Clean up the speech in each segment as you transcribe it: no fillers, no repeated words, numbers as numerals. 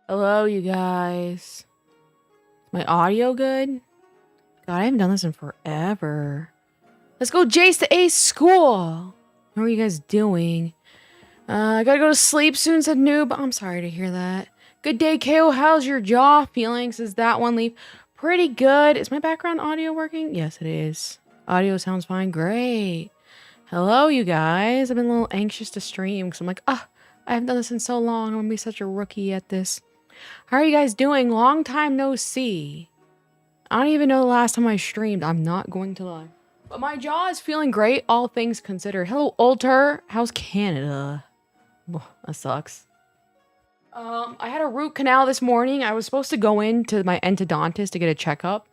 Hello, you guys. Is my audio good? God, I haven't done this in forever. Let's go Jace to Ace school. How are you guys doing? I gotta go to sleep soon, said Noob. I'm sorry to hear that. Good day, KO. How's your jaw feeling? Says that one leaf. Pretty good. Is my background audio working? Yes, it is. Audio sounds fine. Great. Hello, you guys. I've been a little anxious to stream because I'm like, I haven't done this in so long. I'm gonna be such a rookie at this. How are you guys doing? Long time no see. I don't even know the last time I streamed. I'm not going to lie. But my jaw is feeling great, all things considered. Hello, Alter. How's Canada? Oh, that sucks. I had a root canal this morning. I was supposed to go in to my endodontist to get a checkup.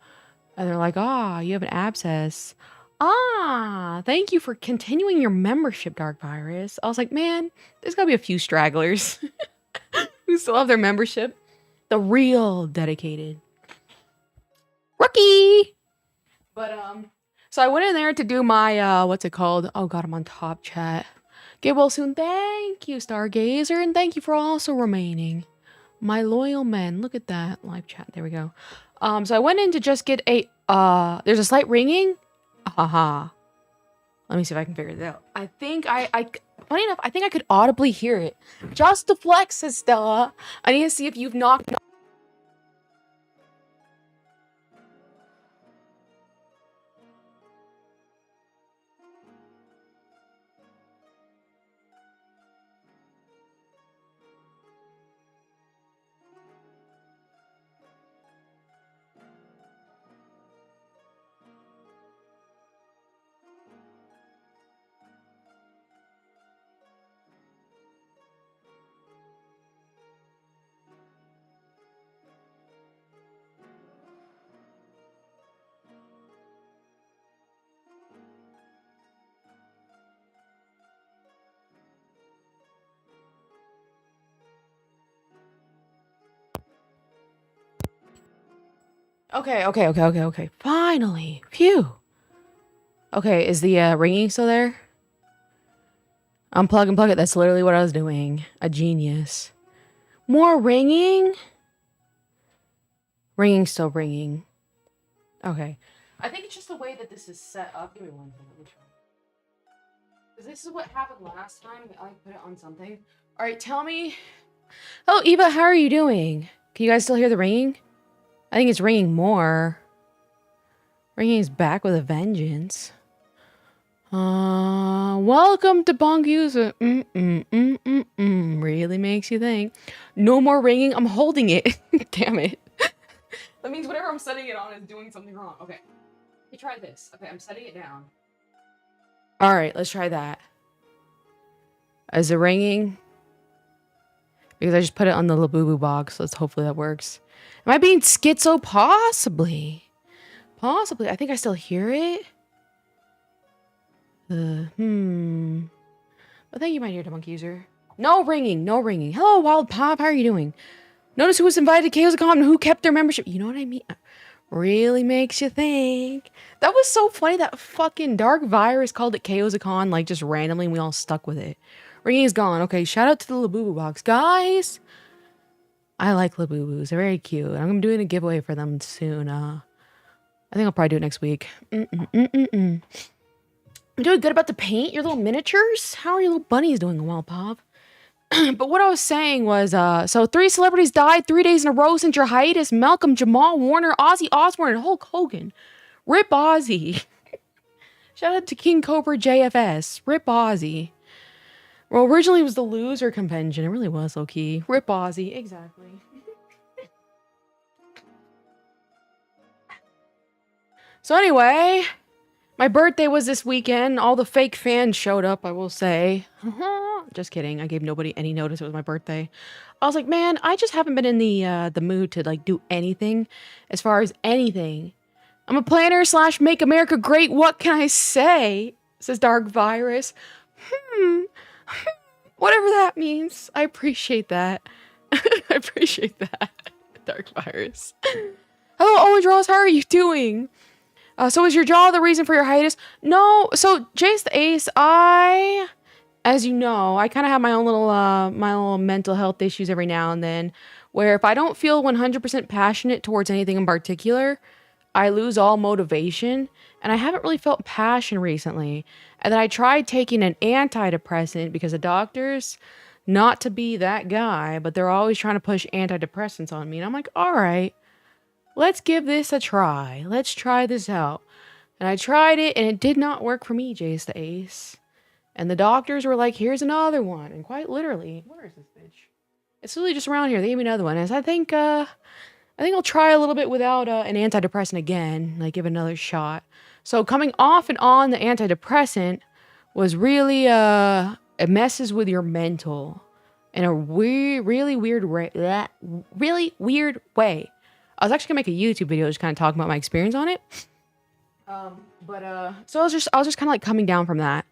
And they're like, you have an abscess. Thank you for continuing your membership, Dark Virus. I was like, man, there's gotta be a few stragglers who still have their membership. The real dedicated rookie. But so I went in there to do my what's it called? Oh god, I'm on top chat. Get well soon. Thank you, Stargazer, and thank you for also remaining. My loyal men. Look at that live chat. There we go. So I went in to just get a there's a slight ringing. Haha. Let me see if I can figure it out. I think funny enough, I think I could audibly hear it. Just to flex, says Stella. I need to see if you've knocked. Okay. Finally. Phew. Okay, is the ringing still there? Unplug and plug it. That's literally what I was doing. A genius. More ringing? Ringing, still ringing. Okay. I think it's just the way that this is set up. Give me one second. Let me try. Because this is what happened last time. I put it on something. Alright, tell me. Oh, Eva, how are you doing? Can you guys still hear the ringing? I think it's ringing more. Ringing is back with a vengeance. Welcome to Bonk User. Really makes you think. No more ringing. I'm holding it. Damn it. That means whatever I'm setting it on is doing something wrong. Okay. Let me try this. Okay, I'm setting it down. Alright, let's try that. Is it ringing? Because I just put it on the Labubu box, so let's hopefully that works. Am I being schizo? Possibly. Possibly. I think I still hear it. But thank you, my dear Debunk User. No ringing. No ringing. Hello, Wild Pop. How are you doing? Notice who was invited to KOSCon and who kept their membership. You know what I mean? Really makes you think. That was so funny that fucking Dark Virus called it KOSCon, like, just randomly, and we all stuck with it. Ringing is gone. Okay, shout out to the Labubu box. Guys! I like Labubus. They're very cute. I'm doing a giveaway for them soon. I think I'll probably do it next week. I'm doing good about the paint. Your little miniatures? How are your little bunnies doing, Wild Pop? But what I was saying was, so 3 celebrities died 3 days in a row since your hiatus. Malcolm, Jamal, Warner, Ozzy Osbourne, and Hulk Hogan. Rip Ozzy. Shout out to King Cobra JFS. Rip Ozzy. Well, originally it was the Loser Convention. It really was low-key. Rip Ozzy. Exactly. So anyway, my birthday was this weekend. All the fake fans showed up, I will say. Just kidding. I gave nobody any notice it was my birthday. I was like, man, I just haven't been in the mood to, like, do anything as far as anything. I'm a planner / make America great. What can I say? Says Dark Virus. Whatever that means. I appreciate that. I appreciate that. Dark Virus. Hello, Owen Ross. How are you doing? So is your jaw the reason for your hiatus? No. So, Jace the Ace, I as you know, I kind of have my little mental health issues every now and then, where if I don't feel 100% passionate towards anything in particular, I lose all motivation, and I haven't really felt passion recently. And then I tried taking an antidepressant because the doctors, not to be that guy, but they're always trying to push antidepressants on me. And I'm like, all right, let's give this a try. Let's try this out. And I tried it, and it did not work for me, Jace the Ace. And the doctors were like, here's another one. And quite literally, where is this bitch? It's literally just around here. They gave me another one. And I think I'll try a little bit without an antidepressant again, like give it another shot. So coming off and on the antidepressant was really, it messes with your mental in a really weird way. Really weird way. I was actually gonna make a YouTube video just kind of talking about my experience on it. So I was just kind of like coming down from that.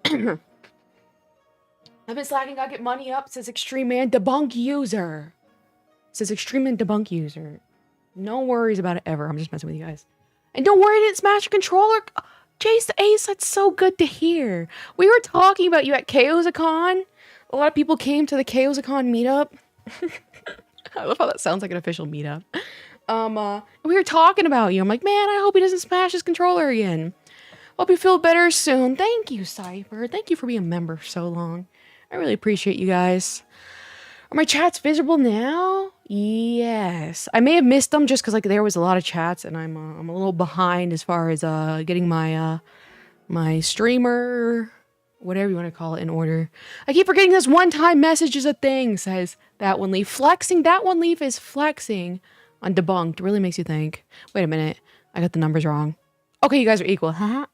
I've been slacking, gotta get money up, says Extreme Man Debunk User. Says Extreme Man Debunk User. No worries about it ever. I'm just messing with you guys. And don't worry, I didn't smash your controller. Jace the Ace, that's so good to hear. We were talking about you at KOZACon. A lot of people came to the KOZACon meetup. I love how that sounds like an official meetup. We were talking about you. I'm like, man, I hope he doesn't smash his controller again. Hope you feel better soon. Thank you, Cypher. Thank you for being a member for so long. I really appreciate you guys. Are my chats visible now? Yes. I may have missed them just because like there was a lot of chats, and I'm a little behind as far as getting my my streamer, whatever you want to call it, in order. I keep forgetting this one-time message is a thing. Says that one leaf flexing. That one leaf is flexing on debunked. Really makes you think. Wait a minute. I got the numbers wrong. Okay, you guys are equal. Haha.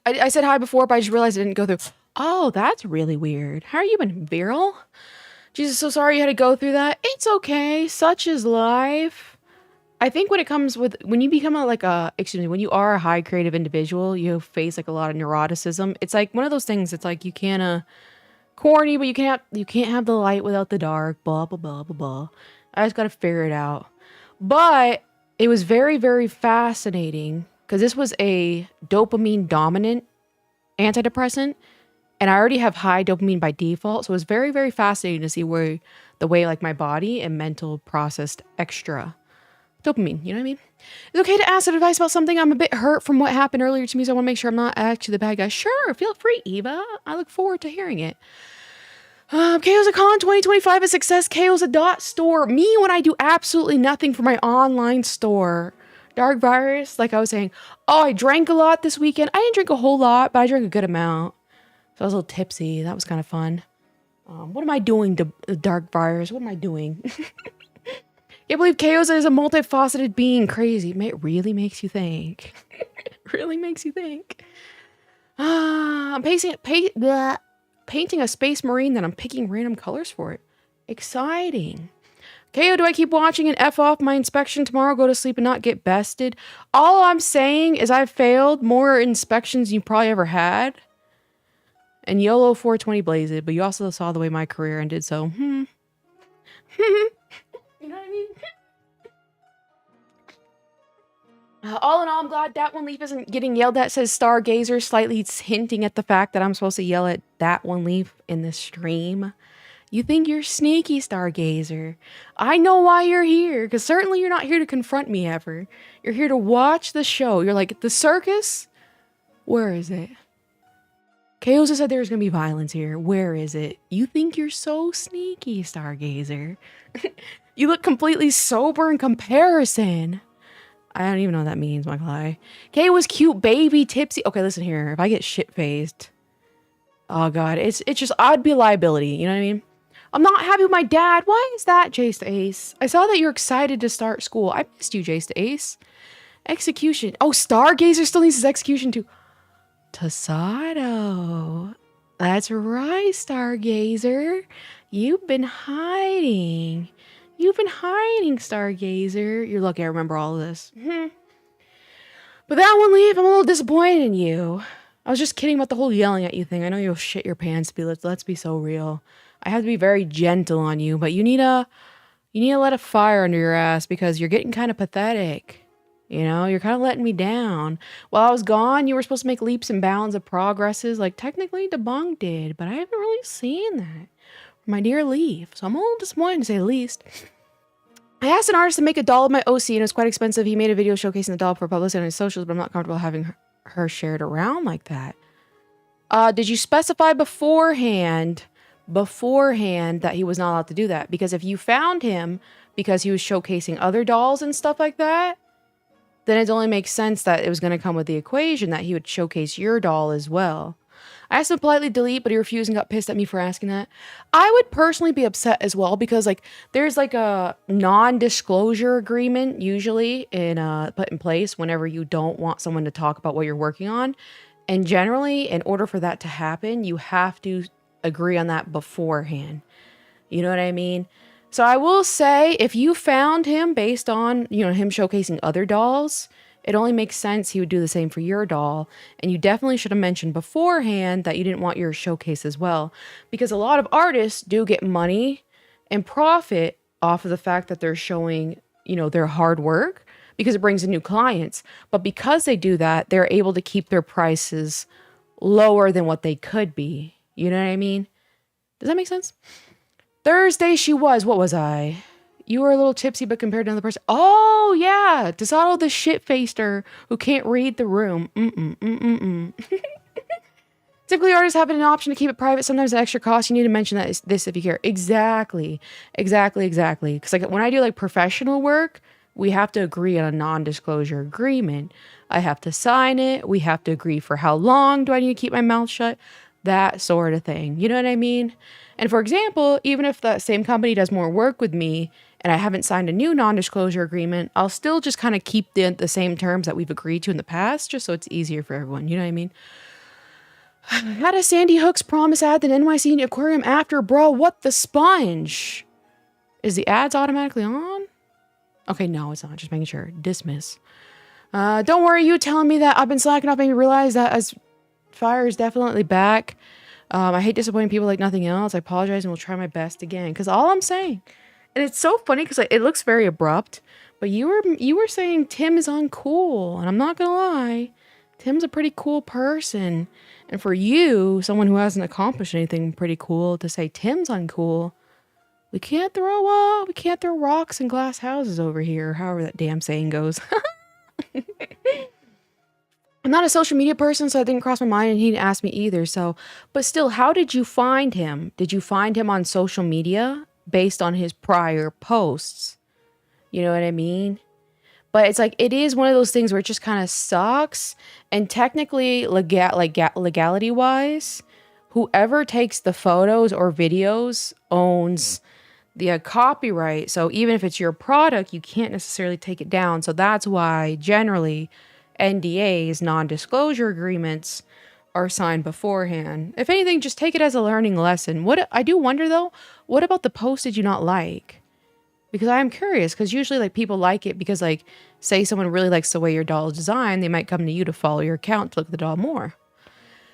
I said hi before, but I just realized I didn't go through. Oh, that's really weird. How are you been, Viral? Jesus, so sorry you had to go through that. It's okay. Such is life. I think when it comes with, when you become when you are a high creative individual, you face like a lot of neuroticism. It's like one of those things. It's like you can't, corny, but you can't have the light without the dark, blah, blah, blah, blah, blah. I just got to figure it out. But it was very, very fascinating because this was a dopamine dominant antidepressant, and I already have high dopamine by default. So it was very, very fascinating to see the way like my body and mental processed extra dopamine. You know what I mean? It's okay to ask advice about something. I'm a bit hurt from what happened earlier to me, so I want to make sure I'm not actually the bad guy. Sure, feel free, Eva. I look forward to hearing it. KOZACon 2025 a success. KOZA.store. Me when I do absolutely nothing for my online store. Dark Virus, like I was saying. Oh, I drank a lot this weekend. I didn't drink a whole lot, but I drank a good amount. So I was a little tipsy. That was kind of fun. What am I doing, Dark Virus? What am I doing? Can't believe KOZA is a multifaceted being. Crazy. It really makes you think. It really makes you think. I'm painting a space marine that I'm picking random colors for it. Exciting. KO, do I keep watching and F off my inspection tomorrow, go to sleep and not get bested? All I'm saying is I've failed more inspections than you probably ever had. And YOLO 420 blazed, but you also saw the way my career ended, so You know what I mean? All in all, I'm glad that one leaf isn't getting yelled at, says Stargazer, slightly hinting at the fact that I'm supposed to yell at that one leaf in the stream. You think you're sneaky, Stargazer. I know why you're here, because certainly you're not here to confront me ever. You're here to watch the show. You're like, the circus? Where is it? KOZA said there's going to be violence here. Where is it? You think you're so sneaky, Stargazer. You look completely sober in comparison. I don't even know what that means, Michael. K was cute, baby, tipsy. Okay, listen here. If I get shit-faced, oh god, it's just, I'd be a liability. You know what I mean? I'm not happy with my dad. Why is that, Jace the Ace? I saw that you're excited to start school. I missed you, Jace the Ace. Execution. Oh, Stargazer still needs his execution too. Tasato. That's right, Stargazer. You've been hiding. You've been hiding, Stargazer. You're lucky I remember all of this. But that one, Leaf, I'm a little disappointed in you. I was just kidding about the whole yelling at you thing. I know you'll shit your pants, but let's be so real. I have to be very gentle on you, but you need to let a fire under your ass because you're getting kind of pathetic. You know, you're kind of letting me down. While I was gone, you were supposed to make leaps and bounds of progresses. Like, technically, Debunk did, but I haven't really seen that. My dear Leaf. So I'm a little disappointed, to say the least. I asked an artist to make a doll of my OC, and it was quite expensive. He made a video showcasing the doll for publicity on his socials, but I'm not comfortable having her shared around like that. Did you specify beforehand that he was not allowed to do that? Because if you found him because he was showcasing other dolls and stuff like that, then it only makes sense that it was going to come with the equation that he would showcase your doll as well. I asked him to politely delete, but he refused and got pissed at me for asking that. I would personally be upset as well because, like, there's like a non-disclosure agreement usually put in place whenever you don't want someone to talk about what you're working on. And generally, in order for that to happen, you have to agree on that beforehand. You know what I mean? So I will say, if you found him based on, him showcasing other dolls, it only makes sense he would do the same for your doll. And you definitely should have mentioned beforehand that you didn't want your showcase as well. Because a lot of artists do get money and profit off of the fact that they're showing, their hard work because it brings in new clients. But because they do that, they're able to keep their prices lower than what they could be. You know what I mean? Does that make sense? Thursday what was I? You were a little tipsy, but compared to another person. Oh, yeah. Desato the shit-facer who can't read the room. Typically, artists have an option to keep it private. Sometimes at extra cost. You need to mention this if you care. Exactly. Because like when I do like professional work, we have to agree on a non-disclosure agreement. I have to sign it. We have to agree for how long do I need to keep my mouth shut. That sort of thing. You know what I mean? And for example, even if that same company does more work with me and I haven't signed a new non-disclosure agreement, I'll still just kind of keep the same terms that we've agreed to in the past, just so it's easier for everyone. You know what I mean? Had a Sandy Hooks promise ad that NYC Aquarium after, bro. What the sponge? Is the ads automatically on? Okay, no, it's not. Just making sure. Dismiss. Don't worry, you telling me that I've been slacking off made me realize that as fire is definitely back. I hate disappointing people like nothing else. I apologize and will try my best again. Because all I'm saying, and it's so funny because it looks very abrupt, but you were saying Tim is uncool, and I'm not gonna lie, Tim's a pretty cool person. And for you, someone who hasn't accomplished anything pretty cool, to say Tim's uncool, we can't throw rocks in glass houses over here. However that damn saying goes. I'm not a social media person, so it didn't cross my mind, and he didn't ask me either. So, but still, how did you find him? Did you find him on social media based on his prior posts? You know what I mean? But it's like, it is one of those things where it just kind of sucks. And technically, legality wise, whoever takes the photos or videos owns the copyright. So even if it's your product, you can't necessarily take it down. So that's why generally NDAs, non-disclosure agreements, are signed beforehand. If anything, just take it as a learning lesson. What I do wonder though, what about the post did you not like? Because I am curious, because usually like people like it because like, say someone really likes the way your doll is designed, they might come to you to follow your account to look at the doll more.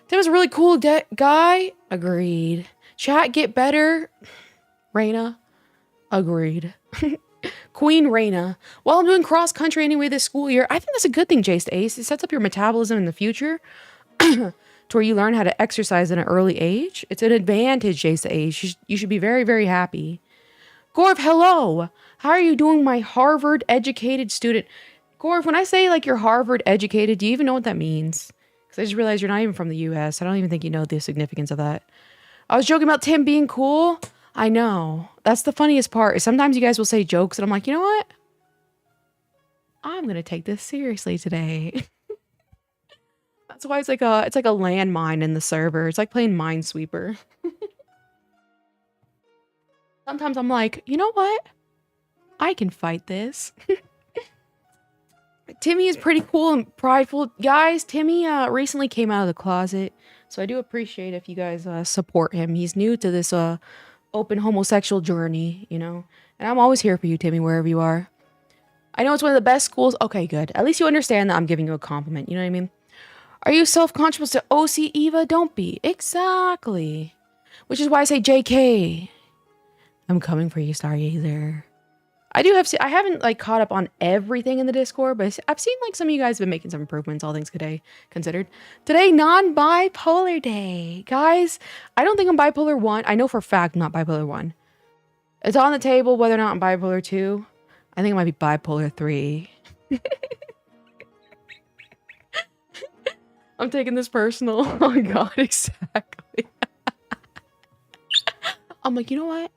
Tim was a really cool guy. Agreed. Chat get better. Raina. Agreed. Queen Raina. While I'm doing cross country anyway this school year, I think that's a good thing, Jace to Ace. It sets up your metabolism in the future to where you learn how to exercise at an early age. It's an advantage, Jace to Ace. You should be very, very happy. Gorv, hello. How are you doing, my Harvard educated student? Gorv, when I say like you're Harvard educated, do you even know what that means? Because I just realized you're not even from the US. I don't even think you know the significance of that. I was joking about Tim being cool. I know. That's the funniest part. Is sometimes you guys will say jokes and I'm like, you know what? I'm going to take this seriously today. That's why it's like a landmine in the server. It's like playing Minesweeper. Sometimes I'm like, you know what? I can fight this. Timmy is pretty cool and prideful. Guys, Timmy recently came out of the closet. So I do appreciate if you guys support him. He's new to this open homosexual journey, you know? And I'm always here for you, Timmy, wherever you are. I know it's one of the best schools. Okay, good. At least you understand that I'm giving you a compliment. You know what I mean? Are you self-conscious to OC Eva? Don't be. Exactly. Which is why I say JK. I'm coming for you, Stargazer. I haven't like caught up on everything in the Discord, but I've seen like some of you guys have been making some improvements, all things considered. Today, non-bipolar day. Guys, I don't think I'm bipolar 1. I know for a fact I'm not bipolar 1. It's on the table whether or not I'm bipolar 2. I think it might be bipolar 3. I'm taking this personal. Oh my god, exactly. I'm like, you know what?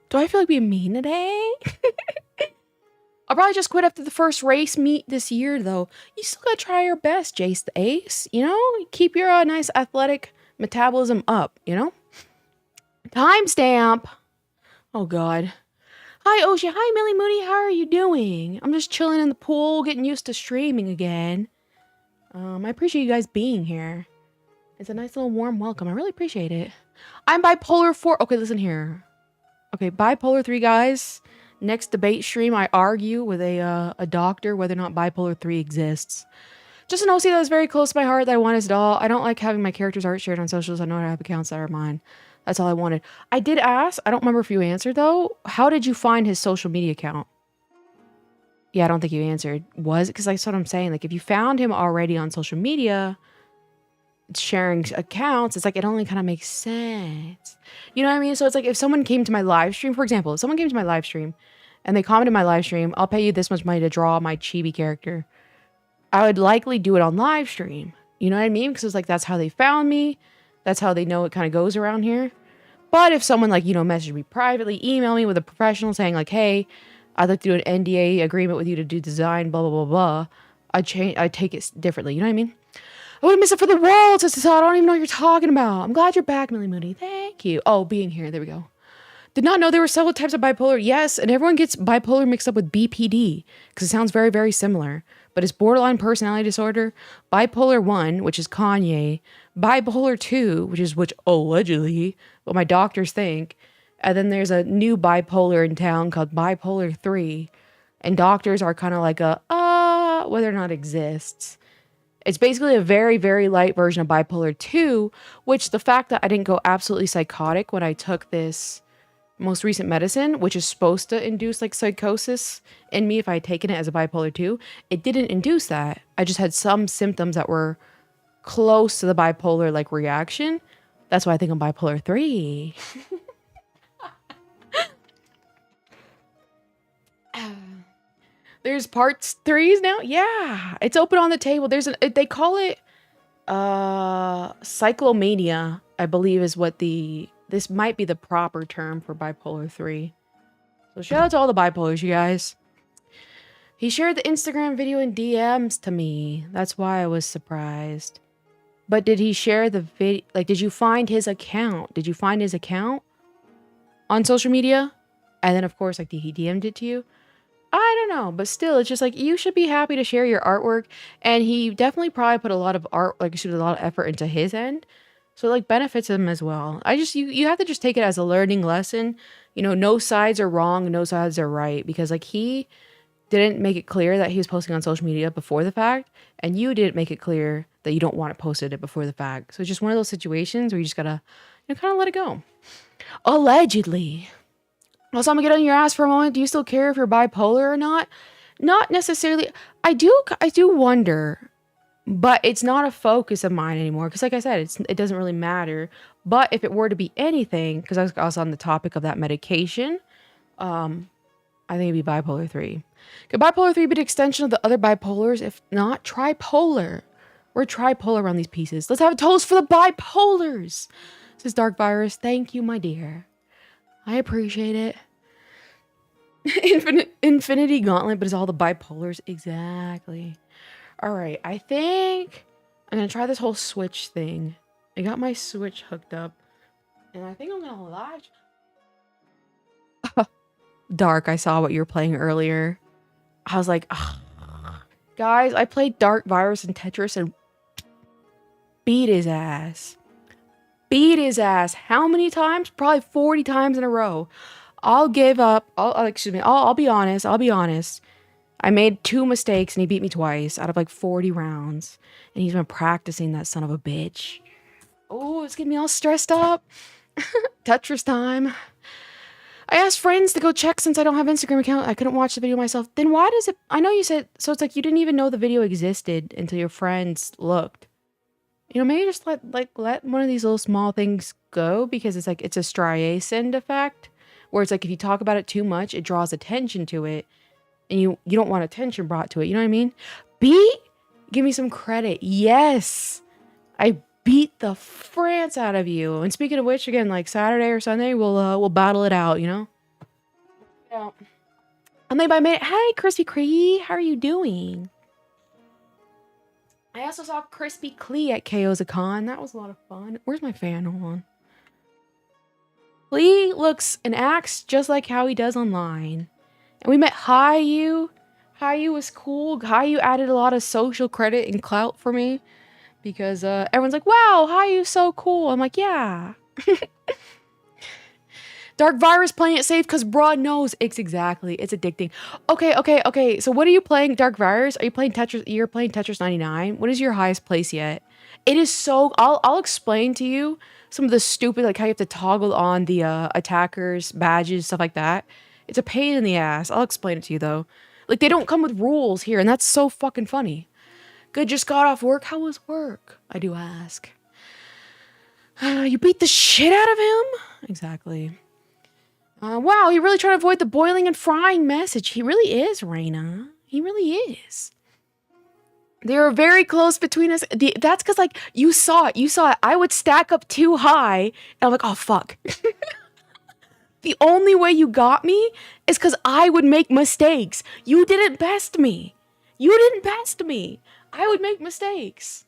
Do I feel like being mean today? I'll probably just quit after the first race meet this year, though. You still gotta try your best, Jace the Ace. You know? Keep your nice athletic metabolism up, you know? Timestamp. Oh, God. Hi, Oshie. Hi, Millie Moody. How are you doing? I'm just chilling in the pool, getting used to streaming again. I appreciate you guys being here. It's a nice little warm welcome. I really appreciate it. I'm bipolar 4. Okay, listen here. Okay, bipolar 3, guys. Next debate stream, I argue with a doctor whether or not bipolar 3 exists. Just an OC that is very close to my heart that I want as a doll. I don't like having my character's art shared on socials. I know I have accounts that are mine. That's all I wanted. I did ask. I don't remember if you answered, though. How did you find his social media account? Yeah, I don't think you answered. Was it? Because that's what I'm saying. Like, if you found him already on social media, sharing accounts, it's like it only kind of makes sense. You know what I mean? So it's like if someone came to my live stream, for example, if someone came to my live stream and they commented my live stream, I'll pay you this much money to draw my chibi character. I would likely do it on live stream. You know what I mean? Because it's like that's how they found me. That's how they know it kind of goes around here. But if someone like, you know, messaged me privately, email me with a professional saying like, hey, I'd like to do an NDA agreement with you to do design, blah, blah, blah, blah. I'd take it differently. You know what I mean? I wouldn't miss it for the world, Sister Saw. I don't even know what you're talking about. I'm glad you're back, Millie Moody. Thank you. Oh, being here. There we go. Did not know there were several types of bipolar. Yes, and everyone gets bipolar mixed up with BPD because it sounds very, very similar. But it's borderline personality disorder, bipolar 1, which is Kanye, bipolar 2, which allegedly, what my doctors think, and then there's a new bipolar in town called bipolar 3, and doctors are kind of like whether or not it exists. It's basically a very, very light version of bipolar 2, which the fact that I didn't go absolutely psychotic when I took this most recent medicine, which is supposed to induce like psychosis in me if I had taken it as a bipolar 2, it didn't induce that. I just had some symptoms that were close to the bipolar like reaction. That's why I think I'm bipolar 3. There's parts 3s now. Yeah, it's open on the table. They call it cyclomania, I believe is what this might be the proper term for bipolar 3. So shout out to all the bipolars, you guys. He shared the Instagram video in DMs to me. That's why I was surprised. But did he share the video? Like, did you find his account? Did you find his account on social media? And then, of course, like, he DM'd it to you? I don't know, but still, it's just like you should be happy to share your artwork. And he definitely probably put a lot of a lot of effort into his end. So it like benefits him as well. You have to just take it as a learning lesson. You know, no sides are wrong, no sides are right. Because like he didn't make it clear that he was posting on social media before the fact. And you didn't make it clear that you don't want to post it before the fact. So it's just one of those situations where you just gotta, you know, kind of let it go. Allegedly. Also, I'm gonna get on your ass for a moment. Do you still care if you're bipolar or not? Not necessarily. I do wonder, but it's not a focus of mine anymore. Because like I said, it doesn't really matter. But if it were to be anything, because I was also on the topic of that medication, I think it'd be bipolar 3. Could bipolar 3 be an extension of the other bipolars? If not, tripolar. We're tripolar on these pieces. Let's have a toast for the bipolars. This is Dark Virus. Thank you, my dear. I appreciate it. Infinity Gauntlet, but it's all the bipolars. Exactly. All right. I think I'm going to try this whole Switch thing. I got my Switch hooked up. And I think I'm going to live. Dark, I saw what you were playing earlier. I was like, ugh. Guys, I played Dark Virus and Tetris and beat his ass. Beat his ass. How many times? Probably 40 times in a row. I'll give up. I'll be honest. I made 2 mistakes and he beat me twice out of like 40 rounds. And he's been practicing, that son of a bitch. Oh, it's getting me all stressed up. Tetris time. I asked friends to go check since I don't have Instagram account. I couldn't watch the video myself. Then why does it... I know you said... So it's like you didn't even know the video existed until your friends looked. You know, maybe just let one of these little small things go because it's like it's a striacein effect where it's like if you talk about it too much, it draws attention to it and you don't want attention brought to it. You know what I mean? Give me some credit. Yes. I beat the France out of you. And speaking of which, again, like Saturday or Sunday, we'll battle it out, you know? Yeah. And then by minute, hi, Crispy Cree. How are you doing? I also saw Crispy Clee at KO's-a-Con. That was a lot of fun. Where's my fan? Hold on. Clee looks and acts just like how he does online. And we met Hiyu. Hiyu was cool. Hiyu added a lot of social credit and clout for me. Because everyone's like, wow, Hayu's so cool. I'm like, yeah. Dark Virus playing it safe because broad knows. It's addicting. Okay. So what are you playing, Dark Virus? Are you playing Tetris? You're playing Tetris 99? What is your highest place yet? It is so... I'll explain to you some of the stupid, like how you have to toggle on the attackers, badges, stuff like that. It's a pain in the ass. I'll explain it to you, though. Like, they don't come with rules here, and that's so fucking funny. Good, just got off work. How was work? I do ask. You beat the shit out of him? Exactly. Wow, he really trying to avoid the boiling and frying message. He really is, Raina. He really is. They were very close between us. That's because, like, you saw it. I would stack up too high, and I'm like, oh, fuck. The only way you got me is because I would make mistakes. You didn't best me. I would make mistakes.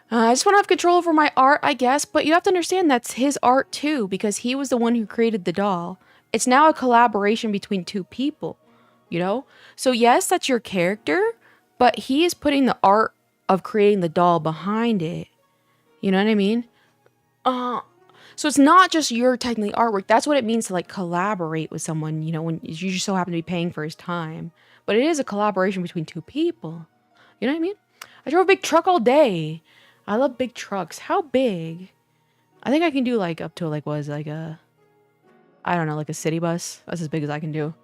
I just want to have control over my art, I guess, but you have to understand that's his art too, because he was the one who created the doll. It's now a collaboration between two people, you know? So yes, that's your character, but he is putting the art of creating the doll behind it. You know what I mean? So it's not just your technically artwork. That's what it means to like collaborate with someone, you know, when you just so happen to be paying for his time. But it is a collaboration between two people. You know what I mean? I drove a big truck all day. I love big trucks. How big? I think I can do like up to like I don't know, like a city bus. That's as big as I can do.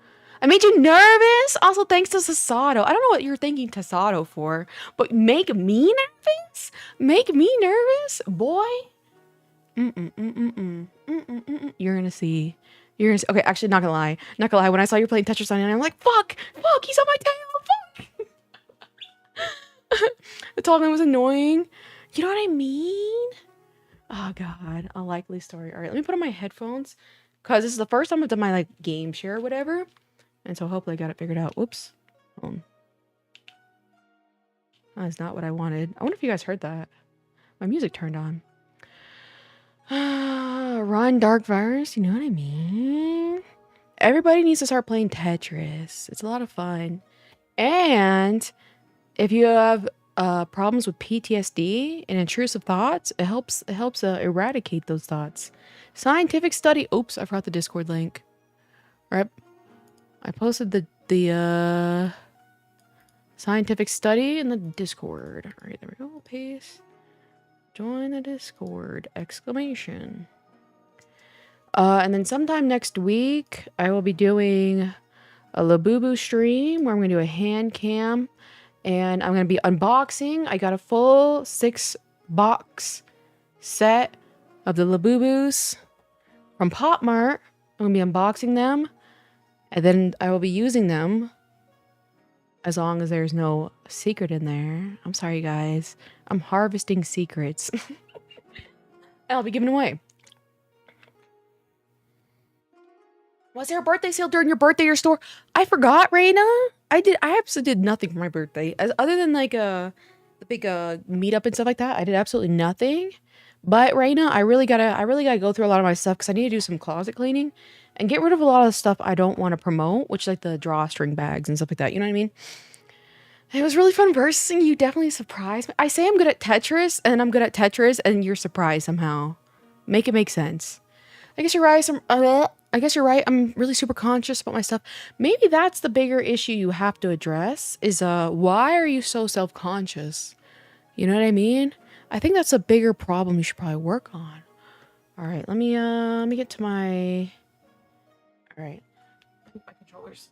I made you nervous? Also thanks to Sasato. I don't know what you're thinking Sasato for, but make me nervous? Make me nervous? Boy? You're gonna see. Okay, actually not gonna lie. When I saw you playing Tetris 99, I'm like, fuck, he's on my tail, fuck. The tall man was annoying. You know what I mean? Oh god, a likely story. All right, let me put on my headphones because this is the first time I've done my like game share or whatever, and so hopefully I got it figured out. Whoops. That's not what I wanted. I wonder if you guys heard that. My music turned on. Run Dark Virus, you know what I mean? Everybody needs to start playing Tetris. It's a lot of fun. And if you have problems with PTSD and intrusive thoughts, it helps eradicate those thoughts. Scientific study. Oops, I forgot the Discord link. All right, I posted the scientific study in the Discord. All right, there we go. Paste. Join the Discord! Exclamation. And then sometime next week, I will be doing a Labubu stream where I'm going to do a hand cam. And I'm going to be unboxing. I got a full 6-box set of the Labubus from Pop Mart. I'm going to be unboxing them. And then I will be using them as long as there's no secret in there. I'm sorry, guys. I'm harvesting secrets. And I'll be giving away. Was there a birthday sale during your birthday or store? I forgot, Raina. I absolutely did nothing for my birthday. Other than like the big meetup and stuff like that. I did absolutely nothing. But Raina, I really gotta go through a lot of my stuff because I need to do some closet cleaning and get rid of a lot of the stuff I don't want to promote, which is like the drawstring bags and stuff like that. You know what I mean? It was really fun versing. You definitely surprised me. I say I'm good at Tetris, and I'm good at Tetris, and you're surprised somehow. Make it make sense. I guess you're right. I'm really super conscious about my stuff. Maybe that's the bigger issue you have to address is why are you so self-conscious? You know what I mean? I think that's a bigger problem you should probably work on. All right, let me get to my All right. My controllers.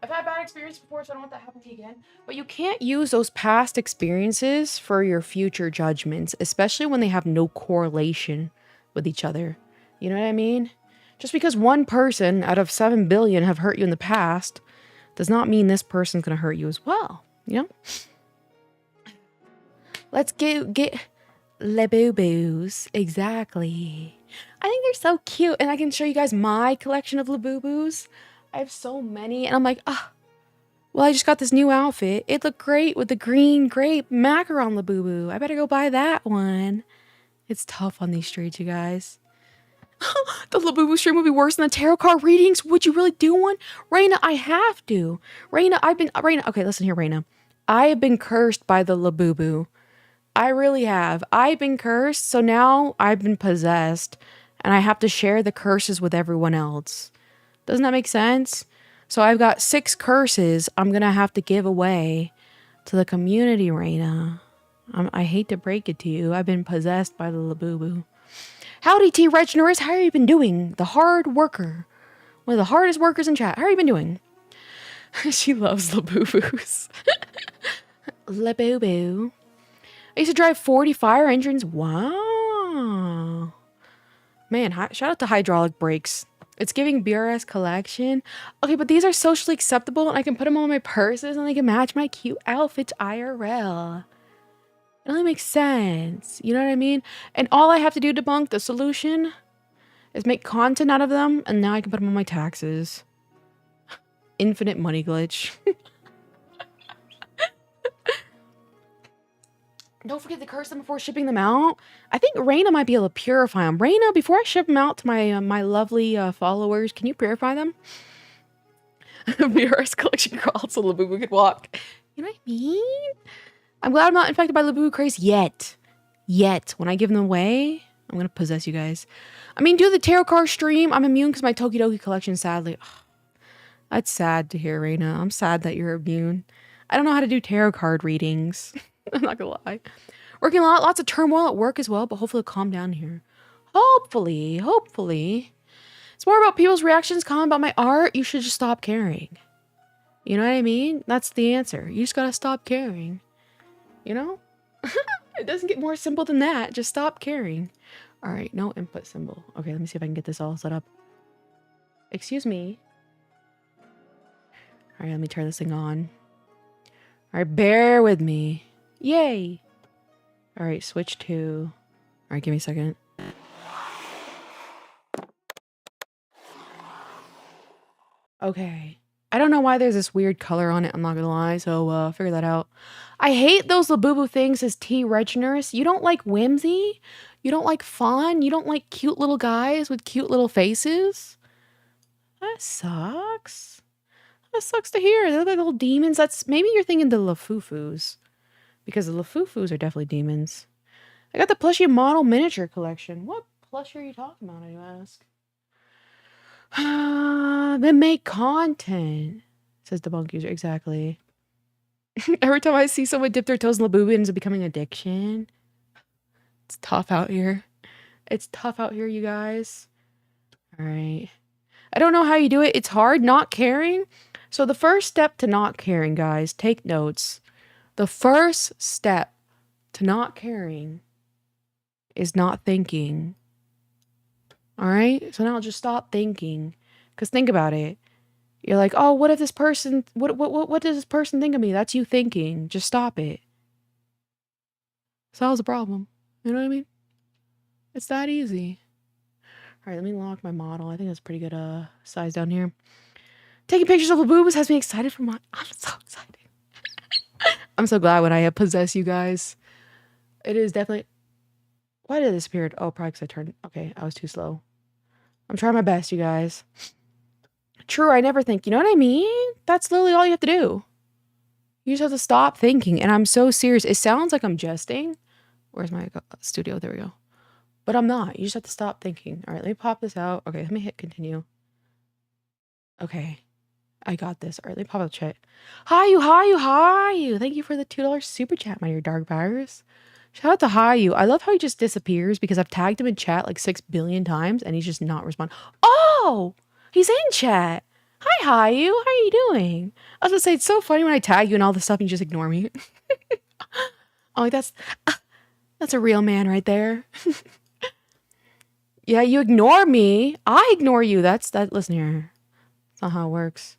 I've had bad experience before, so I don't want that to happen to me again. But you can't use those past experiences for your future judgments, especially when they have no correlation with each other. You know what I mean? Just because one person out of 7 billion have hurt you in the past does not mean this person's gonna hurt you as well. You know? Let's get Labubu's. Exactly. I think they're so cute, and I can show you guys my collection of Labubu's. I have so many, and I'm like, well, I just got this new outfit. It looked great with the green grape macaron Labubu. I better go buy that one. It's tough on these streets, you guys. The Labubu stream would be worse than the tarot card readings. Would you really do one? Raina, I have to. Raina, okay, listen here, Raina. I have been cursed by the Labubu. I really have. I've been cursed, so now I've been possessed, and I have to share the curses with everyone else. Doesn't that make sense? So I've got 6 curses I'm going to have to give away to the community, Raina. I hate to break it to you. I've been possessed by the Labubu. Howdy, T. Regenerous. How have you been doing? The hard worker. One of the hardest workers in chat. How have you been doing? She loves Labubus. Labubu. I used to drive 40 fire engines. Wow. Man, shout out to hydraulic brakes. It's giving BRS collection. Okay, but these are socially acceptable, and I can put them on my purses, and they can match my cute outfits IRL. It only makes sense. You know what I mean? And all I have to do to debunk the solution is make content out of them, and now I can put them on my taxes. Infinite money glitch. Don't forget to curse them before shipping them out. I think Raina might be able to purify them. Raina, before I ship them out to my lovely followers, can you purify them? BRS collection crawled so Labubu could walk. You know what I mean? I'm glad I'm not infected by Labubu craze yet. Yet. When I give them away, I'm going to possess you guys. I mean, do the tarot card stream. I'm immune because my Tokidoki collection, sadly. That's sad to hear, Raina. I'm sad that you're immune. I don't know how to do tarot card readings. I'm not gonna lie. Working a lot, lots of turmoil at work as well, but hopefully it'll calm down here. Hopefully. It's more about people's reactions, comment about my art. You should just stop caring. You know what I mean? That's the answer. You just gotta stop caring. You know? It doesn't get more simple than that. Just stop caring. All right, no input symbol. Okay, let me see if I can get this all set up. Excuse me. All right, let me turn this thing on. All right, bear with me. Yay. All right, switch to... All right, give me a second. Okay. I don't know why there's this weird color on it, I'm not gonna lie, so figure that out. I hate those Labubu things as T. Regenerous. You don't like whimsy? You don't like fun? You don't like cute little guys with cute little faces? That sucks. That sucks to hear. They're like little demons. Maybe you're thinking the Lafufus. Because the Lafufus are definitely demons. I got the plushie model miniature collection. What plushie are you talking about, I ask? Then make content, says debunk user. Exactly. Every time I see someone dip their toes in Labubu, it ends up becoming addiction. It's tough out here. It's tough out here, you guys. All right. I don't know how you do it. It's hard not caring. So the first step to not caring, guys, take notes. The first step to not caring is not thinking. All right? So now just stop thinking. Because think about it. You're like, oh, what if this person, what does this person think of me? That's you thinking. Just stop it. Solves the problem. You know what I mean? It's that easy. All right, let me lock my model. I think that's pretty good size down here. Taking pictures of Labubus has me excited for my... I'm so excited. I'm so glad when I possess you guys. It is definitely... Why did it disappear? Oh, probably because I turned... Okay, I was too slow. I'm trying my best, you guys. True, I never think. You know what I mean? That's literally all you have to do. You just have to stop thinking. And I'm so serious. It sounds like I'm jesting. Where's my studio? There we go. But I'm not. You just have to stop thinking. All right, let me pop this out. Okay, let me hit continue. Okay. I got this. All right, let me pop out the chat. Hi you. Thank you for the $2 super chat, my dear dark virus. Shout out to Hayu. I love how he just disappears because I've tagged him in chat like 6 billion times and he's just not responding. Oh! He's in chat. Hi, you. How are you doing? I was gonna say, it's so funny when I tag you and all this stuff and you just ignore me. I'm like, that's a real man right there. Yeah, you ignore me. I ignore you. Listen here. That's not how it works.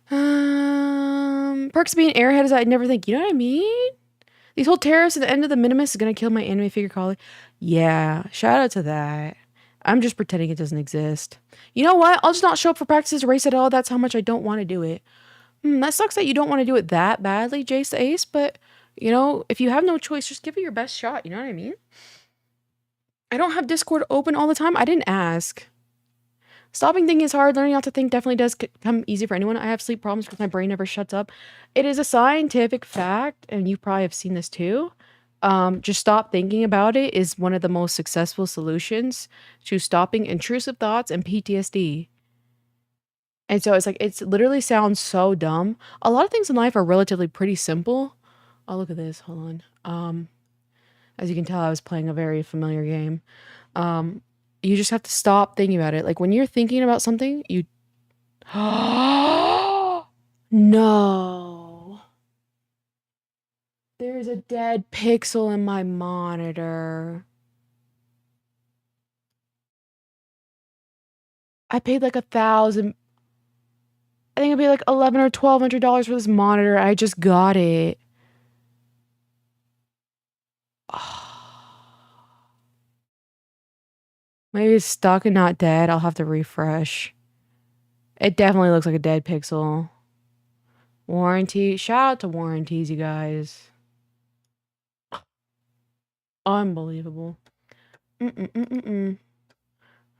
Perks of being airhead is I'd never think, you know what I mean? These whole tariffs at the end of the minimus is gonna kill my anime figure collie. Yeah, shout out to that. I'm just pretending it doesn't exist. You know what? I'll just not show up for practices, race at all. That's how much I don't want to do it. That sucks that you don't want to do it that badly, Jace the Ace, but, you know, if you have no choice, just give it your best shot. You know what I mean? I don't have Discord open all the time. I didn't ask. Stopping thinking is hard. Learning not to think definitely does come easy for anyone. I have sleep problems because my brain never shuts up. It is a scientific fact, and you probably have seen this too. Just stop thinking about it is one of the most successful solutions to stopping intrusive thoughts and PTSD. And so it's like, it literally sounds so dumb. A lot of things in life are relatively pretty simple. Oh, look at this. Hold on. As you can tell, I was playing a very familiar game. You just have to stop thinking about it. Like when you're thinking about something, you... No. There's a dead pixel in my monitor. I paid like $1,000. I think it'd be like $1,100 or $1,200 for this monitor. I just got it. Maybe it's stuck and not dead. I'll have to refresh. It definitely looks like a dead pixel. Warranty. Shout out to warranties, you guys. Unbelievable. All right,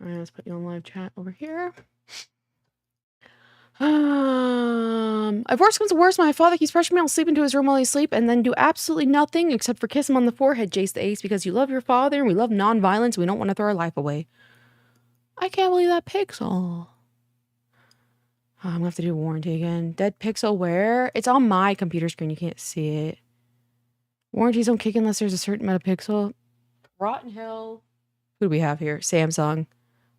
let's put you on live chat over here. I've worse comes to worse. My father keeps pressuring me. I'll sleep into his room while he's asleep and then do absolutely nothing except for kiss him on the forehead, Jace the Ace, because you love your father and we love non-violence. We don't want to throw our life away. I can't believe that pixel. I'm gonna have to do warranty again. Dead pixel where? It's on my computer screen. You can't see it. Warranties don't kick unless there's a certain megapixel. Rotten Hill. Who do we have here? Samsung.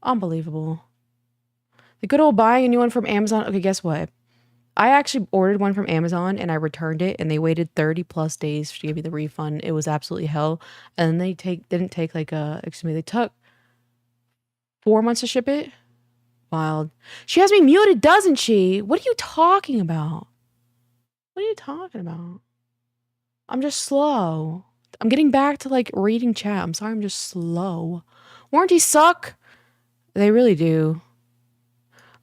Unbelievable. The good old buying a new one from Amazon. Okay, guess what? I actually ordered one from Amazon and I returned it and they waited 30 plus days to give me the refund. It was absolutely hell. And they didn't take like they took 4 months to ship it. Wild. She has me muted, doesn't she? What are you talking about? What are you talking about? I'm just slow. I'm getting back to like reading chat. I'm sorry, I'm just slow. Warranties suck. They really do.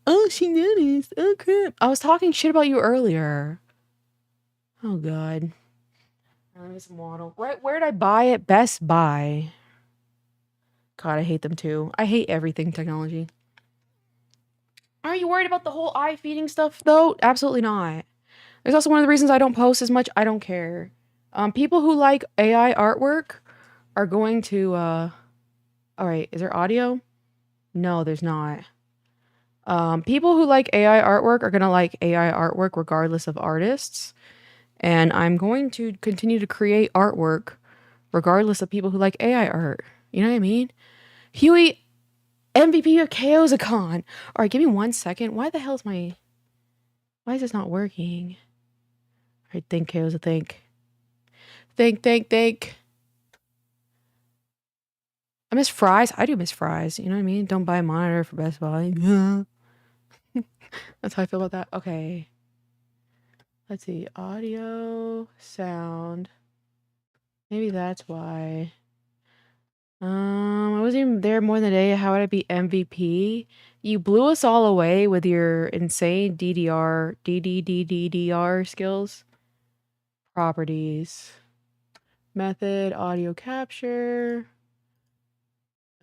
Oh, she noticed. Oh, crap. I was talking shit about you earlier. Oh, God. Let me some waddle. Where did I buy it? Best Buy. God, I hate them too. I hate everything technology. Are you worried about the whole eye feeding stuff, though? Absolutely not. There's also one of the reasons I don't post as much. I don't care. People who like AI artwork are going to... All right, is there audio? No, there's not. People who like AI artwork are going to like AI artwork regardless of artists. And I'm going to continue to create artwork regardless of people who like AI art. You know what I mean? Huey, MVP of Chaosicon. All right, give me 1 second. Why the hell is my... Why is this not working? All right, think, Chaos, think. Think. I miss fries. I do miss fries. You know what I mean? Don't buy a monitor for Best Buy. That's how I feel about that. Okay. Let's see. Audio, sound. Maybe that's why. I wasn't even there more than a day. How would I be MVP? You blew us all away with your insane DDR skills. Properties. Method, audio capture.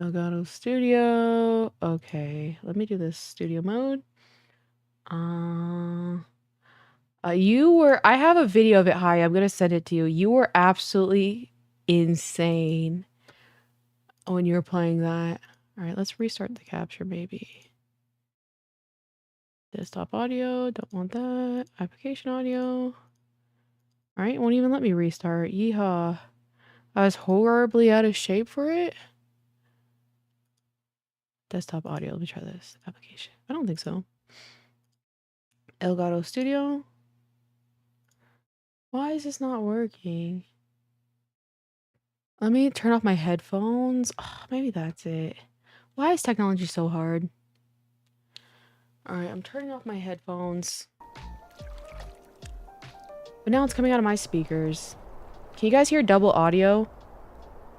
Elgato Studio. Okay, let me do this studio mode. I have a video of it. Hi, I'm gonna send it to you. You were absolutely insane when you were playing that. All right, let's restart the capture maybe. Desktop audio, don't want that. Application audio. All right, won't even let me restart. Yeehaw. I was horribly out of shape for it. Desktop audio. Let me try this application. I don't think so. Elgato Studio. Why is this not working? Let me turn off my headphones. Oh, maybe that's it. Why is technology so hard? All right, I'm turning off my headphones. But now it's coming out of my speakers. Can you guys hear double audio?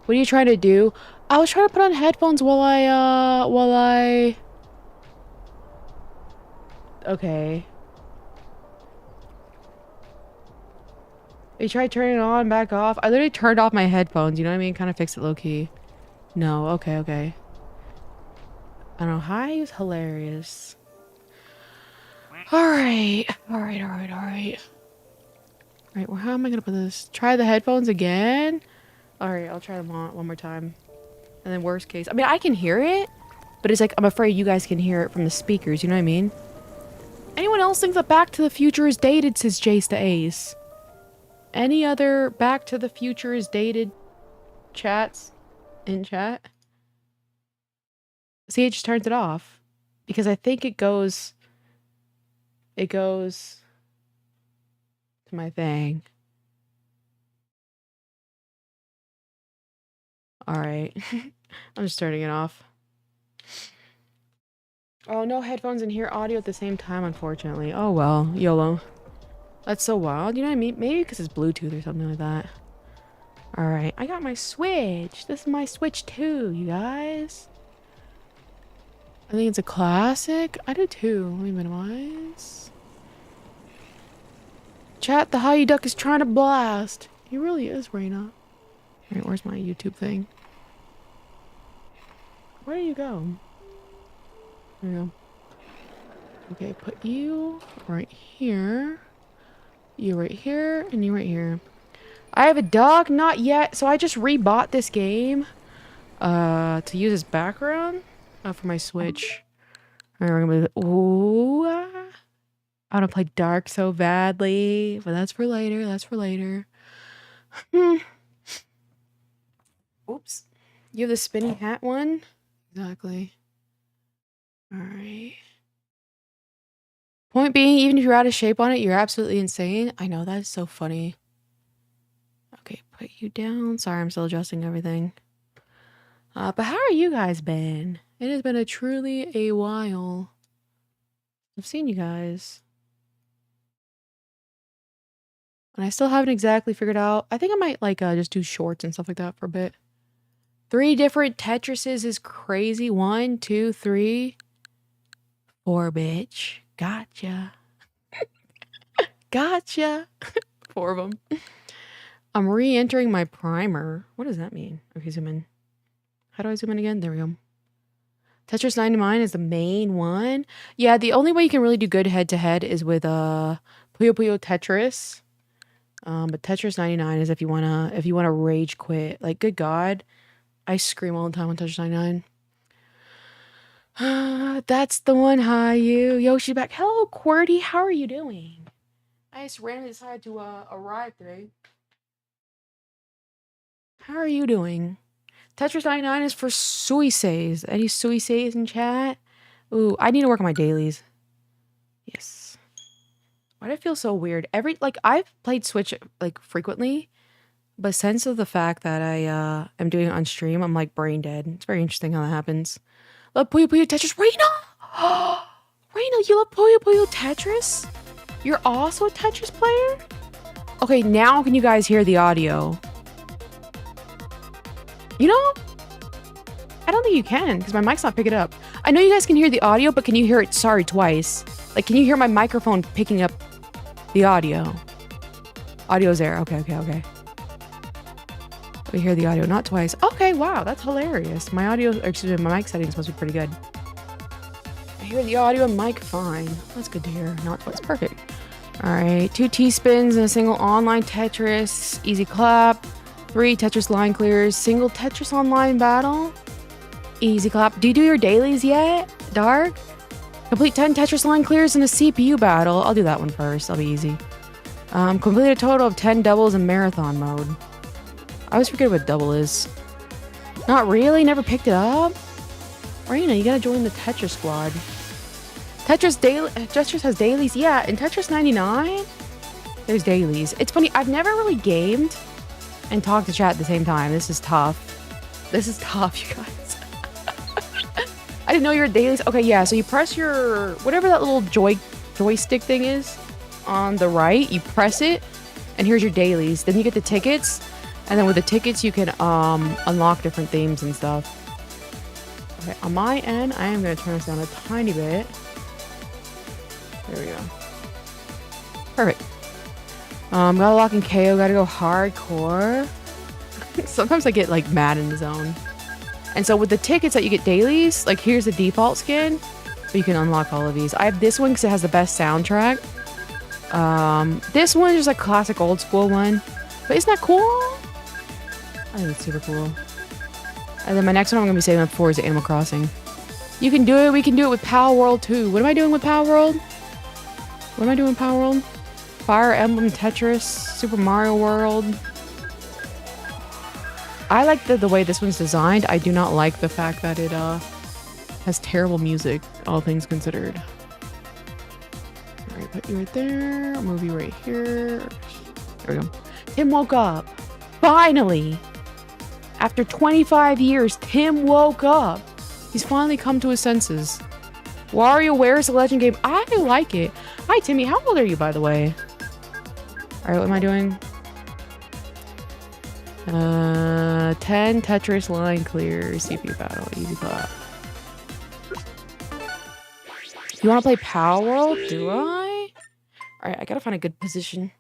What are you trying to do? I was trying to put on headphones while I... Okay. You tried turning it on, back off. I literally turned off my headphones, you know what I mean? Kind of fixed it low-key. No, okay. I don't know. Hi is hilarious. Alright, well, how am I gonna put this? Try the headphones again? Alright, I'll try them on one more time. And then worst case, I mean, I can hear it, but it's like, I'm afraid you guys can hear it from the speakers, you know what I mean? Anyone else think that Back to the Future is dated, says Jace the Ace? Any other Back to the Future is dated chats in chat? See, it just turns it off. Because I think it goes to my thing. Alright. I'm just turning it off. Oh, no headphones in here, audio at the same time, unfortunately. Oh well, YOLO. That's so wild, you know what I mean? Maybe because it's Bluetooth or something like that. Alright, I got my Switch. This is my Switch 2, you guys. I think it's a classic. I do too. Let me minimize. Chat, the Hi Duck is trying to blast. He really is, Raina. Alright, where's my YouTube thing? Where do you go? There you go. Okay, put you right here. You right here, and you right here. I have a dog, not yet. So I just rebought this game to use as background for my Switch. Alright, we're gonna be, ooh, I want to play Dark so badly, but that's for later. That's for later. Oops. You have the spinning hat one? Exactly. Alright. Point being, even if you're out of shape on it, you're absolutely insane. I know, that is so funny. Okay, put you down. Sorry, I'm still adjusting everything. But how are you guys been? It has been truly a while. I've seen you guys. And I still haven't exactly figured out. I think I might like just do shorts and stuff like that for a bit. 3 different Tetrises is crazy. 1, 2, 3, 4, bitch. Gotcha. Gotcha. 4 of them. I'm re-entering my primer. What does that mean? Okay, zoom in. How do I zoom in again? There we go. Tetris 99 is the main one. Yeah, the only way you can really do good head-to-head is with Puyo Puyo Tetris. But Tetris 99 is if you wanna rage quit. Like, good God, I scream all the time on Tetris 99. That's the one. Hi, you. Yoshi back. Hello, QWERTY. How are you doing? I just randomly decided to arrive today. How are you doing? Tetris 99 is for suisays. Any suisays in chat? Ooh, I need to work on my dailies. Yes. Why do I feel so weird? I've played Switch like frequently, but since of the fact that I am doing it on stream, I'm like brain dead. It's very interesting how that happens. Love Puyo Puyo Tetris. Raina! Raina, you love Puyo Puyo Tetris? You're also a Tetris player? Okay, now can you guys hear the audio? You know, I don't think you can because my mic's not picking it up. I know you guys can hear the audio, but can you hear it, sorry, twice? Like, can you hear my microphone picking up the audio? Audio's there. Okay. We hear the audio, not twice. Okay, wow, that's hilarious. My mic settings must be pretty good. I hear the audio and mic fine. That's good to hear. Not twice. Perfect. All right, 2 T-spins and a single online Tetris. Easy clap. 3 Tetris line clears. Single Tetris online battle. Easy clap. Do you do your dailies yet, Dark? Complete 10 Tetris line clears in a CPU battle. I'll do that one first. That'll be easy. Complete a total of 10 doubles in marathon mode. I always forget what double is. Not really? Never picked it up? Raina, you gotta join the Tetris squad. Tetris has dailies. Yeah, in Tetris 99, there's dailies. It's funny, I've never really gamed and talked to chat at the same time. This is tough. This is tough, you guys. I didn't know you were dailies. Okay, yeah, so you press your, whatever that little joystick thing is on the right, you press it, and here's your dailies. Then you get the tickets, and then with the tickets, you can unlock different themes and stuff. Okay, on my end, I am going to turn this down a tiny bit. There we go. Perfect. Gotta lock in KO, gotta go hardcore. Sometimes I get like mad in the zone. And so with the tickets that you get dailies, like here's the default skin, but you can unlock all of these. I have this one because it has the best soundtrack. This one is just a classic old school one, but isn't that cool? I think it's super cool. And then my next one I'm gonna be saving up for is Animal Crossing. You can do it. We can do it with Power World too. What am I doing with Power World? What am I doing with Power World? Fire Emblem, Tetris, Super Mario World. I like the way this one's designed. I do not like the fact that it has terrible music, all things considered. Alright, put you right there. Move you right here. There we go. Tim woke up. Finally! After 25 years, Tim woke up. He's finally come to his senses. WarioWare's a legend game. I like it. Hi, Timmy. How old are you, by the way? Alright, what am I doing? 10 Tetris line clear. CPU battle. Easy clap. You want to play Power World? Do I? Alright, I gotta find a good position.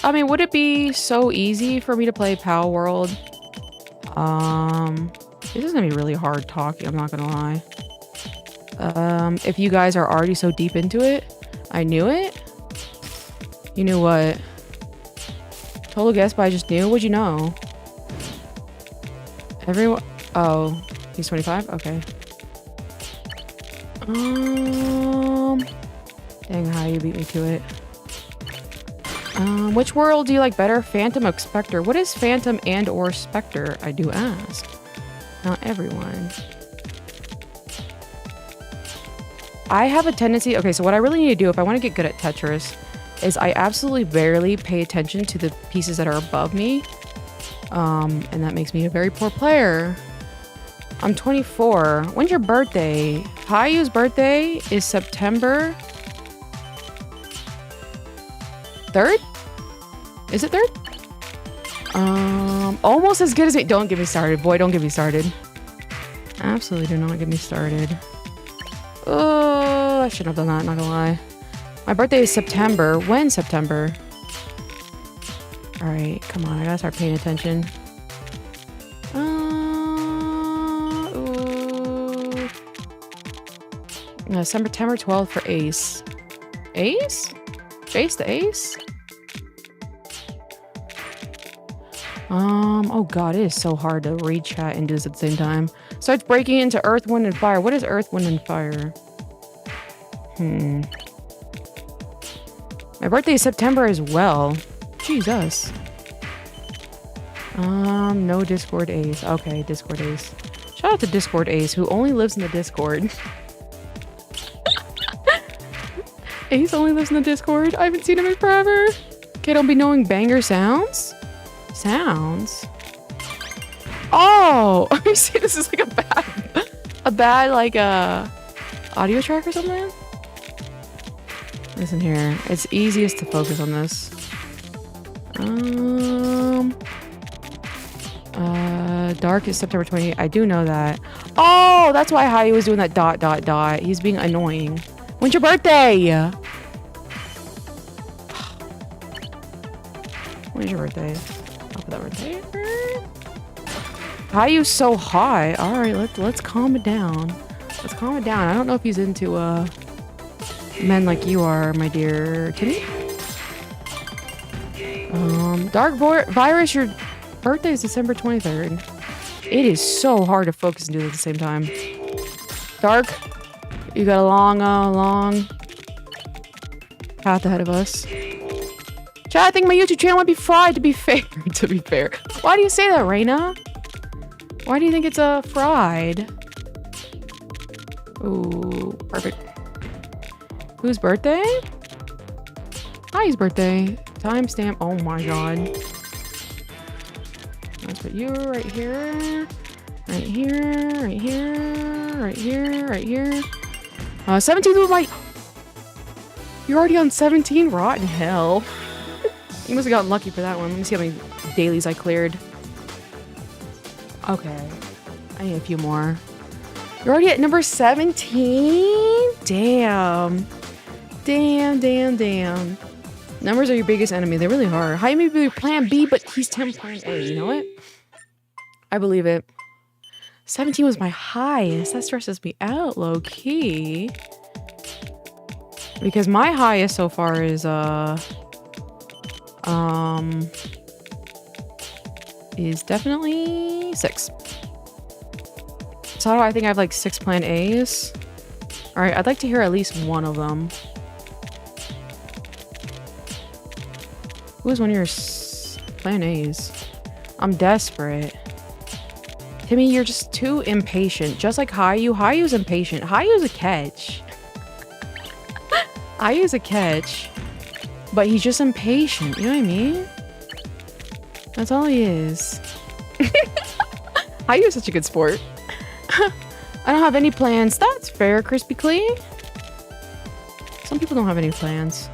I mean, would it be so easy for me to play Power World? This is gonna be really hard talking, I'm not gonna lie. If you guys are already so deep into it, I knew it. You knew what? Total guess, but I just knew. What'd you know? Everyone. Oh, he's 25. Okay. Dang, how you beat me to it. Which world do you like better? Phantom or Spectre? What is Phantom and or Spectre? I do ask. Not everyone. I have a tendency... Okay, so what I really need to do if I want to get good at Tetris is I absolutely barely pay attention to the pieces that are above me. And that makes me a very poor player. I'm 24. When's your birthday? Hayu's birthday is September 3rd? Is it 3rd? Almost as good as me. Don't get me started. Boy, don't get me started. Absolutely do not get me started. Oh, I shouldn't have done that, not gonna lie. My birthday is September. When September? Alright, come on, I gotta start paying attention. No, September 12th for Ace. Ace? Jace the Ace? Oh god, it is so hard to read chat and do this at the same time. Starts breaking into Earth, Wind, and Fire. What is Earth, Wind, and Fire? My birthday is September as well. Jesus. No Discord Ace. Okay, Discord Ace. Shout out to Discord Ace, who only lives in the Discord. Ace only lives in the Discord. I haven't seen him in forever. Okay, don't be knowing banger sounds. Sounds? Oh! You see, this is like a bad, like, audio track or something? Listen here. It's easiest to focus on this. Dark is September 28th. I do know that. Oh! That's why Hayu was doing that ... He's being annoying. When's your birthday? When's your birthday? I'll put that right there. Hayu's so high. Alright, let's calm it down. Let's calm it down. I don't know if he's into men like you are, my dear Timmy. Dark Virus, your birthday is December 23rd. It is so hard to focus and do it at the same time. Dark, you got a long path ahead of us. Chat, I think my YouTube channel might be fried, to be fair. Why do you say that, Reina? Why do you think it's fried? Ooh, perfect. Whose birthday? Hi's birthday. Timestamp. Oh my god. Let's put you right here. Right here. Right here. Right here. Right here. 17 was my... You're already on 17? Rotten hell. You must have gotten lucky for that one. Let me see how many dailies I cleared. Okay. I need a few more. You're already at number 17? Damn. Damn. Numbers are your biggest enemy. They really are. How may be plan B, but he's 10 plan A. You know what? I believe it. 17 was my highest. That stresses me out, low key. Because my highest so far is definitely 6. So how do I think I have like 6 plan A's? All right, I'd like to hear at least one of them. Who is one of your plan A's? I'm desperate. Timmy, you're just too impatient. Just like Hayu. Hayu's impatient. Hayu's a catch. Hayu's a catch. But he's just impatient. You know what I mean? That's all he is. Hayu's such a good sport. I don't have any plans. That's fair, Crispy Clee. Some people don't have any plans.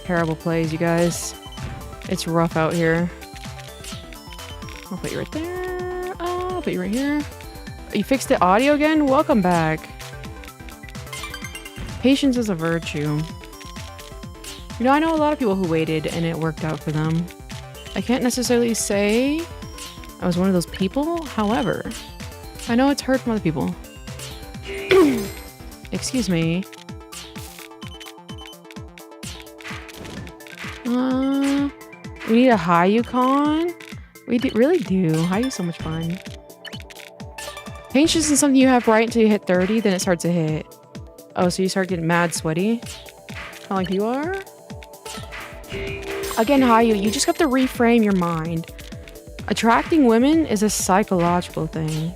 Terrible plays, you guys. It's rough out here. I'll put you right there. I'll put you right here. You fixed the audio again? Welcome back. Patience is a virtue. You know, I know a lot of people who waited and it worked out for them. I can't necessarily say I was one of those people. However, I know it's hurt from other people. Excuse me. We need a Hayucon. We really do. Hayu's so much fun. Patience isn't something you have right until you hit 30, then it starts to hit. Oh, so you start getting mad sweaty? Kind of like you are? Again, Hayu, you just have to reframe your mind. Attracting women is a psychological thing.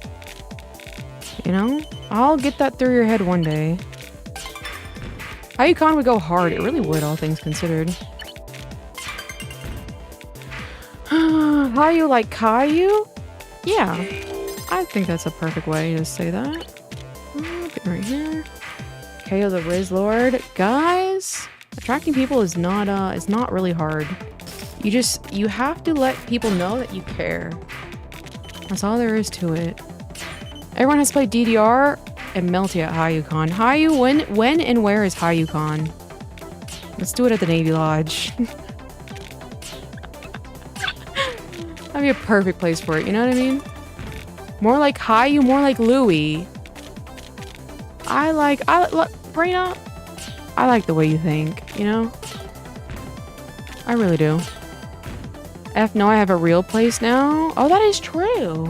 You know? I'll get that through your head one day. Hayucon would go hard. It really would, all things considered. Hayu like Caillou? Yeah. I think that's a perfect way to say that. Right here. KO the Riz Lord. Guys, attracting people is not really hard. You have to let people know that you care. That's all there is to it. Everyone has played DDR and Melty at Hayucon. Hayu, when and where is Hayucon? Let's do it at the Navy Lodge. That'd be a perfect place for it, you know what I mean? More like Hayu, more like Louie. Brina, I like the way you think, you know? I really do. No, I have a real place now? Oh, that is true.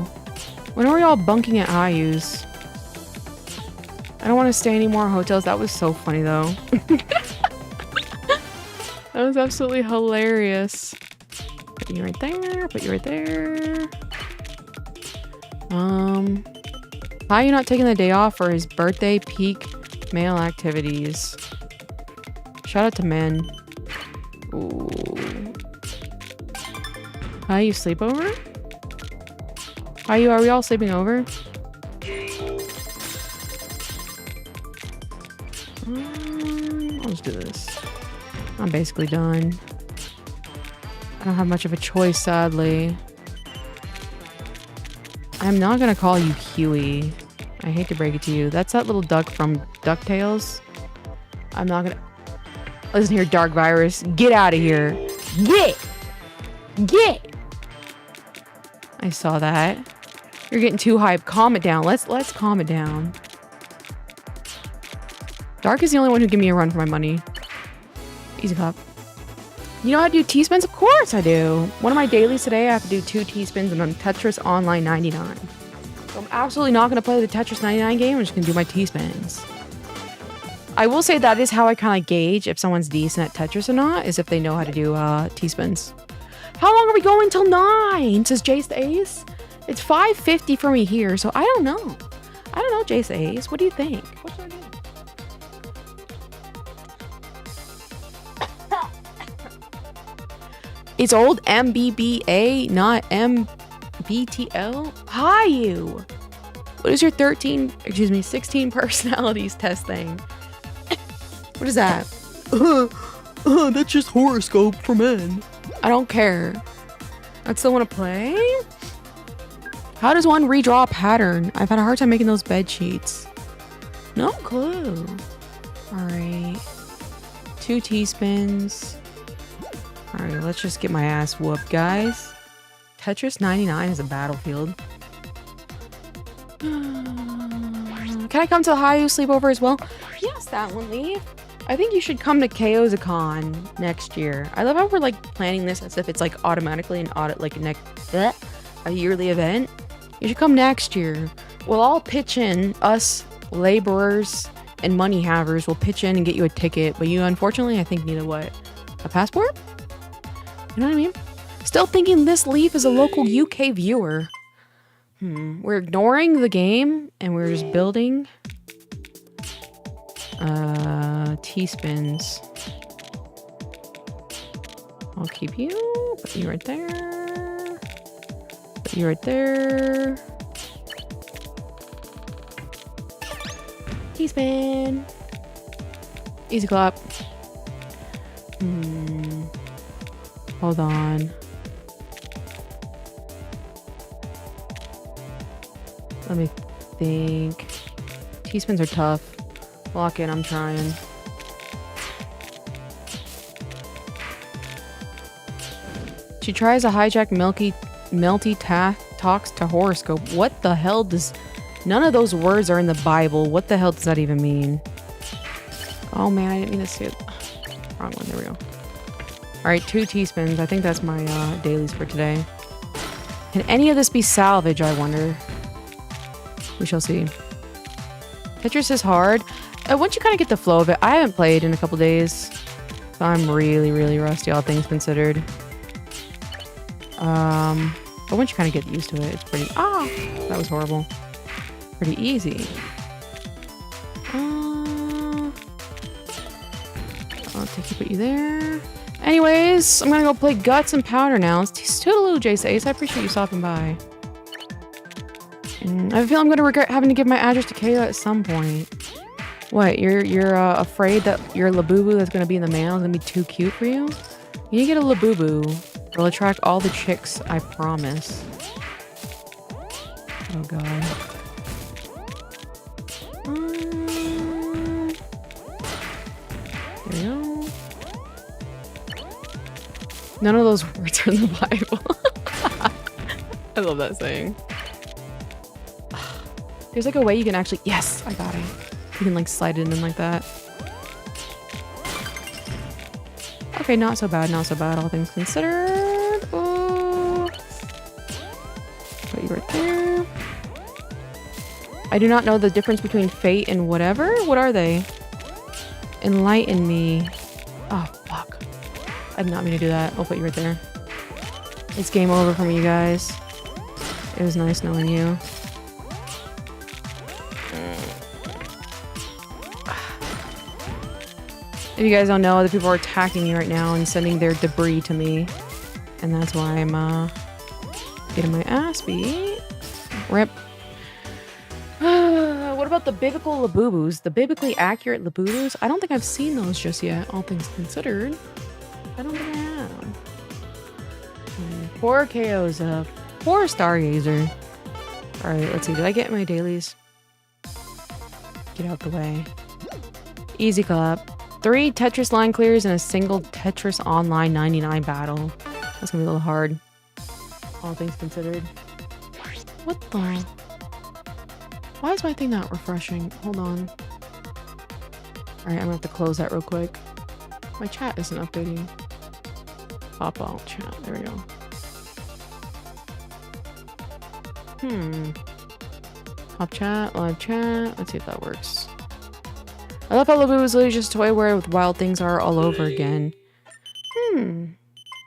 When are we all bunking at Hayu's? I don't want to stay any more hotels. That was so funny, though. That was absolutely hilarious. Put you right there. Put you right there. Hayu not taking the day off for his birthday peak male activities. Shout out to men. Ooh. Hayu sleepover? Hayu, are we all sleeping over? I'll just do this. I'm basically done. I don't have much of a choice, sadly. I'm not gonna call you Huey. I hate to break it to you. That's that little duck from DuckTales. I'm not gonna... Listen here, Dark Virus. Get out of here. Get! I saw that. You're getting too hyped. Calm it down. Let's calm it down. Dark is the only one who give me a run for my money. Easy clap. You know how to do T-spins? Of course I do. One of my dailies today, I have to do 2 T-spins and on Tetris Online 99. So I'm absolutely not going to play the Tetris 99 game. I'm just going to do my T-spins. I will say that is how I kind of gauge if someone's decent at Tetris or not, is if they know how to do T-spins. How long are we going till 9? Says Jace the Ace. It's 5:50 for me here, so I don't know. I don't know, Jace the Ace. What do you think? What should I do? It's old MBBA, not MBTL. Hi, you. What is your 16 personalities test thing? What is that? That's just horoscope for men. I don't care. I still want to play. How does one redraw a pattern? I've had a hard time making those bed sheets. No clue. All right. 2 T-spins. All right, let's just get my ass whooped, guys. Tetris 99 is a battlefield. Can I come to the hiatus sleepover as well? Yes, that one, Leaf. I think you should come to KOZACon next year. I love how we're like planning this as if it's like automatically a yearly event. You should come next year. We'll all pitch in, us laborers and money havers will pitch in and get you a ticket. But you, unfortunately, I think need a passport? You know what I mean? Still thinking this Leaf is a local UK viewer. We're ignoring the game and we're just building T-spins. I'll keep you. Put you right there. Put you right there. T-spin. Easy clap. Hold on. Let me think. T-spins are tough. Lock in, I'm trying. She tries to hijack Melty talks to horoscope. What the hell does... None of those words are in the Bible. What the hell does that even mean? Oh man, I didn't mean to see it. Wrong one, there we go. Alright, 2 T-spins. I think that's my dailies for today. Can any of this be salvage, I wonder? We shall see. Tetris is hard. Once you kind of get the flow of it, I haven't played in a couple days. So I'm really, really rusty, all things considered. But once you kind of get used to it, it's pretty... that was horrible. Pretty easy. I'll take you, put you there. Anyways, I'm gonna go play Guts and Powder now. Toodaloo, Jace Ace. I appreciate you stopping by. I feel I'm gonna regret having to give my address to Kayla at some point. What? You're afraid that your Labubu that's gonna be in the mail is gonna be too cute for you? You need to get a Labubu. It'll attract all the chicks, I promise. Oh god. There we go. None of those words are in the Bible. I love that saying. There's like a way you can actually... Yes, I got it. You can like slide it in like that. Okay, not so bad, not so bad, all things considered. Oh. Put you right there. I do not know the difference between fate and whatever. What are they? Enlighten me. Oh, fuck. I did not mean to do that. I'll put you right there. It's game over for me, you guys. It was nice knowing you. If you guys don't know, other people are attacking me right now and sending their debris to me. And that's why I'm getting my ass beat. Rip. What about the biblical Labubus? The biblically accurate Labubus? I don't think I've seen those just yet, all things considered. I don't think I have. Poor KO's up. Poor Stargazer. Alright, let's see. Did I get my dailies? Get out the way. Easy clap. 3 Tetris line clears and a single Tetris Online 99 battle. That's gonna be a little hard. All things considered. What the? Why is my thing not refreshing? Hold on. Alright, I'm gonna have to close that real quick. My chat isn't updating. Pop out chat. There we go. Pop chat, live chat. Let's see if that works. I love how Labu was literally just a toy where with wild things are all over again.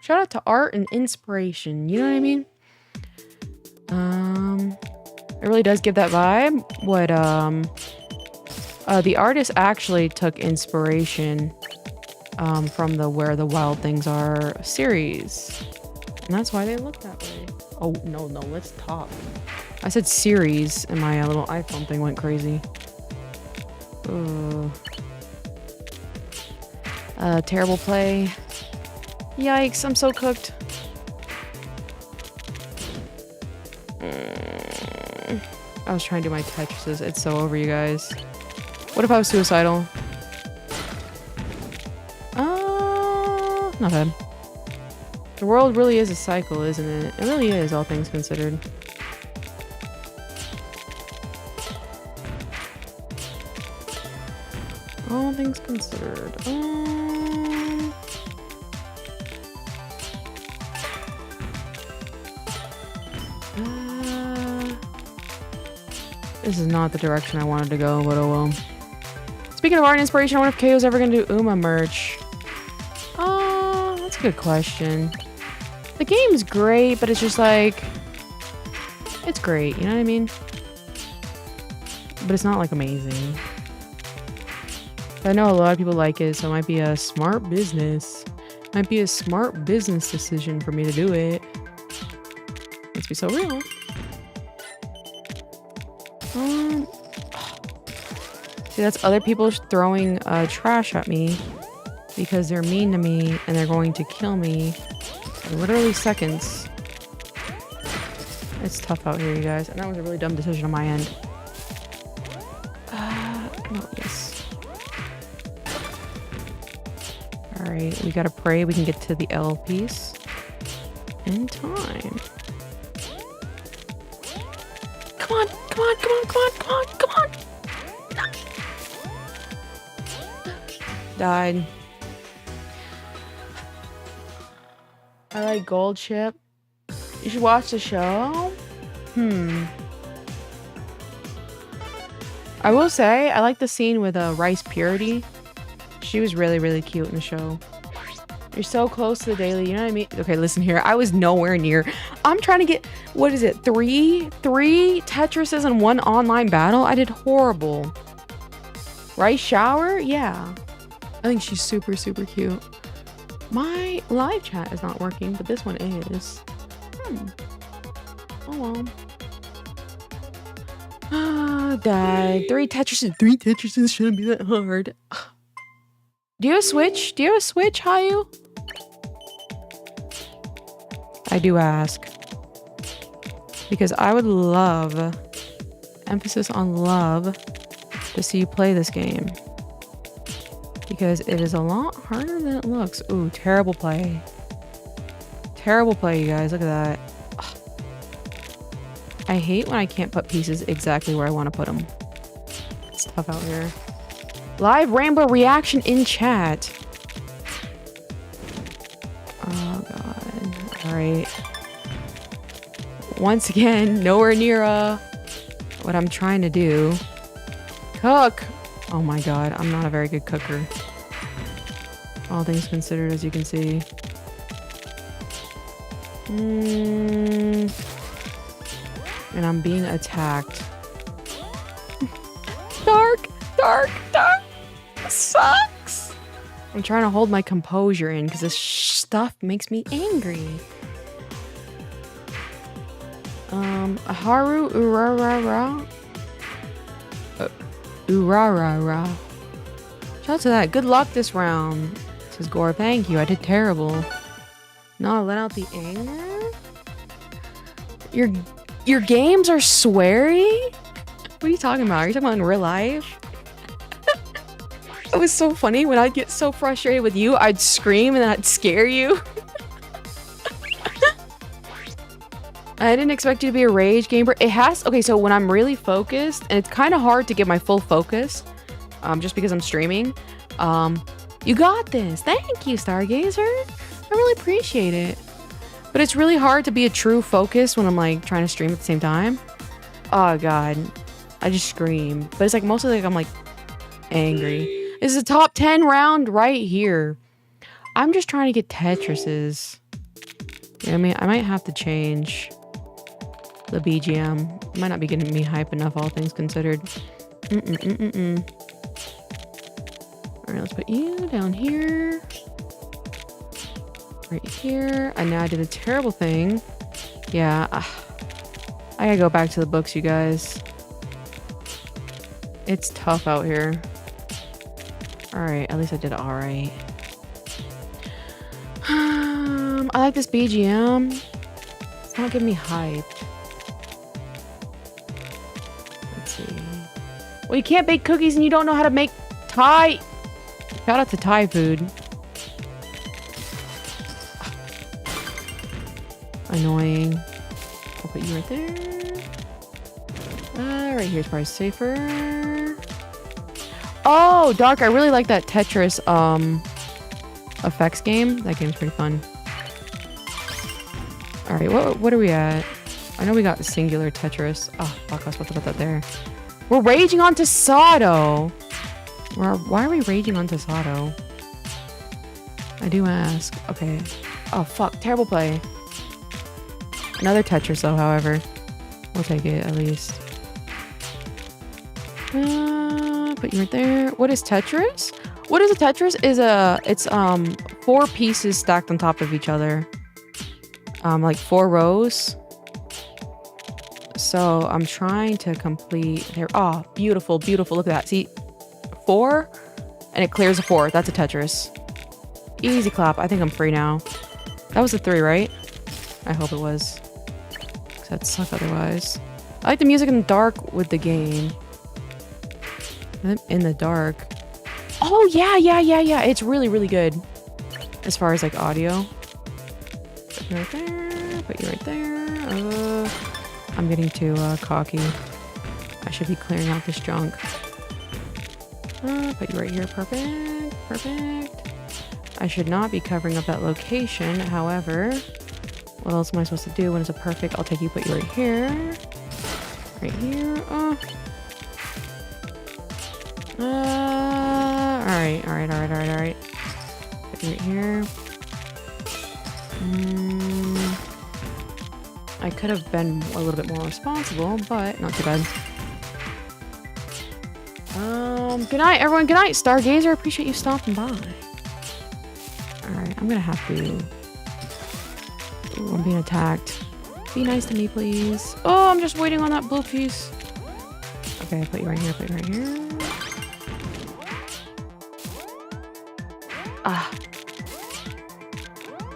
Shout out to art and inspiration. You know what I mean? It really does give that vibe. What, the artist actually took inspiration, from the Where the Wild Things Are series. And that's why they look that way. Oh, no, let's talk. I said series, and my little iPhone thing went crazy. Terrible play. Yikes, I'm so cooked. I was trying to do my Tetrises. It's so over, you guys. What if I was suicidal? Not bad. The world really is a cycle, isn't it? It really is, all things considered. All things considered. This is not the direction I wanted to go, but oh well. Speaking of art and inspiration, I wonder if KO's ever gonna do Uma merch. That's a good question. The game's great, but it's just like... It's great, you know what I mean? But it's not like amazing. But I know a lot of people like it, so it might be a smart business. Might be a smart business decision for me to do it. Let's be so real. See, that's other people throwing trash at me because they're mean to me and they're going to kill me in literally seconds. It's tough out here, you guys, and that was a really dumb decision on my end. No, yes. Alright, we gotta pray we can get to the L piece in time. Come on, come on, come on, come on, come on, come on! Died. I like Gold Chip. You should watch the show. I will say, I like the scene with Rice Purity. She was really, really cute in the show. You're so close to the daily, you know what I mean? Okay, listen here. I was nowhere near. I'm trying to get, what is it? Three Tetrises in one online battle? I did horrible. Rice Shower? Yeah. I think she's super, super cute. My live chat is not working, but this one is. Oh well. Died. 3 Tetrises shouldn't be that hard. Do you have a Switch? Do you have a Switch, Hayu? I do ask. Because I would love, emphasis on love, to see you play this game. Because it is a lot harder than it looks. Ooh, terrible play. Terrible play, you guys. Look at that. Ugh. I hate when I can't put pieces exactly where I want to put them. It's tough out here. Live Rambo reaction in chat. Oh, God. Alright. Once again, nowhere near what I'm trying to do. Cook! Oh my God, I'm not a very good cooker. All things considered, as you can see. And I'm being attacked. Dark! Sucks! I'm trying to hold my composure in because this stuff makes me angry. Haru Urarara. Urarara. Shout out to that. Good luck this round. Says Gore. Thank you. I did terrible. No, let out the anger. Your games are sweary? What are you talking about? Are you talking about in real life? It was so funny when I'd get so frustrated with you, I'd scream and then I'd scare you. I didn't expect you to be a rage gamer. It has, okay, so when I'm really focused, and it's kind of hard to get my full focus, just because I'm streaming, you got this. Thank you, Stargazer. I really appreciate it. But it's really hard to be a true focus when I'm like trying to stream at the same time. Oh God, I just scream. But it's like mostly like I'm like angry. This is a top 10 round right here. I'm just trying to get Tetris's. Yeah, I mean, I might have to change the BGM. It might not be getting me hype enough, all things considered. Alright, let's put you down here. Right here. And now I did a terrible thing. Yeah. I gotta go back to the books, you guys. It's tough out here. Alright, at least I did it alright. I like this BGM. It's not giving me hyped. Let's see. Well, you can't bake cookies and you don't know how to make Thai. Shout out to Thai food. Annoying. I'll put you right there. Right here's probably safer. Oh, Dark. I really like that Tetris effects game. That game's pretty fun. Alright, what are we at? I know we got singular Tetris. Oh, fuck, I was supposed to put that there. We're raging on Sato. Why are we raging on Sato? I do ask. Okay. Oh, fuck. Terrible play. Another Tetris, though, however. We'll take it, at least. Put you right there. What is Tetris? What is a Tetris? It's 4 pieces stacked on top of each other. Like 4 rows. So I'm trying to complete there. Oh, beautiful, beautiful. Look at that. See, 4 and it clears a 4. That's a Tetris. Easy clap. I think I'm free now. That was a 3, right? I hope it was. Because that'd suck otherwise. I like the music in the dark with the game. In the dark. Oh, yeah. It's really, really good. As far as like audio. Put you right there. Put you right there. I'm getting too cocky. I should be clearing out this junk. Put you right here. Perfect. Perfect. I should not be covering up that location. However, what else am I supposed to do when it's a perfect? I'll take you, put you right here. Right here. Alright. Put you right here. I could have been a little bit more responsible, but not too bad. Good night, everyone. Good night, Stargazer. Appreciate you stopping by. Alright, I'm gonna have to... Ooh, I'm being attacked. Be nice to me, please. Oh, I'm just waiting on that blue piece. Okay, put you right here, put you right here.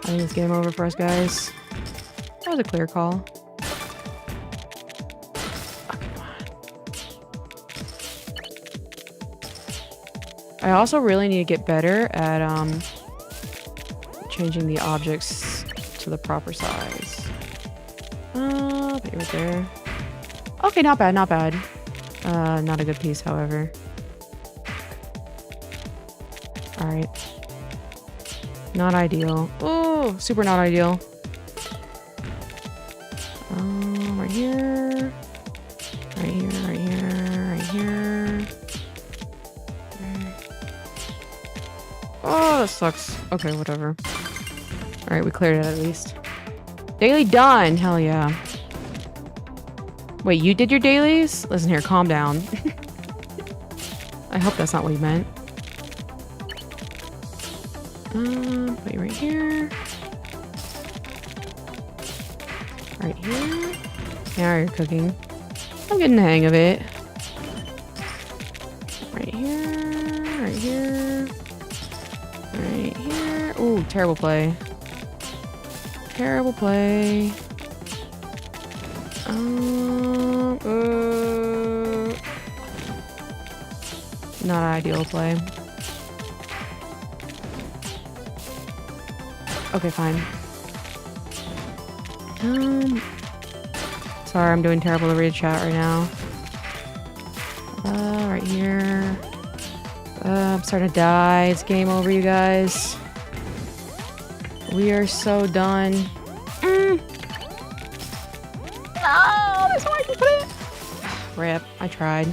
I think it's game over for us, guys. That was a clear call. Okay, come on. I also really need to get better at changing the objects to the proper size. Put you right there. Okay, not bad, not bad. Not a good piece, however. Alright. Not ideal. Oh, super not ideal. Right here. Right here, right here, right here. Oh, that sucks. Okay, whatever. Alright, we cleared it at least. Daily done! Hell yeah. Wait, you did your dailies? Listen here, calm down. I hope that's not what you meant. Put you right here. Right here. Now you're cooking. I'm getting the hang of it. Right here. Right here. Right here. Ooh, terrible play. Terrible play. Not ideal play. Okay, fine. Sorry, I'm doing terrible to read chat right now. Right here. I'm starting to die. It's game over, you guys. We are so done. No, that's where I can put it. Rip. I tried.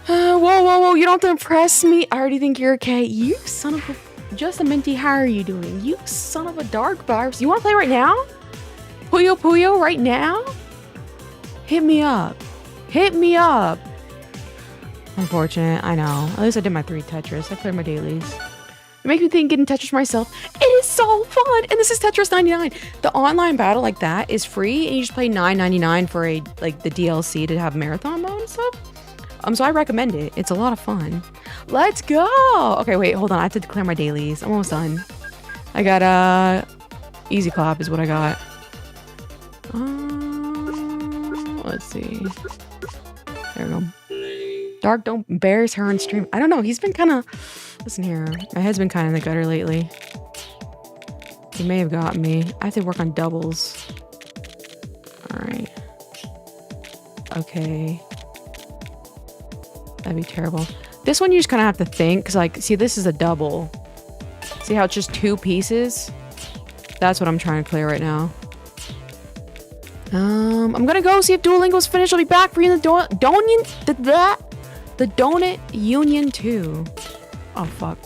Whoa. You don't have to impress me. I already think you're okay. You son of a... Just a minty, how are you doing? You son of a dark virus. You want to play right now? Puyo right now? Hit me up. Hit me up. Unfortunate, I know. At least I did my 3 Tetris. I cleared my dailies. It makes me think getting Tetris myself. It is so fun. And this is Tetris 99. The online battle like that is free. And you just play $9.99 for a the DLC to have marathon mode and stuff. So I recommend it. It's a lot of fun. Let's go. Okay, wait, hold on. I have to declare my dailies. I'm almost done. I got easy clap is what I got. Let's see. There we go. Dark, don't embarrass her on stream. I don't know. He's been kind of... Listen here. My head's been kind of in the gutter lately. He may have gotten me. I have to work on doubles. Alright. Okay. That'd be terrible. This one you just kind of have to think. Because, like, see, this is a double. See how it's just 2 pieces? That's what I'm trying to clear right now. I'm gonna go see if Duolingo's finished. I'll be back for you in the Donut Union 2. Oh, fuck.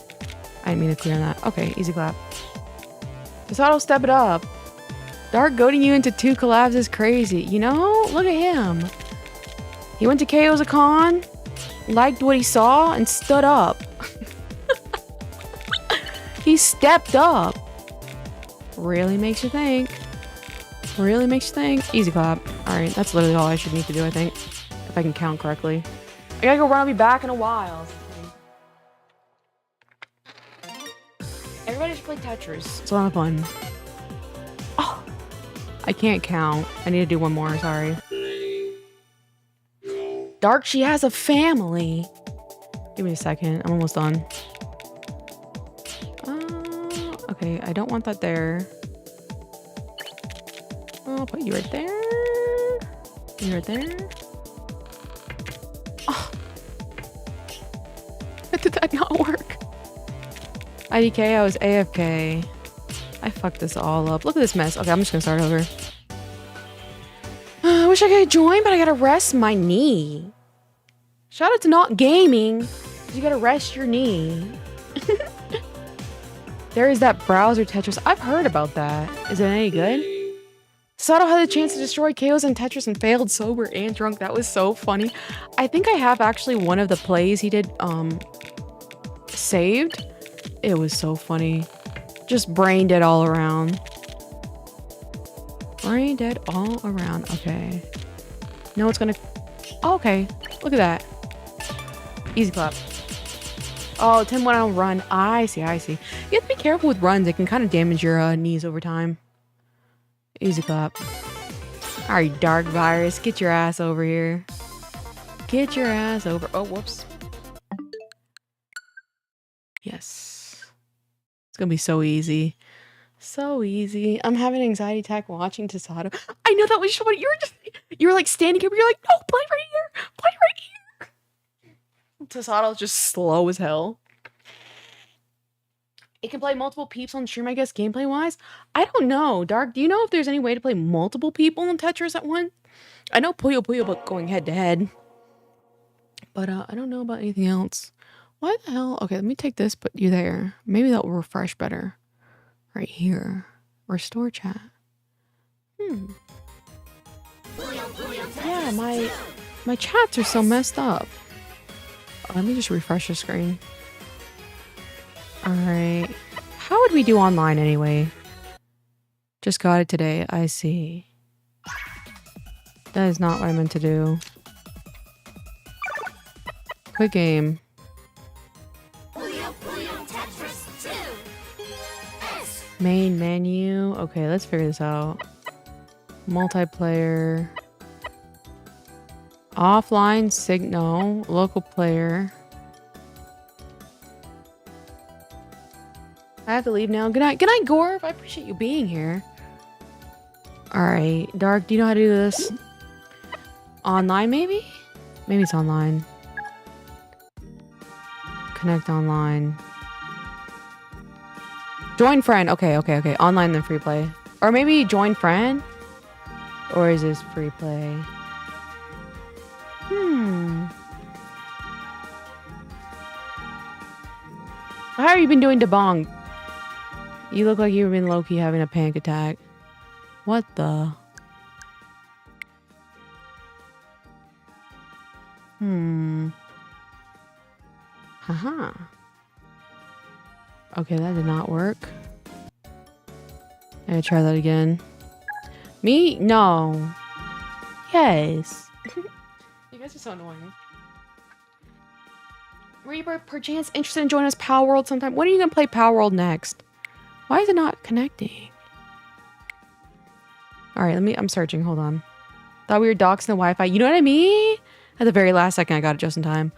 I didn't mean to clear that. Okay, easy clap. Just auto step it up. Dark goading you into 2 collabs is crazy. You know? Look at him. He went to KO's a con, liked what he saw, and stood up. He stepped up. Really makes you think. Really makes you think. Easy clap. Alright, that's literally all I should need to do, I think. If I can count correctly. I gotta go run. I'll be back in a while. Everybody should play Tetris. It's a lot of fun. Oh! I can't count. I need to do one more, sorry. Dark, she has a family. Give me a second. I'm almost done. Okay, I don't want that there. I'll put you right there. You right there. Oh. Did that not work? IDK, I was AFK. I fucked this all up. Look at this mess. Okay, I'm just gonna start over. I wish I could join, but I gotta rest my knee. Shout out to Not Gaming. You gotta rest your knee. There is that browser Tetris. I've heard about that. Is it any good? Sato had the chance to destroy KOs in Tetris and failed sober and drunk. That was so funny. I think I have actually one of the plays he did saved. It was so funny. Just brain dead all around. Brain dead all around. Okay. No, it's gonna... Oh, okay. Look at that. Easy clap. Oh, Tim went on a run. I see. You have to be careful with runs. It can kind of damage your knees over time. Easy clap. Alright, dark virus. Get your ass over here. Get your ass over. Oh, whoops. Yes. It's gonna be so easy. So easy. I'm having an anxiety attack watching Tasato. I know that was so funny. You were like standing here, but you're like, no, play right here. Play right here. Tasato's just slow as hell. It can play multiple peeps on stream, I guess, gameplay-wise. I don't know. Dark, do you know if there's any way to play multiple people in Tetris at once? I know Puyo but going head-to-head. But I don't know about anything else. Why the hell? Okay, let me take this, put you there. Maybe that will refresh better. Right here. Restore chat. Yeah, my chats are so messed up. Let me just refresh the screen. Alright. How would we do online anyway? Just got it today. I see. That is not what I meant to do. Quick game. Main menu. Okay, let's figure this out. Multiplayer. Offline signal. Local player. I have to leave now. Good night. Good night, Gorf. I appreciate you being here. Alright. Dark, do you know how to do this? Online, maybe? Maybe it's online. Connect online. Join friend. Okay. Online then free play. Or maybe join friend? Or is this free play? How have you been doing, Debong? You look like you've been low-key having a panic attack. What the? Haha. Okay, that did not work. I gotta try that again. Me? No. Yes. You guys are so annoying. Were you perchance interested in joining us Power World sometime? When are you gonna play Power World next? Why is it not connecting? Alright, I'm searching, hold on. Thought we were doxing the Wi-Fi. You know what I mean? At the very last second, I got it just in time.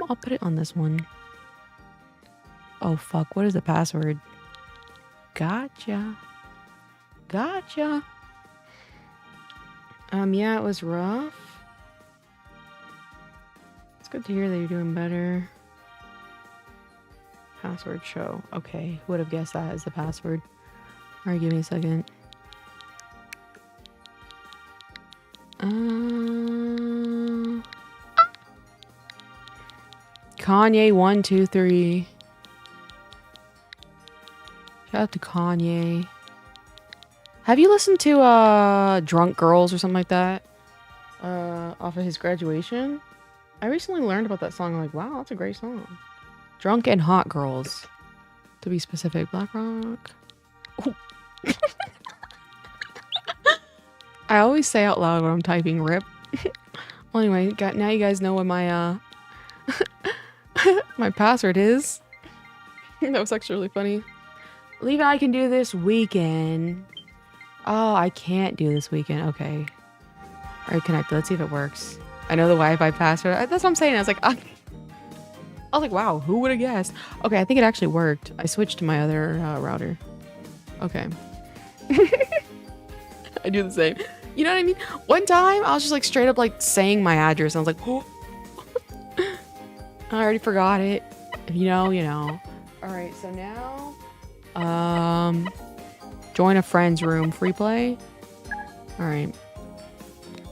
I'll put it on this one. Oh, fuck. What is the password? Gotcha. Gotcha. Yeah, it was rough. It's good to hear that you're doing better. Password show. Okay, who would have guessed that as the password? Alright, give me a second. Kanye 123. Shout out to Kanye. Have you listened to Drunk Girls or something like that? Off of his graduation? I recently learned about that song. I'm like, wow, that's a great song. Drunk and Hot Girls. To be specific, Black Rock. I always say out loud when I'm typing rip. Well, anyway, now you guys know what my my password is. That was actually really funny. Levi, I can do this weekend. Oh, I can't do this weekend. Okay. Alright, connected. Let's see if it works. I know the Wi-Fi password. That's what I'm saying. I was like, wow, who would have guessed? Okay, I think it actually worked. I switched to my other router. Okay. I do the same. You know what I mean? One time, I was just like straight up like saying my address. I was like, oh. I already forgot it. If you know, you know. Alright, so now... join a friend's room. Free play? Alright.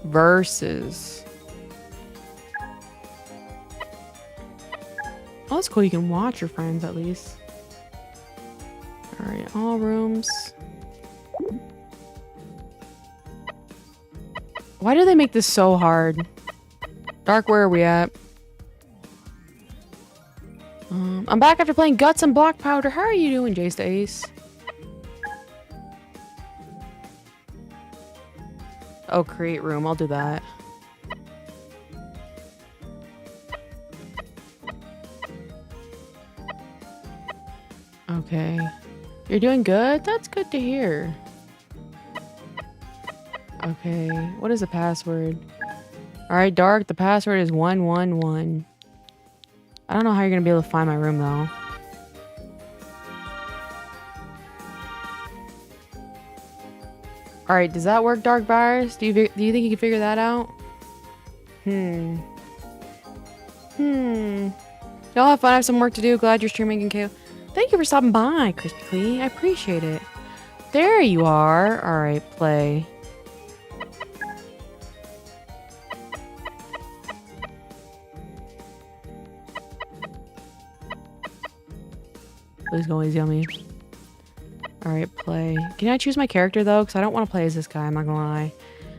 Versus. Oh, that's cool. You can watch your friends at least. Alright, all rooms. Why do they make this so hard? Dark, where are we at? I'm back after playing Guts and Black Powder. How are you doing, Jace to Ace? Oh, create room. I'll do that. Okay. You're doing good? That's good to hear. Okay. What is the password? Alright, Dark. The password is 111. I don't know how you're gonna be able to find my room, though. Alright, does that work, Dark Virus? Do you think you can figure that out? Y'all have fun. I have some work to do. Glad you're streaming and KO. Thank you for stopping by, Crispy Clee. I appreciate it. There you are. Alright, play. Please go easy on me. Alright, play. Can I choose my character, though? Because I don't want to play as this guy, I'm not gonna lie.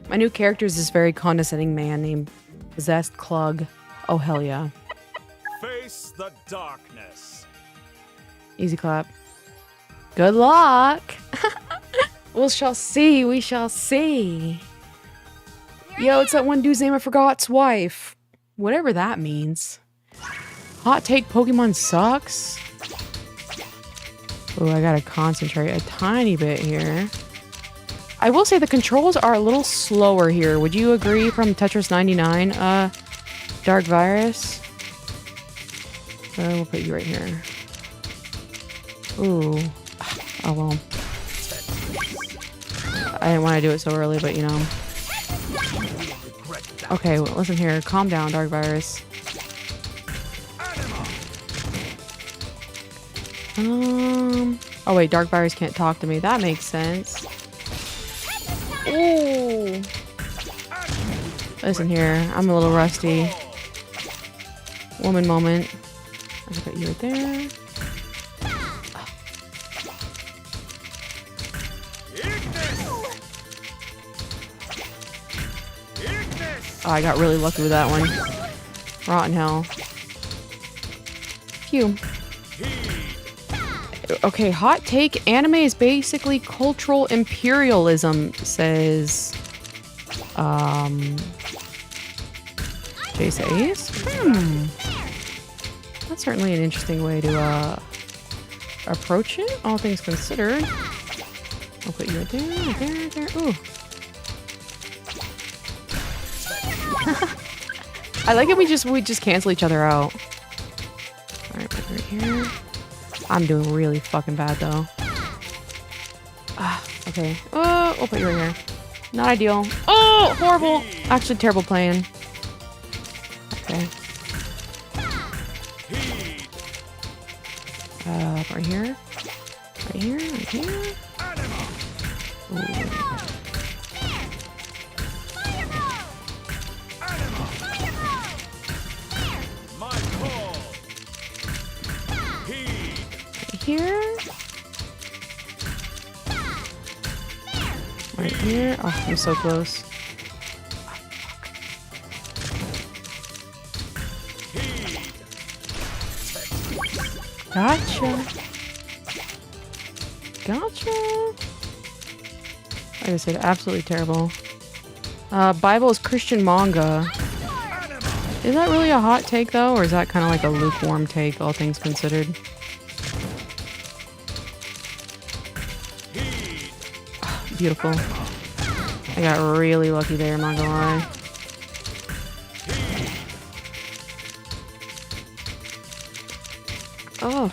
My new character is this very condescending man named Possessed Clug. Oh, hell yeah. Face the darkness. Easy clap. Good luck! We shall see, we shall see. Yo, it's that one dude's name I forgot's wife. Whatever that means. Hot take, Pokemon sucks? Oh, I gotta concentrate a tiny bit here. I will say the controls are a little slower here. Would you agree from Tetris 99, Dark Virus? We'll put you right here. Ooh. Oh, well. I didn't want to do it so early, but you know. Okay, well, listen here. Calm down, Dark Virus. Oh wait, Dark Virus can't talk to me. That makes sense. Ooh. Listen here, I'm a little rusty. Woman moment. I'll put you right there. Oh, I got really lucky with that one. Rotten hell. Phew. Okay, hot take. Anime is basically cultural imperialism, says... Jace Ace? That's certainly an interesting way to, approach it, all things considered. I'll put you right there. Ooh. I like it we just cancel each other out. Alright, put right here. I'm doing really fucking bad though. Okay. Oh, we'll put you right here. Not ideal. Oh, horrible. Actually, terrible plan. Okay. Right here. Right here. Right here. Ooh. Here. Right here. Oh, I'm so close. Gotcha. Like I said, absolutely terrible. Bible is Christian manga. Is that really a hot take though, or is that kind of like a lukewarm take, all things considered? Beautiful. I got really lucky there, I'm not gonna lie. Oh.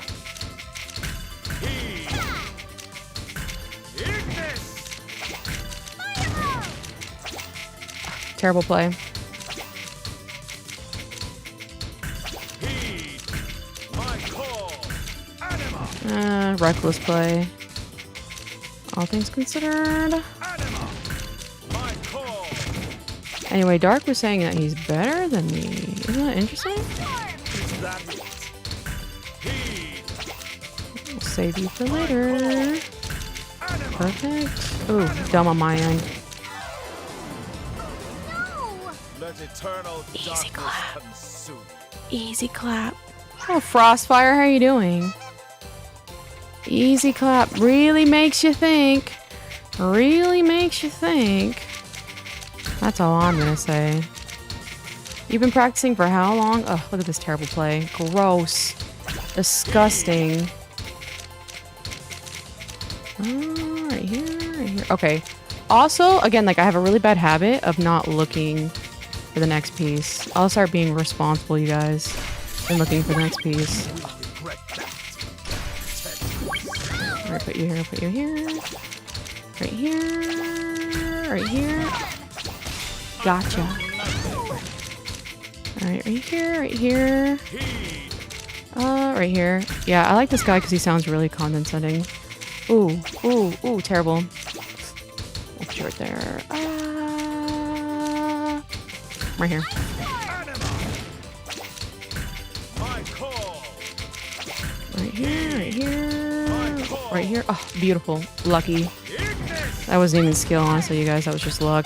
Terrible play. Reckless play. All things considered. Anyway, Dark was saying that he's better than me. Isn't that interesting? We'll save you for later. Perfect. Ooh, dumb on my end. Easy clap. Easy clap. Oh, Frostfire, how you doing? Easy clap. Really makes you think. Really makes you think. That's all I'm gonna say. You've been practicing for how long? Oh, look at this terrible play. Gross. Disgusting. Oh, right here, right here. Okay. Also, again, like I have a really bad habit of not looking for the next piece. I'll start being responsible, you guys, and looking for the next piece. Alright, put you here, put you here. Right here. Right here. Gotcha. Alright, right here, right here. Right here. Yeah, I like this guy because he sounds really condescending. Ooh, ooh, ooh, terrible. We'll put you right there. Right here. Right here, right here. Right here. Oh, beautiful. Lucky. That wasn't even skill, honestly, you guys. That was just luck.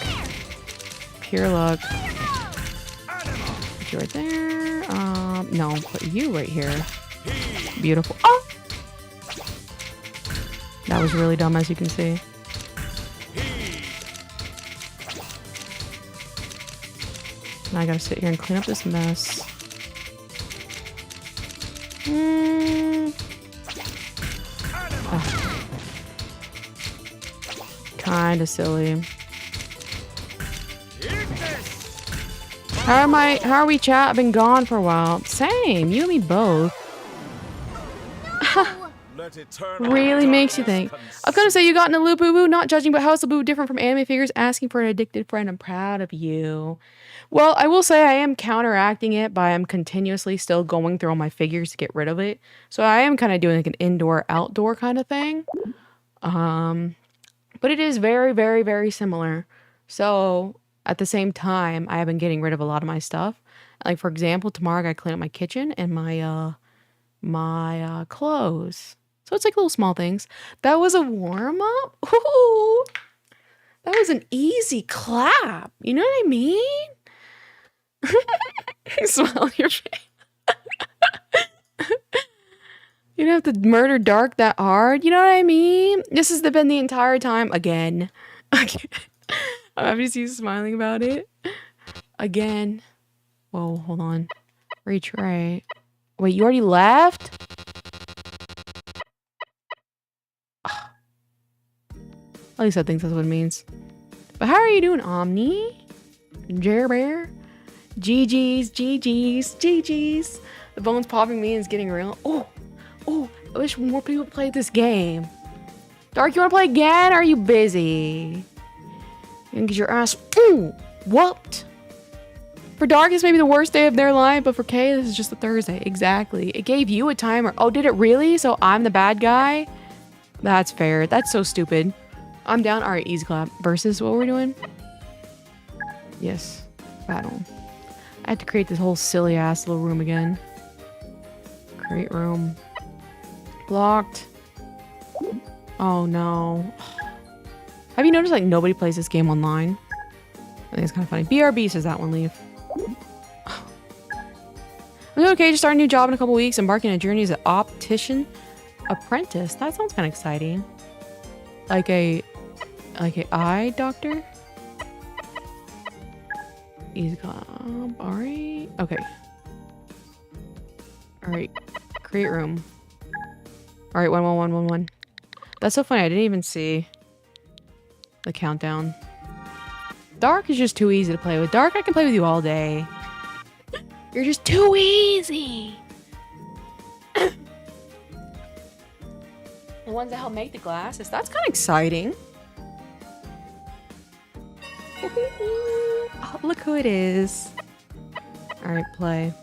Pure luck. Put you right there. No, put you right here. Beautiful. Oh! That was really dumb, as you can see. Now I gotta sit here and clean up this mess. Oh. Kinda silly. How are we, chat? I've been gone for a while. Same, you and me both. Really makes you think. I was gonna say you got in a loop, boo boo. Not judging, but how's the boo different from anime figures? Asking for an addicted friend. I'm proud of you. Well, I will say I am counteracting it by I'm continuously still going through all my figures to get rid of it. So I am kind of doing like an indoor-outdoor kind of thing. But it is very, very, very similar. So at the same time, I have been getting rid of a lot of my stuff. Like for example, tomorrow I gotta clean up my kitchen and my clothes. So it's like little small things. That was a warm-up? Ooh, that was an easy clap. You know what I mean? Smile on your face. You don't have to murder Dark that hard. You know what I mean? This has been the entire time. Again. I'm happy to see you smiling about it. Again. Whoa, hold on. Retry. Wait, you already left? At least I think that's what it means. But how are you doing, Omni? Jer Bear? GG's, GG's, GG's. The bone's popping me and it's getting real. Oh, I wish more people played this game. Dark, you want to play again? Or are you busy? You can get your ass whooped. For Dark, it's maybe the worst day of their life, but for Kay, this is just a Thursday. Exactly. It gave you a timer. Oh, did it really? So I'm the bad guy? That's fair. That's so stupid. I'm down. All right, easy clap. Versus what we're doing? Yes. Battle. I had to create this whole silly ass little room again. Create room. Blocked. Oh no. Have you noticed like nobody plays this game online? I think it's kind of funny. BRB says that one leave. I'm doing okay, just starting a new job in a couple weeks, embarking on a journey as an optician apprentice. That sounds kind of exciting. Like a eye doctor? Easy job. Alright. Okay. Alright. Create room. Alright, 11111. That's so funny. I didn't even see the countdown. Dark is just too easy to play with. Dark, I can play with you all day. You're just too easy. The ones that help make the glasses. That's kind of exciting. Oh, look who it is. Alright, play.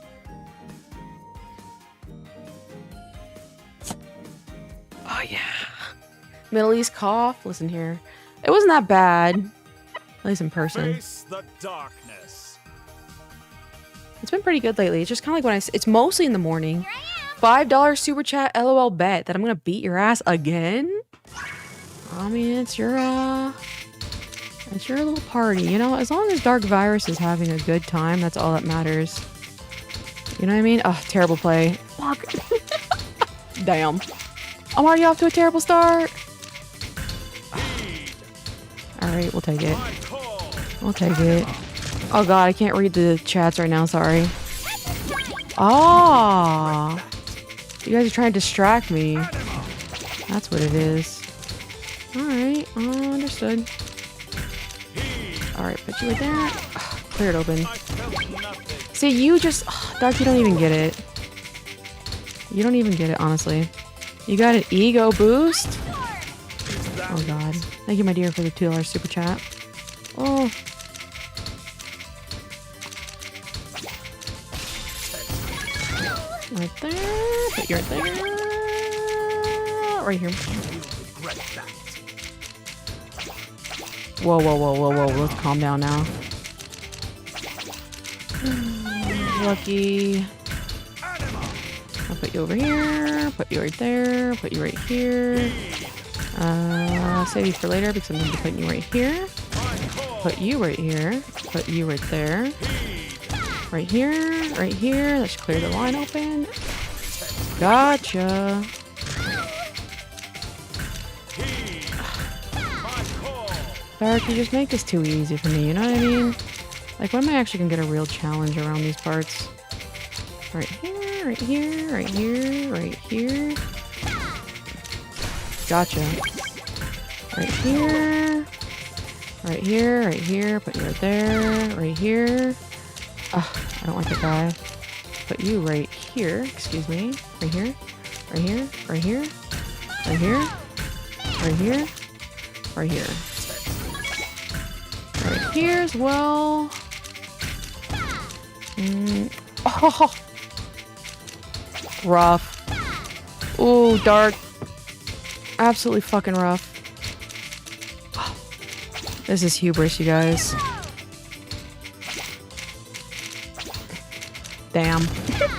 Oh, yeah. Middle East cough. Listen here. It wasn't that bad. At least in person. Face the darkness. It's been pretty good lately. It's just kind of like when it's mostly in the morning. $5 super chat LOL bet that I'm gonna beat your ass again. I mean, it's your little party, you know? As long as Dark Virus is having a good time, that's all that matters. You know what I mean? Oh, terrible play. Fuck. Damn. I'm already off to a terrible start. Alright, we'll take it. We'll take it. Oh god, I can't read the chats right now, sorry. Oh, you guys are trying to distract me. That's what it is. Alright, understood. Alright, put you right there. Clear it open. See, you just... Dark, you don't even get it. You don't even get it, honestly. You got an ego boost? Oh god. Thank you, my dear, for the $2 super chat. Oh. Right there. Put you right there. Right here. Whoa, whoa, whoa, whoa, whoa. Let's calm down now. Lucky. I'll put you over here. Put you right there. Put you right here. Save you for later because I'm going to be putting you right here. Put you right here. Put you right there. Right here. Right here. That should clear the line open. Gotcha. Dark, you just make this too easy for me, you know what I mean? Like, when am I actually going to get a real challenge around these parts? Right here, right here, right here, right here. Gotcha. Right here. Right here, right here. Put you right there. Right here. I don't like that guy. Put you right here. Excuse me. Right here. Right here. Right here. Right here. Right here. Right here. Right here as well. Oh. Rough. Ooh, Dark. Absolutely fucking rough. This is hubris, you guys. Damn. You know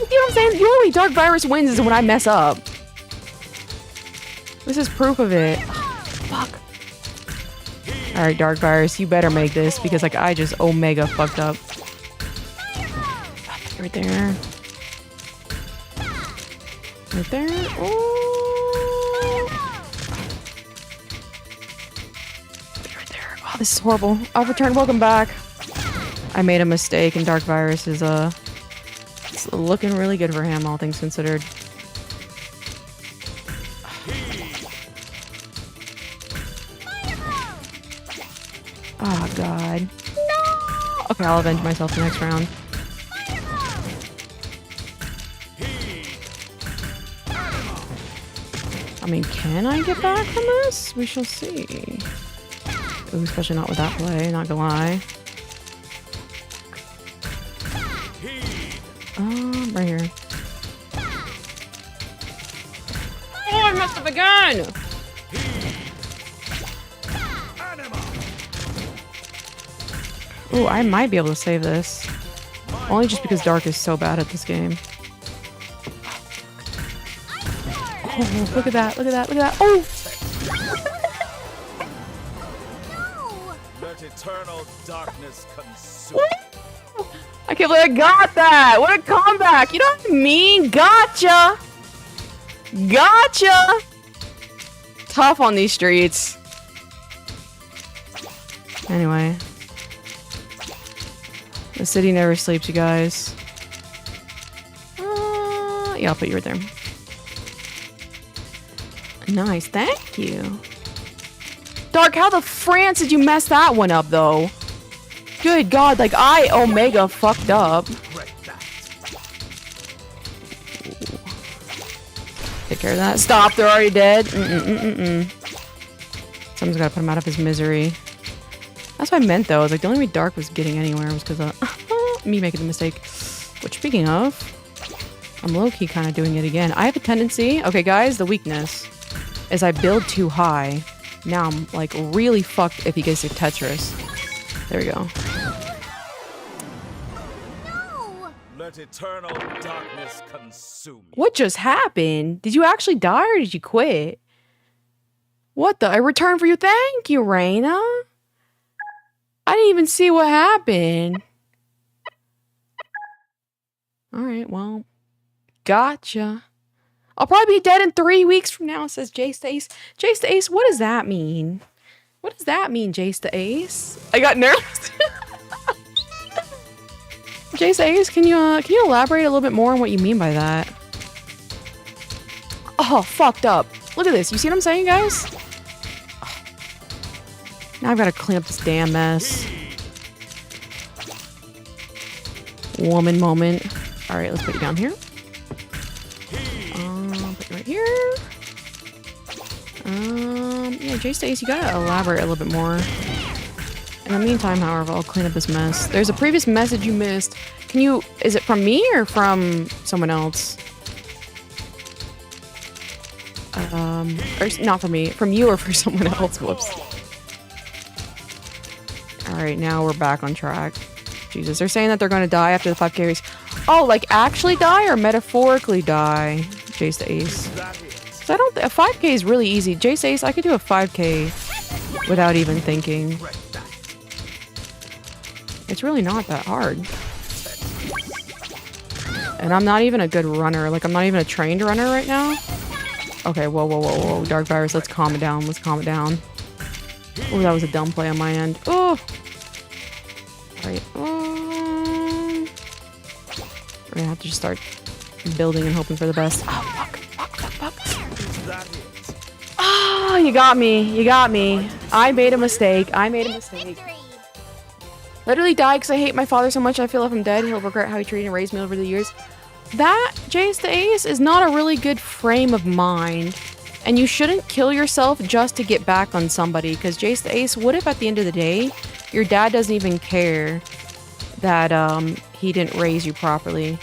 what I'm saying? The only way Dark Virus wins is when I mess up. This is proof of it. Fuck. Alright, Dark Virus, you better make this because like I just omega fucked up. Right there. Right there. Oh. Right there. Oh, this is horrible. I've returned. Welcome back. I made a mistake and Dark Virus is it's looking really good for him, all things considered. Oh god. No! Okay, I'll avenge myself the next round. I mean, can I get back from this? We shall see. Ooh, especially not with that play, not gonna lie. Right here. Oh, I messed up again! Ooh, I might be able to save this. Only just because Dark is so bad at this game. Oh, look at that, look at that, look at that. Oh! Let eternal darkness consume. I can't believe I got that! What a comeback! You know what I mean? Gotcha! Gotcha! Tough on these streets. Anyway. The city never sleeps, you guys. Yeah, I'll put you right there. Nice, thank you. Dark, how the France did you mess that one up, though? Good God, like I omega fucked up. Take care of that. Stop, they're already dead. Someone's gotta put him out of his misery. That's what I meant, though. I was like, the only way Dark was getting anywhere was because of me making the mistake. Which, speaking of, I'm low-key kind of doing it again. I have a tendency... Okay, guys, the weakness is I build too high. Now I'm, like, really fucked if you guys do Tetris. There we go. No! Let eternal darkness consume you. What just happened? Did you actually die or did you quit? What the? I returned for you. Thank you, Raina. I didn't even see what happened. Alright, well. Gotcha. I'll probably be dead in 3 weeks from now, says Jace the Ace. Jace the Ace, what does that mean? What does that mean, Jace the Ace? I got nervous. Jace the Ace, can you elaborate a little bit more on what you mean by that? Oh, fucked up. Look at this. You see what I'm saying, guys? Oh. Now I've got to clean up this damn mess. Woman moment. Alright, let's put you down here. Put you right here. Yeah, Jace the Ace, you gotta elaborate a little bit more. In the meantime, however, I'll clean up this mess. There's a previous message you missed. Can you... Is it from me or from someone else? Or not from me. From you or for someone else. Whoops. Alright, now we're back on track. Jesus, they're saying that they're gonna die after the 5K race. Oh, like actually die or metaphorically die? Jace the Ace. So I don't... A 5K is really easy. Jace the Ace, I could do a 5K without even thinking. It's really not that hard. And I'm not even a good runner. Like, I'm not even a trained runner right now. Okay, whoa, whoa, whoa, whoa. Dark Virus, let's calm it down. Let's calm it down. Oh, that was a dumb play on my end. Oh! Alright. We're gonna have to just start building and hoping for the best. Oh, fuck. Fuck, fuck, fuck. Oh, you got me. You got me. I made a mistake. I made a mistake. Literally died because I hate my father so much I feel if I'm dead, he'll regret how he treated and raised me over the years. That, Jace the Ace, is not a really good frame of mind. And you shouldn't kill yourself just to get back on somebody. Because Jace the Ace, what if at the end of the day, your dad doesn't even care that he didn't raise you properly?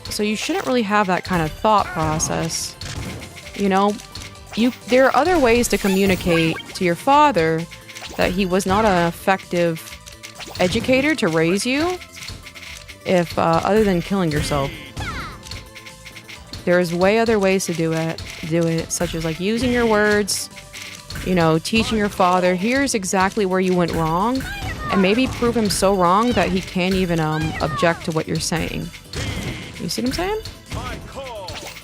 So you shouldn't really have that kind of thought process. You know, there are other ways to communicate to your father that he was not an effective educator to raise you, if other than killing yourself. There's way other ways to do it to do it, such as like using your words, you know, teaching your father, here's exactly where you went wrong, and maybe prove him so wrong that he can't even object to what you're saying. You see what I'm saying?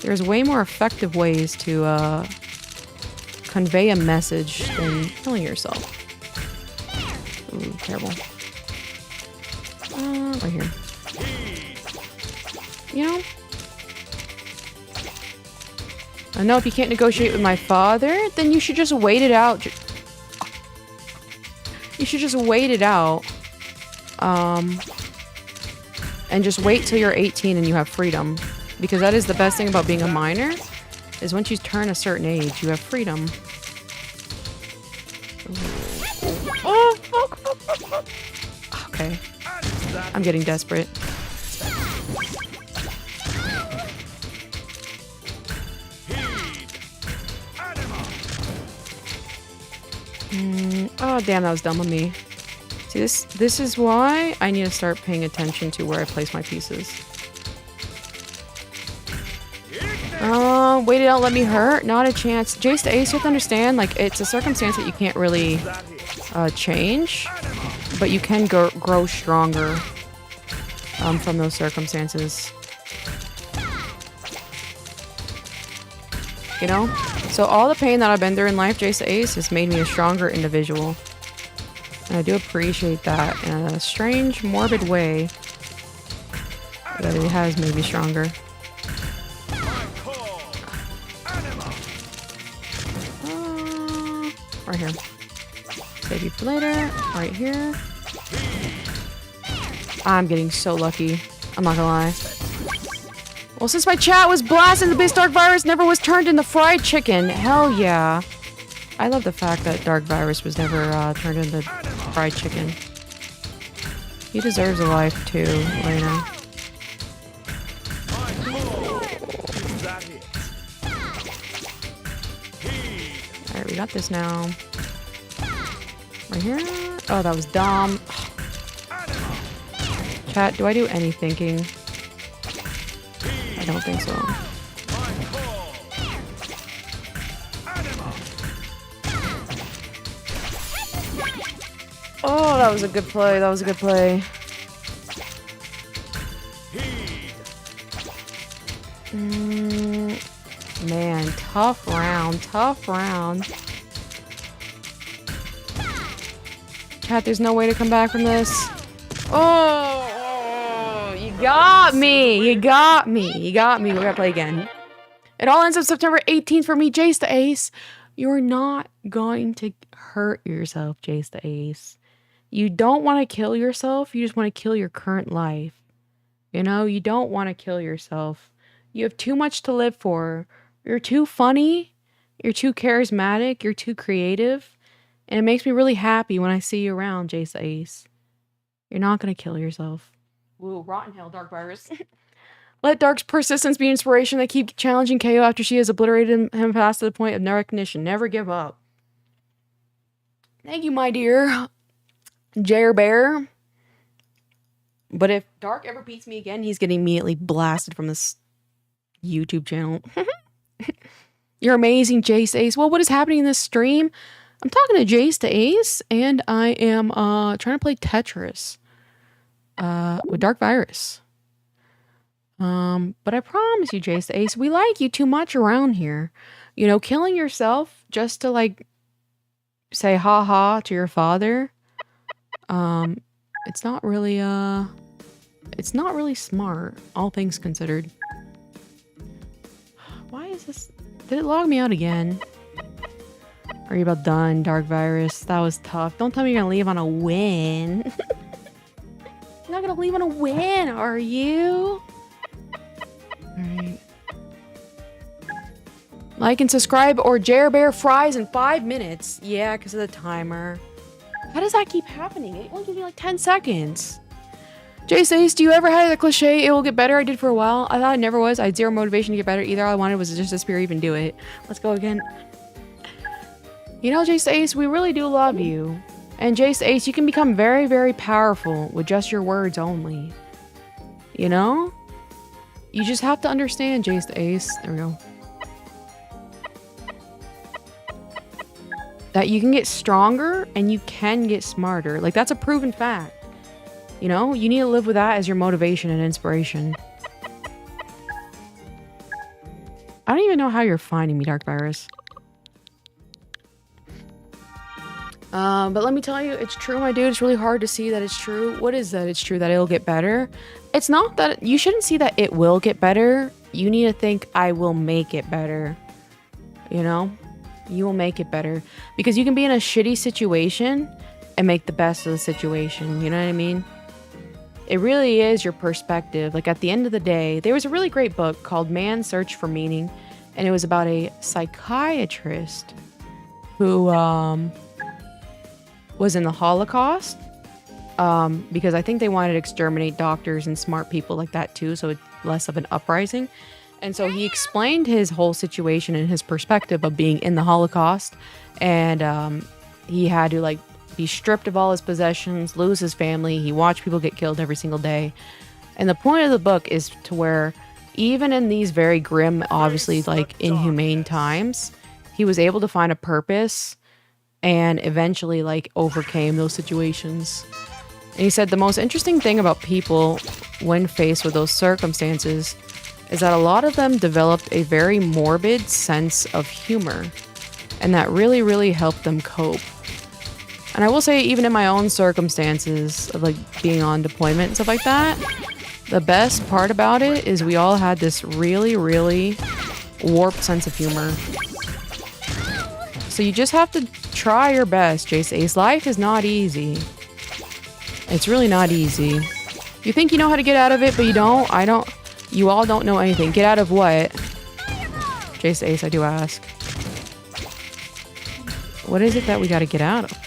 There's way more effective ways to convey a message than killing yourself. Ooh, terrible. Right here. You know? I know if you can't negotiate with my father, then you should just wait it out. You should just wait it out. And just wait till you're 18 and you have freedom. Because that is the best thing about being a minor, is once you turn a certain age, you have freedom. Oh, fuck. Okay. I'm getting desperate. Oh, damn, that was dumb of me. See, this is why I need to start paying attention to where I place my pieces. Wait it out, let me hurt. Not a chance. Jace to Ace, you have to understand, like, it's a circumstance that you can't really change, but you can grow stronger from those circumstances. You know? So all the pain that I've been through in life, Jace to Ace, has made me a stronger individual. And I do appreciate that in a strange, morbid way that it has made me stronger. Right here. Save you for later. Right here. I'm getting so lucky. I'm not gonna lie. Well, since my chat was blasted, the base Dark Virus never was turned into fried chicken. Hell yeah. I love the fact that Dark Virus was never turned into fried chicken. He deserves a life too, Elena. Alright, we got this now. Right here. Oh, that was dumb. Chat, do I do any thinking? I don't think so. Oh, that was a good play. That was a good play. Man, tough round. Tough round. Chat, there's no way to come back from this. Oh, you got me. You got me. You got me. We're gonna play again. It all ends up September 18th for me, Jace the Ace. You're not going to hurt yourself, Jace the Ace. You don't want to kill yourself. You just want to kill your current life. You know, you don't want to kill yourself. You have too much to live for. You're too funny. You're too charismatic. You're too creative. And it makes me really happy when I see you around, Jace the Ace. You're not going to kill yourself. Woo, rotten hell, Dark Virus. Let Dark's persistence be inspiration that keep challenging KO after she has obliterated him past to the point of no recognition. Never give up. Thank you, my dear Jer Bear. But if Dark ever beats me again, he's getting immediately blasted from this YouTube channel. You're amazing, Jace Ace. Well, what is happening in this stream? I'm talking to Jace to Ace, and I am trying to play Tetris with Dark Virus. But I promise you, Jace to Ace, we like you too much around here. You know, killing yourself just to, like, say ha-ha to your father, it's not really smart, all things considered. Why is this? Did it log me out again? Are you about done, Dark Virus? That was tough. Don't tell me you're gonna leave on a win. You're not gonna leave on a win, are you? Alright. Like and subscribe or Jer Bear fries in 5 minutes. Yeah, because of the timer. How does that keep happening? It only gives me like 10 seconds. Jace Ace, do you ever have the cliche, it will get better? I did for a while. I thought it never was. I had zero motivation to get better either. All I wanted was to just disappear, even do it. Let's go again. You know, Jace Ace, we really do love you. And Jace Ace, you can become very, very powerful with just your words only. You know? You just have to understand, Jace Ace. There we go. that you can get stronger and you can get smarter. Like, that's a proven fact. You know, you need to live with that as your motivation and inspiration. I don't even know how you're finding me, Dark Virus. But let me tell you, it's true, my dude. It's really hard to see that it's true. What is that? It's true that it'll get better. It's not that you shouldn't see that it will get better. You need to think, I will make it better. You know, you will make it better because you can be in a shitty situation and make the best of the situation. You know what I mean? It really is your perspective. Like, at the end of the day, there was a really great book called Man's Search for Meaning, and it was about a psychiatrist who, was in the Holocaust, because I think they wanted to exterminate doctors and smart people like that too, so it's less of an uprising. And so he explained his whole situation and his perspective of being in the Holocaust, and he had to like be stripped of all his possessions, lose his family. He watched people get killed every single day. And the point of the book is to where even in these very grim, obviously like inhumane times, he was able to find a purpose and eventually like overcame those situations. And he said the most interesting thing about people when faced with those circumstances is that a lot of them developed a very morbid sense of humor, and that really, really helped them cope. And I will say, even in my own circumstances of like being on deployment and stuff like that, the best part about it is we all had this really, really warped sense of humor. So you just have to try your best, Jace Ace. Life is not easy. It's really not easy. You think you know how to get out of it, but you don't. I don't. You all don't know anything. Get out of what? Jace Ace, I do ask. What is it that we got to get out of?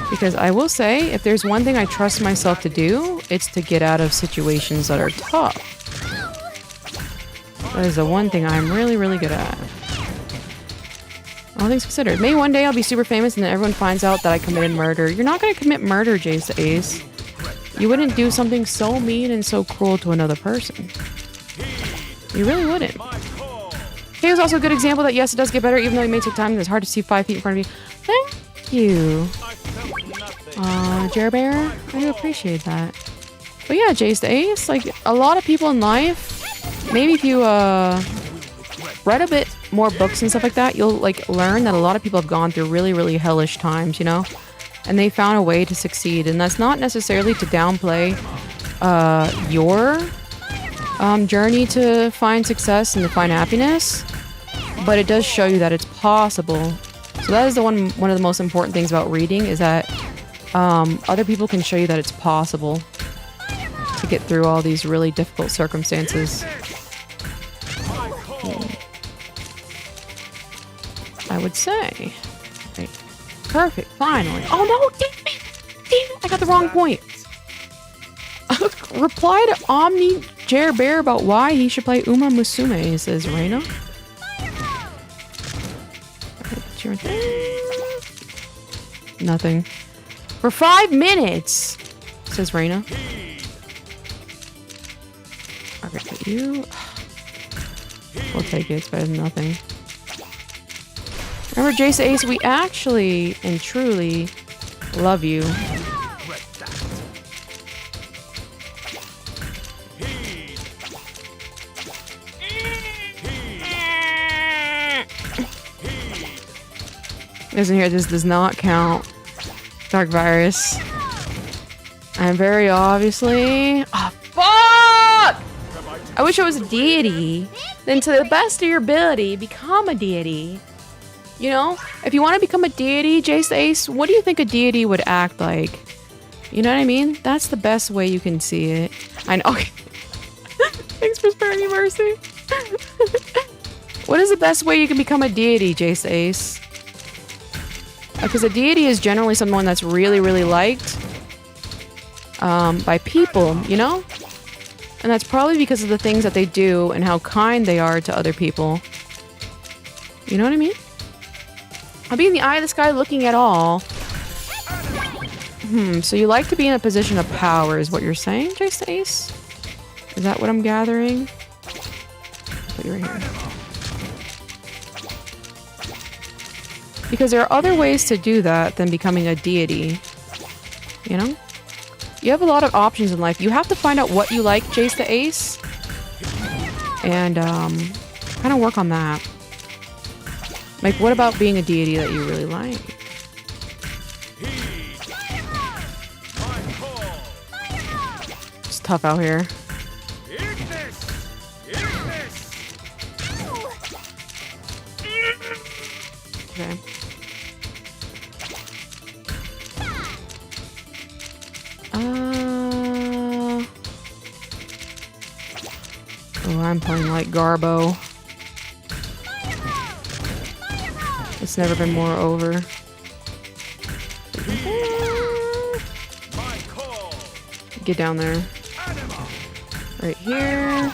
Because I will say, if there's one thing I trust myself to do, it's to get out of situations that are tough. That is the one thing I'm really, really good at. All things considered. Maybe one day I'll be super famous and then everyone finds out that I committed murder. You're not going to commit murder, Jace Ace. You wouldn't do something so mean and so cruel to another person. You really wouldn't. Here's also a good example that yes, it does get better even though it may take time and it's hard to see 5 feet in front of you. Thank you. Jer Bear, I do appreciate that. But yeah, Jace Ace, like a lot of people in life, maybe if you read a bit more books and stuff like that, you'll like learn that a lot of people have gone through really, really hellish times, you know, and they found a way to succeed. And that's not necessarily to downplay your journey to find success and to find happiness, but it does show you that it's possible. So that is the one of the most important things about reading, is that other people can show you that it's possible to get through all these really difficult circumstances. I would say. Right. Perfect, finally. Oh no, damn it! I got the wrong point. Reply to Omni Jer Bear about why he should play Uma Musume, says Reina. Nothing. For 5 minutes, says Reina. Okay, but you... We'll take it, it's better than nothing. Remember, Jace Ace, we actually and truly love you. Listen here, this does not count. Dark Virus. I'm very obviously... Oh, fuck! I wish I was a deity. Then to the best of your ability, become a deity. You know? If you want to become a deity, Jace Ace, what do you think a deity would act like? You know what I mean? That's the best way you can see it. I know. Okay. Thanks for sparing me mercy. What is the best way you can become a deity, Jace Ace? Because a deity is generally someone that's really, really liked by people, you know? And that's probably because of the things that they do and how kind they are to other people. You know what I mean? I'll be in the eye of the sky looking at all. So you like to be in a position of power is what you're saying, Jace Ace? Is that what I'm gathering? I'll put you right here. Because there are other ways to do that than becoming a deity. You know? You have a lot of options in life. You have to find out what you like, Jace the Ace. And, kind of work on that. Like, what about being a deity that you really like? It's tough out here. Okay. Oh, I'm playing like Garbo. It's never been more over. Get down there. Right here.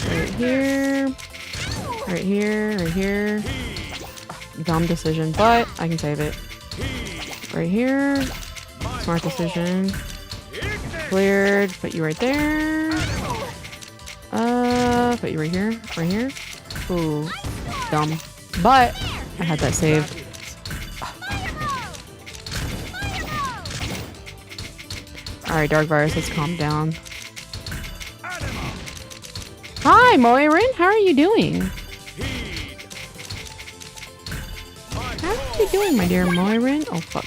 Right here. Right here. Right here. Dumb decision, but I can save it. Right here. Smart decision. Cleared. Put you right there. Put you right here. Right here. Ooh. Dumb. But I had that saved. Alright, Dark Virus, let's calm down. Hi, Moirin. How are you doing? How are you doing, my dear Moirin? Oh, fuck.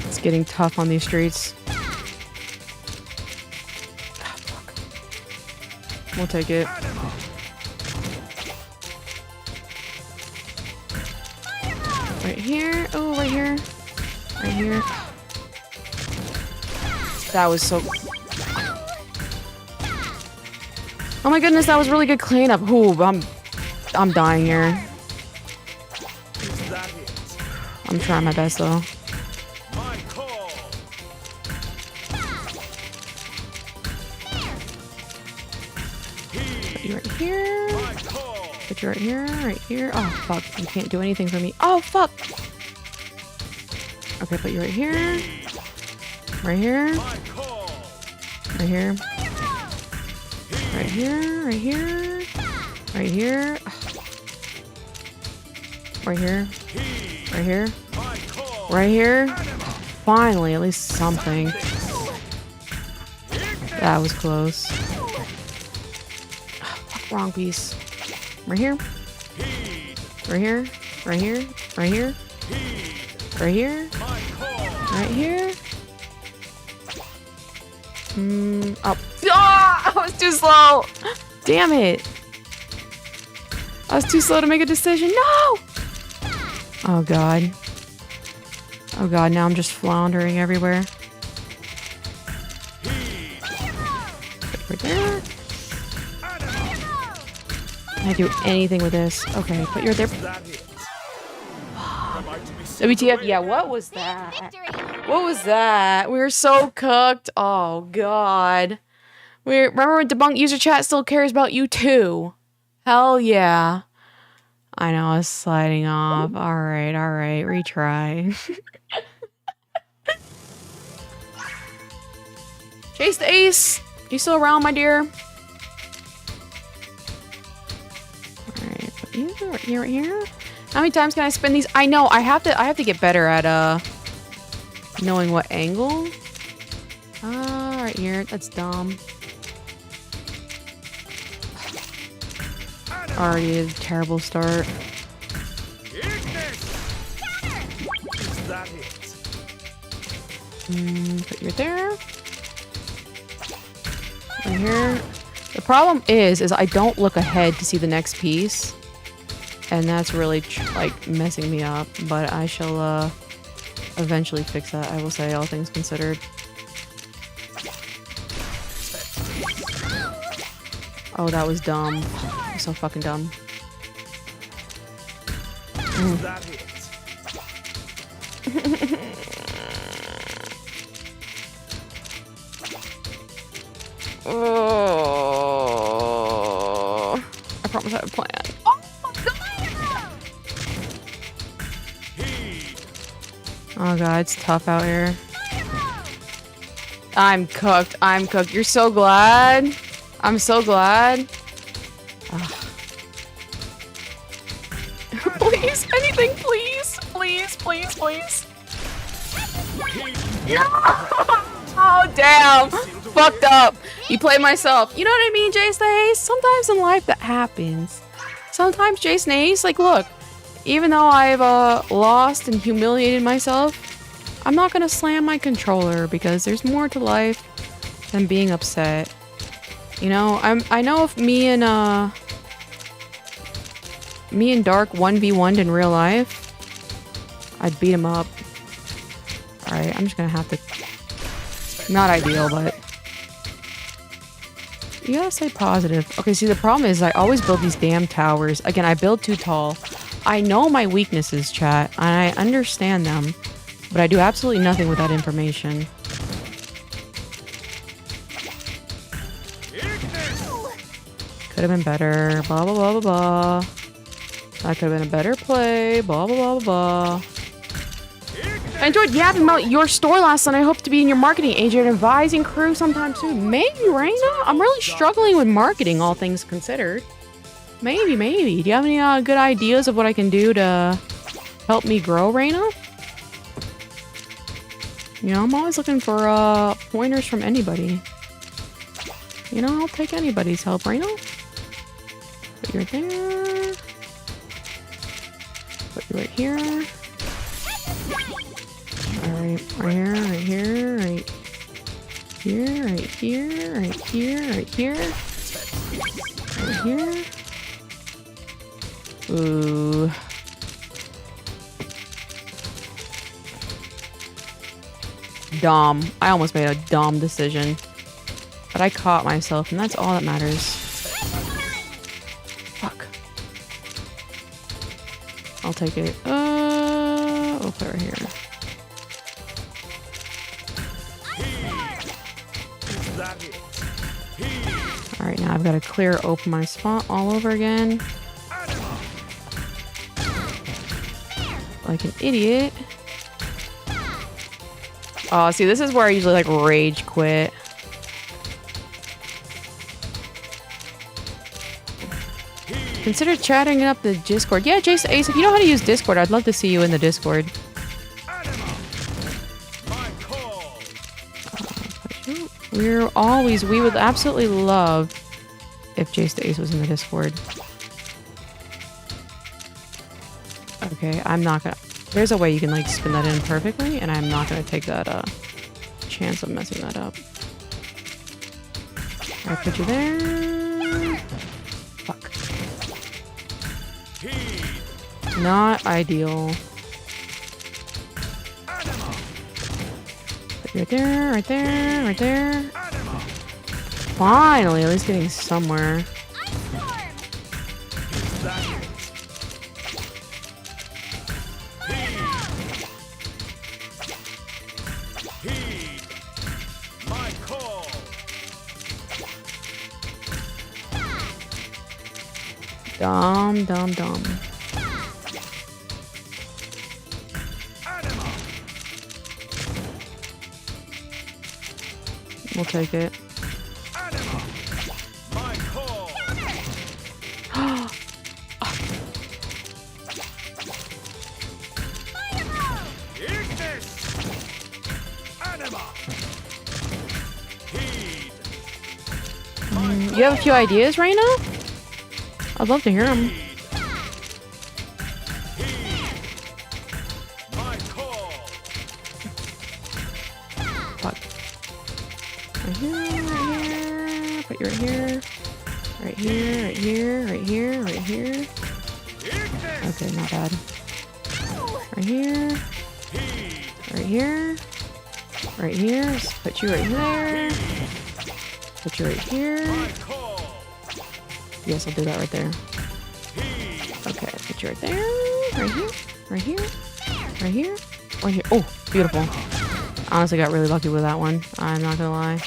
It's getting tough on these streets. Ah, fuck. We'll take it. Right here. Oh, right here. Right here. That was so... Oh my goodness, that was really good cleanup. Ooh, I'm dying here. I'm trying my best though. Put you right here. Put you right here, right here. Oh fuck, you can't do anything for me. Oh fuck! Okay, put you right here. Right here. Right here. Right here, right here. Right here. Right here. Right here. Right here. Finally, at least something. That was close. Wrong piece. Right here. Right here. Right here. Right here. Right here. Right here. Up. Ah! I was too slow. Damn it. I was too slow to make a decision. No! Oh god. Oh god, now I'm just floundering everywhere. Right there. Can I do anything with this? Okay, put you right there. WTF, yeah, what was that? What was that? We were so cooked. Oh, God. Remember when Debunk User Chat still cares about you too? Hell yeah. I know, I was sliding off. Alright, retry. Chase the Ace! You still around, my dear? Alright, put you right here, right here. How many times can I spin these? I know, I have to get better at knowing what angle. Right here. That's dumb. Already a terrible start. Put you right there. Right here. The problem is I don't look ahead to see the next piece. And that's really, like, messing me up. But I shall, eventually fix that, I will say, all things considered. Oh, that was dumb. So fucking dumb. Oh, I promise I have a plan. Oh god, it's tough out here. I'm cooked. I'm cooked. You're so glad? I'm so glad. Ugh. Please, anything, please. Please, please, please. No! Oh, damn. Fucked up. You played myself. You know what I mean, Jason Ace? Sometimes in life that happens. Sometimes Jason Ace, like, look, even though I've lost and humiliated myself, I'm not gonna slam my controller because there's more to life than being upset. You know, I know if me and Dark 1v1'd in real life, I'd beat him up. Alright, I'm just gonna have to... Not ideal, but... You gotta stay positive. Okay, see, the problem is I always build these damn towers. Again, I build too tall. I know my weaknesses, chat, and I understand them, but I do absolutely nothing with that information. Could have been better, blah, blah, blah, blah, blah. That could have been a better play, blah, blah, blah, blah, blah. I enjoyed yapping about your store last night. I hope to be in your marketing agent advising crew sometime soon. Maybe, Raina? I'm really struggling with marketing, all things considered. Maybe, maybe. Do you have any good ideas of what I can do to help me grow, Raina? You know, I'm always looking for pointers from anybody. You know, I'll take anybody's help, Raina. Put you right there. Put you right here. Alright, right here, right here, right here, right here, right here, right here. Right here. Ooh. Dumb. I almost made a dumb decision. But I caught myself, and that's all that matters. Fuck. I'll take it. We'll put it right here. Alright, now I've got to open my spot all over again. Like an idiot. Oh, see, this is where I usually, like, rage quit. Consider chatting up the Discord. Yeah, Jason Ace, if you know how to use Discord, I'd love to see you in the Discord. We would absolutely love if Jason Ace was in the Discord. Okay, I'm not gonna... There's a way you can, like, spin that in perfectly, and I'm not gonna take that, chance of messing that up. I put you there. Fuck. Not ideal. Put you right there, right there, right there. Finally, at least getting somewhere. Dumb, dumb, dumb. We'll take it. You have a few ideas, Raina? I'd love to hear them. Fuck. Right here, right here. Put you right here. Right here, right here, right here, right here. Okay, not bad. Right here. Right here. Right here. Put you right there. Put you right here. Yes, I'll do that right there. Okay, put you right there. Right here. Right here. Right here. Right here. Oh, beautiful. Honestly, got really lucky with that one. I'm not gonna lie.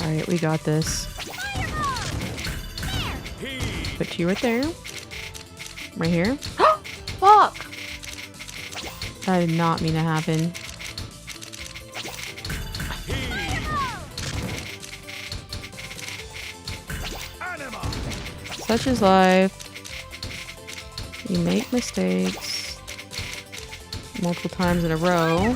Alright, we got this. Put you right there. Right here. Fuck! That did not mean to happen. Such is life. You make mistakes multiple times in a row.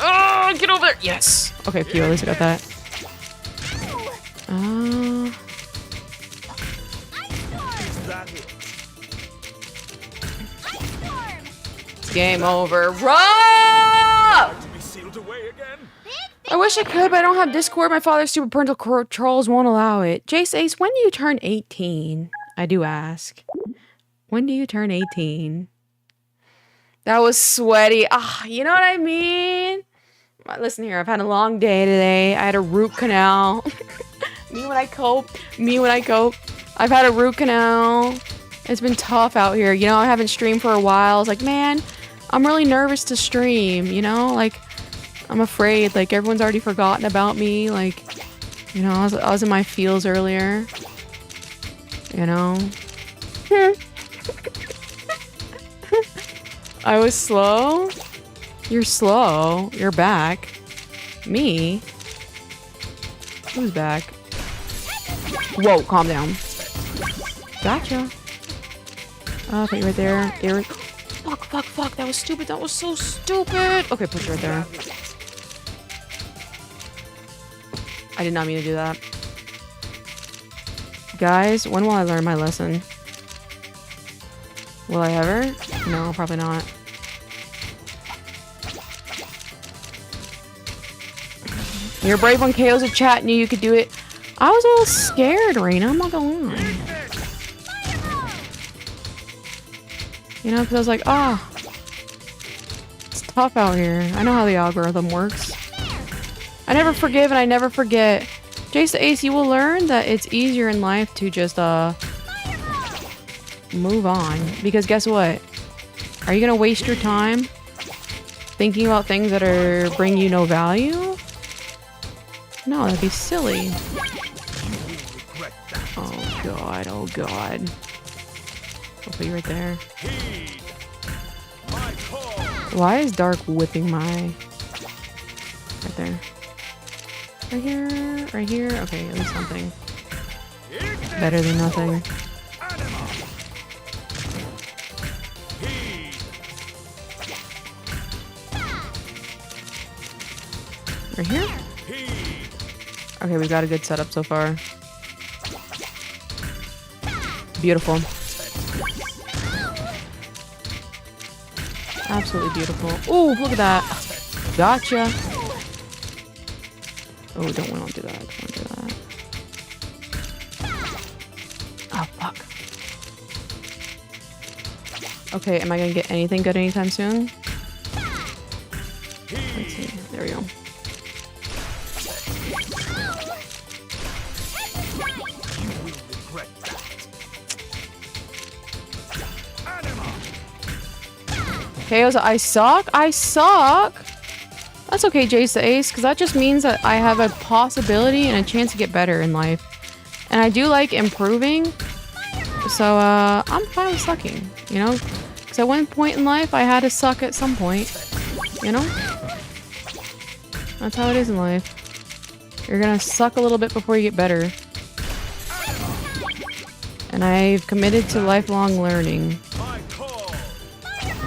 Oh, get over there! Yes! Okay, phew, at least I got that. Game over. Run! I wish I could, but I don't have Discord. My father's stupid parental controls won't allow it. Jace Ace, when do you turn 18? I do ask. When do you turn 18? That was sweaty. Ah, you know what I mean? Listen here, I've had a long day today. I had a root canal. Me when I cope. I've had a root canal. It's been tough out here. You know, I haven't streamed for a while. I was like, man, I'm really nervous to stream, you know? Like, I'm afraid. Like, everyone's already forgotten about me. Like, you know, I was in my feels earlier. You know? I was slow? You're slow. You're back. Me? Who's back? Whoa, calm down. Gotcha. Oh, put you right there. Fuck. That was stupid. That was so stupid. Okay, put you right there. I did not mean to do that. Guys, when will I learn my lesson? Will I ever? No, probably not. You're brave when KO's a chat, knew you could do it. I was a little scared, Raina, I'm not gonna lie. You know, because I was like, ah, it's tough out here. I know how the algorithm works. I never forgive and I never forget. Jace the Ace, you will learn that it's easier in life to just, move on. Because guess what? Are you gonna waste your time thinking about things that are bring you no value? No, that'd be silly. Oh god, oh god. I'll put you right there. Why is Dark whipping my... Right there. Right here, right here. Okay, at least something. Better than nothing. Right here? Okay, we got a good setup so far. Beautiful. Absolutely beautiful. Ooh, look at that. Gotcha. Oh, don't do that. Don't do that. Oh, fuck. Okay, am I gonna get anything good anytime soon? Let's see. There we go. KO's I suck? I suck? That's okay, Jace the Ace, because that just means that I have a possibility and a chance to get better in life. And I do like improving. So, I'm fine with sucking, you know? Because at one point in life, I had to suck at some point. You know? That's how it is in life. You're gonna suck a little bit before you get better. And I've committed to lifelong learning.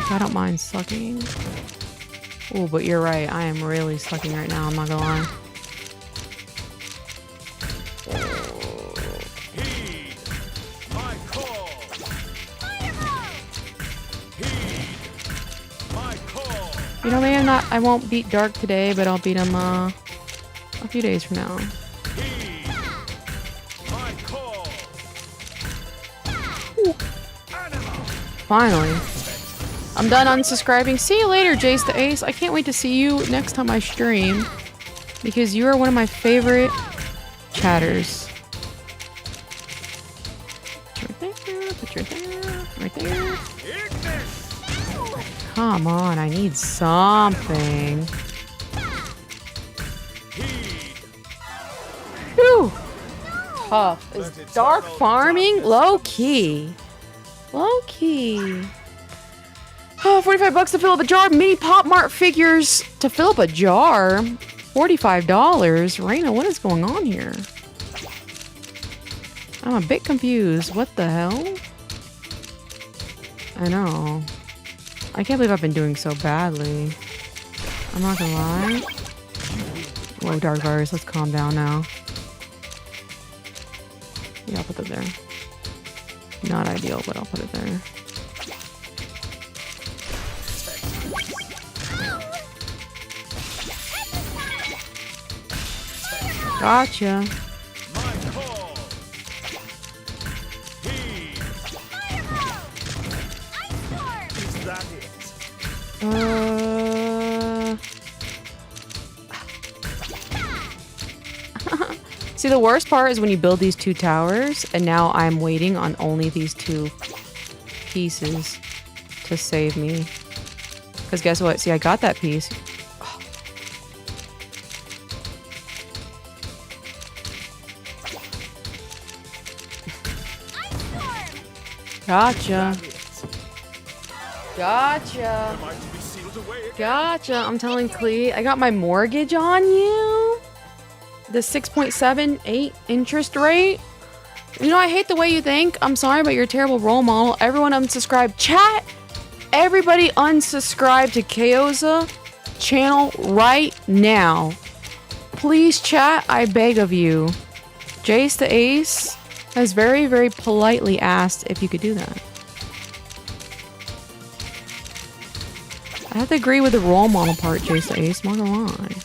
I don't mind sucking. Oh, but you're right. I am really sucking right now. I'm not gonna lie. You know, maybe I won't beat Dark today, but I'll beat him, a few days from now. Ooh. Finally. I'm done unsubscribing. See you later, Jace the Ace. I can't wait to see you next time I stream. Because you are one of my favorite chatters. Right there, put right there, right there. Come on, I need something. Whew. Tough. Is Dark farming? Low key. Low key. Oh, 45 bucks to fill up a jar. Mini Pop Mart figures to fill up a jar. $45. Raina, what is going on here? I'm a bit confused. What the hell? I know. I can't believe I've been doing so badly. I'm not gonna lie. Whoa, Dark Virus, let's calm down now. Yeah, I'll put it there. Not ideal, but I'll put it there. Gotcha. See, the worst part is when you build these 2 towers, and now I'm waiting on only these 2 pieces to save me. Because guess what? See, I got that piece. Oh. Gotcha. Gotcha. Gotcha. I'm telling Clee, I got my mortgage on you. The 6.78 interest rate. You know, I hate the way you think. I'm sorry, but you're a terrible role model. Everyone unsubscribe. Chat. Everybody unsubscribe to Kaoza channel right now. Please, chat. I beg of you. Jace the Ace has very, very politely asked if you could do that. I have to agree with the role model part, Jace the Ace. I'm not gonna lie.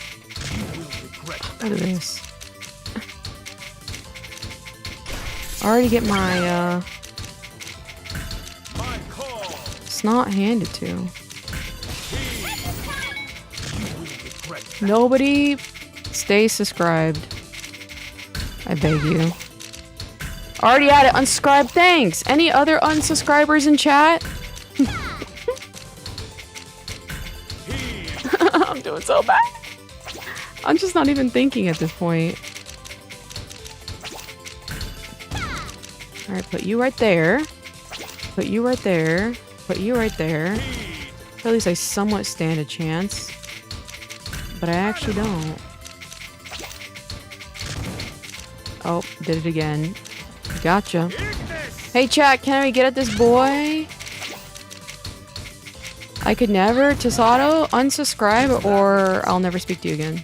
Look at this. I already get my snot handed to. Nobody stay subscribed. I beg you. Already at it. Unsubscribe. Thanks. Any other unsubscribers in chat? I'm doing so bad. I'm just not even thinking at this point. Alright, put you right there. Put you right there. Put you right there. Or at least I somewhat stand a chance. But I actually don't. Oh, did it again. Gotcha. Hey chat, can we get at this boy? I could never, Tasato, unsubscribe or I'll never speak to you again.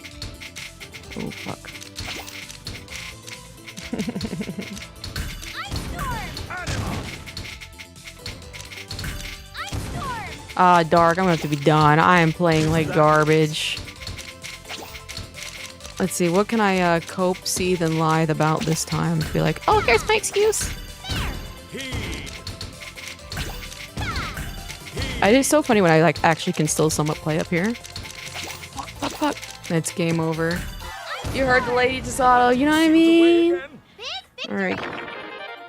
Oh, fuck. Dark, I'm gonna have to be done. I am playing like garbage. Let's see, what can I cope, seethe, and lithe about this time? To be like, oh, here's my excuse. It is so funny when I like actually can still somewhat play up here. Fuck, fuck, fuck. It's game over. You heard the lady, Tasato, you know what I mean? Alright.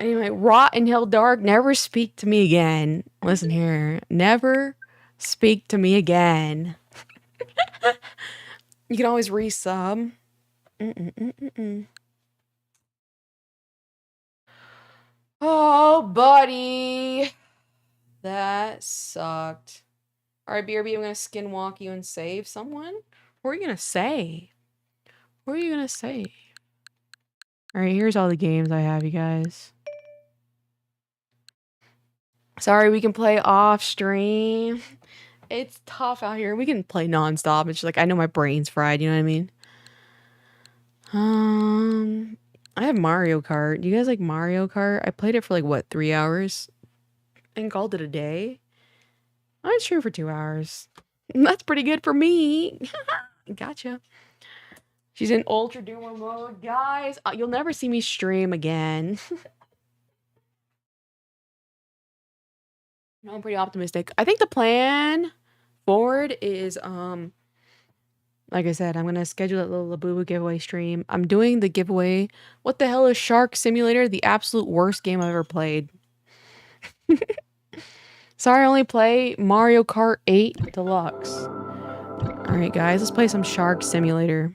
Anyway, Rot and Hill Dark, never speak to me again. Listen here. Never speak to me again. You can always resub. Oh, buddy. That sucked. Alright, BRB, I'm gonna skinwalk you and save someone. What are you gonna say? What are you gonna say? Alright, here's all the games I have, you guys. Sorry, we can play off stream. It's tough out here. We can play nonstop. It's just like, I know my brain's fried, you know what I mean? I have Mario Kart. Do you guys like Mario Kart? I played it for like, what, 3 hours? And called it a day. I streamed for 2 hours. That's pretty good for me. Gotcha. She's in Ultra Doomer mode. Guys, you'll never see me stream again. No, I'm pretty optimistic. I think the plan forward is, like I said, I'm going to schedule that little Labubu giveaway stream. I'm doing the giveaway. What the hell is Shark Simulator? The absolute worst game I've ever played. Sorry, I only play Mario Kart 8 Deluxe. Alright, guys, let's play some Shark Simulator.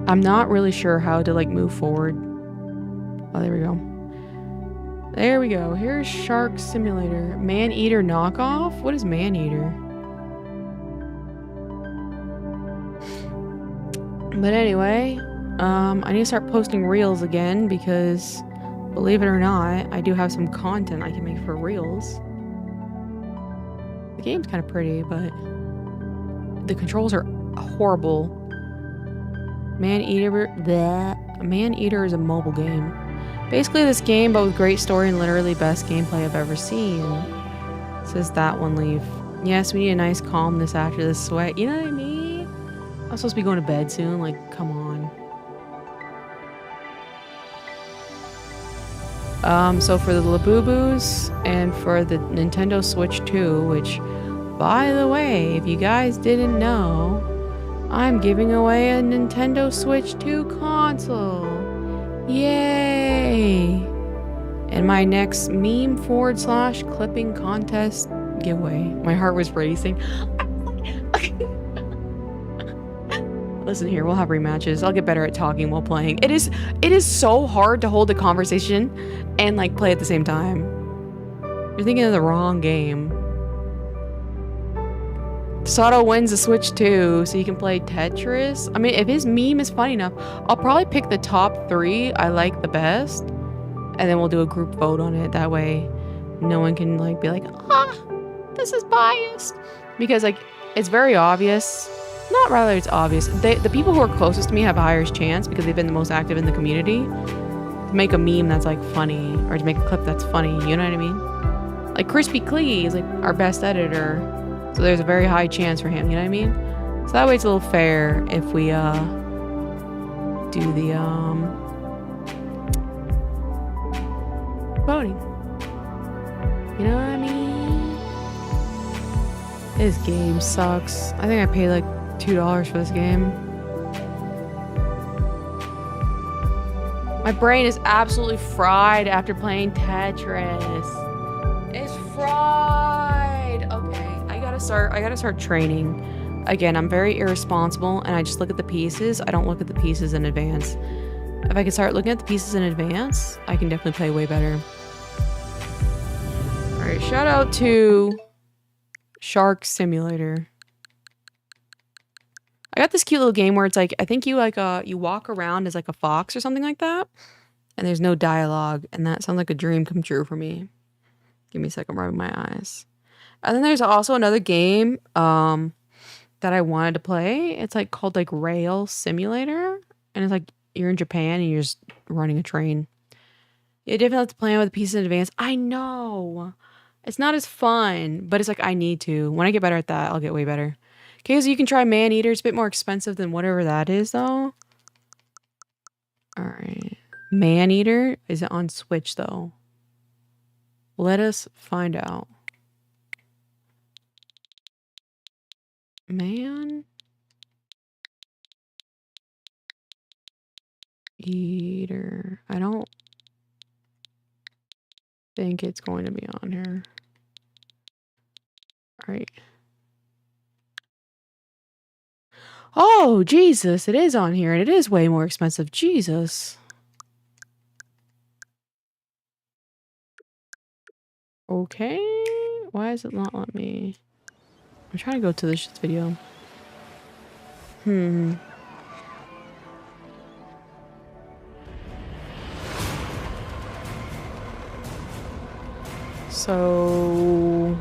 I'm not really sure how to, like, move forward. Oh, there we go. There we go. Here's Shark Simulator. Man-Eater knockoff? What is Man-Eater? But anyway, I need to start posting reels again because, believe it or not, I do have some content I can make for reels. The game's kind of pretty, but the controls are horrible. Man-Eater is a mobile game. Basically this game, but with great story and literally best gameplay I've ever seen. Says that one leaf. Yes, we need a nice calmness after this sweat. You know what I mean? I'm supposed to be going to bed soon. Like, come on. So for the Labubu's and for the Nintendo Switch 2, which, by the way, if you guys didn't know, I'm giving away a Nintendo Switch 2 console. Yay! And my next meme / clipping contest giveaway. My heart was racing. Listen here, we'll have rematches. I'll get better at talking while playing. It is so hard to hold a conversation and like play at the same time. You're thinking of the wrong game. Sato wins the Switch 2, so you can play Tetris. I mean, if his meme is funny enough, I'll probably pick the top 3 I like the best, and then we'll do a group vote on it. That way, no one can like be like, this is biased, because like it's very obvious. Not rather, it's obvious. The people who are closest to me have a higher chance because they've been the most active in the community to make a meme that's like funny or to make a clip that's funny. You know what I mean? Like Crispy Clee is like our best editor. So there's a very high chance for him, you know what I mean? So that way it's a little fair if we do the voting. You know what I mean? This game sucks. I think I paid like $2 for this game. My brain is absolutely fried after playing Tetris. It's fried. Okay. I gotta start training. Again, I'm very irresponsible and I just look at the pieces. I don't look at the pieces in advance. If I can start looking at the pieces in advance, I can definitely play way better. Alright, shout out to Shark Simulator. I got this cute little game where it's like, I think you like you walk around as like a fox or something like that. And there's no dialogue, and that sounds like a dream come true for me. Give me a second, rubbing my eyes. And then there's also another game that I wanted to play. It's like called like Rail Simulator. And it's like you're in Japan and you're just running a train. You definitely have to plan with the pieces in advance. I know. It's not as fun, but it's like I need to. When I get better at that, I'll get way better. Okay, so you can try Man-Eater. It's a bit more expensive than whatever that is though. Alright. Man-Eater? Is it on Switch though? Let us find out. Man-Eater. I don't think it's going to be on here. Alright. Oh, Jesus. It is on here and it is way more expensive. Jesus. Okay. Why is it not letting me? I'm trying to go to this video. So...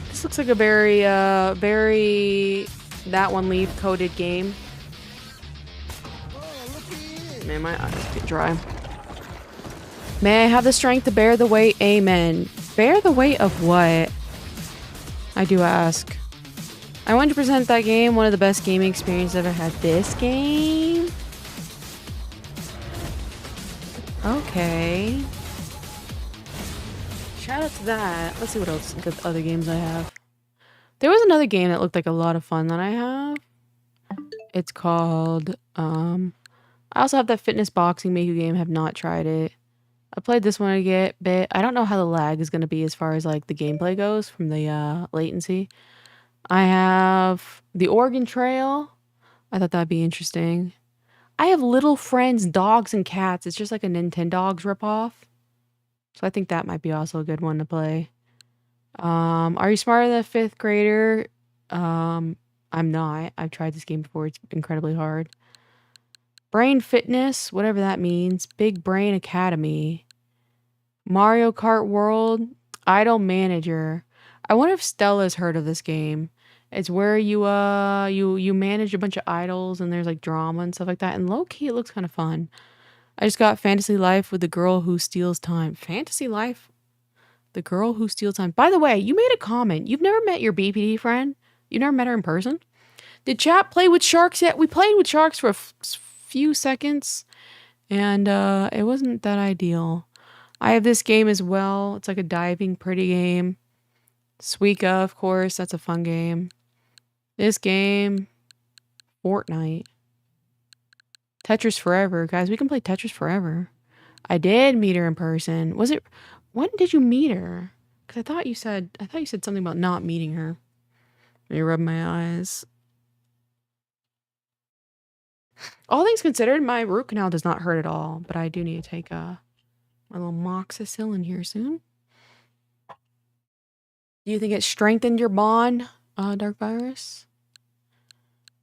This looks like a very, very... That one leaf coded game. Man, my eyes get dry. May I have the strength to bear the weight? Amen. Bear the weight of what? I do ask. I want to present that game. One of the best gaming experiences I've ever had. This game? Okay. Shout out to that. Let's see what else good other games I have. There was another game that looked like a lot of fun that I have. It's called... I also have that fitness boxing Miku game. Have not tried it. I played this one a bit. I don't know how the lag is going to be as far as like the gameplay goes from the latency. I have the Oregon Trail. I thought that'd be interesting. I have little friends, dogs and cats. It's just like a Nintendogs ripoff. So I think that might be also a good one to play. Are you smarter than a 5th grader? I'm not. I've tried this game before. It's incredibly hard. Brain Fitness, whatever that means. Big Brain Academy. Mario Kart World. Idol Manager. I wonder if Stella's heard of this game. It's where you manage a bunch of idols and there's like drama and stuff like that. And low key, it looks kind of fun. I just got Fantasy Life with the Girl Who Steals Time. Fantasy Life? The Girl Who Steals Time. By the way, you made a comment. You've never met your BPD friend? You never met her in person? Did chat play with sharks yet? We played with sharks for a few seconds. And it wasn't that ideal. I have this game as well. It's like a diving pretty game. Suika, of course. That's a fun game. This game. Fortnite. Tetris Forever. Guys, we can play Tetris Forever. I did meet her in person. Was it... When did you meet her? Because I thought you said something about not meeting her. Let me rub my eyes. All things considered, my root canal does not hurt at all. But I do need to take my little moxicillin here soon. Do you think it strengthened your bond, Dark Virus?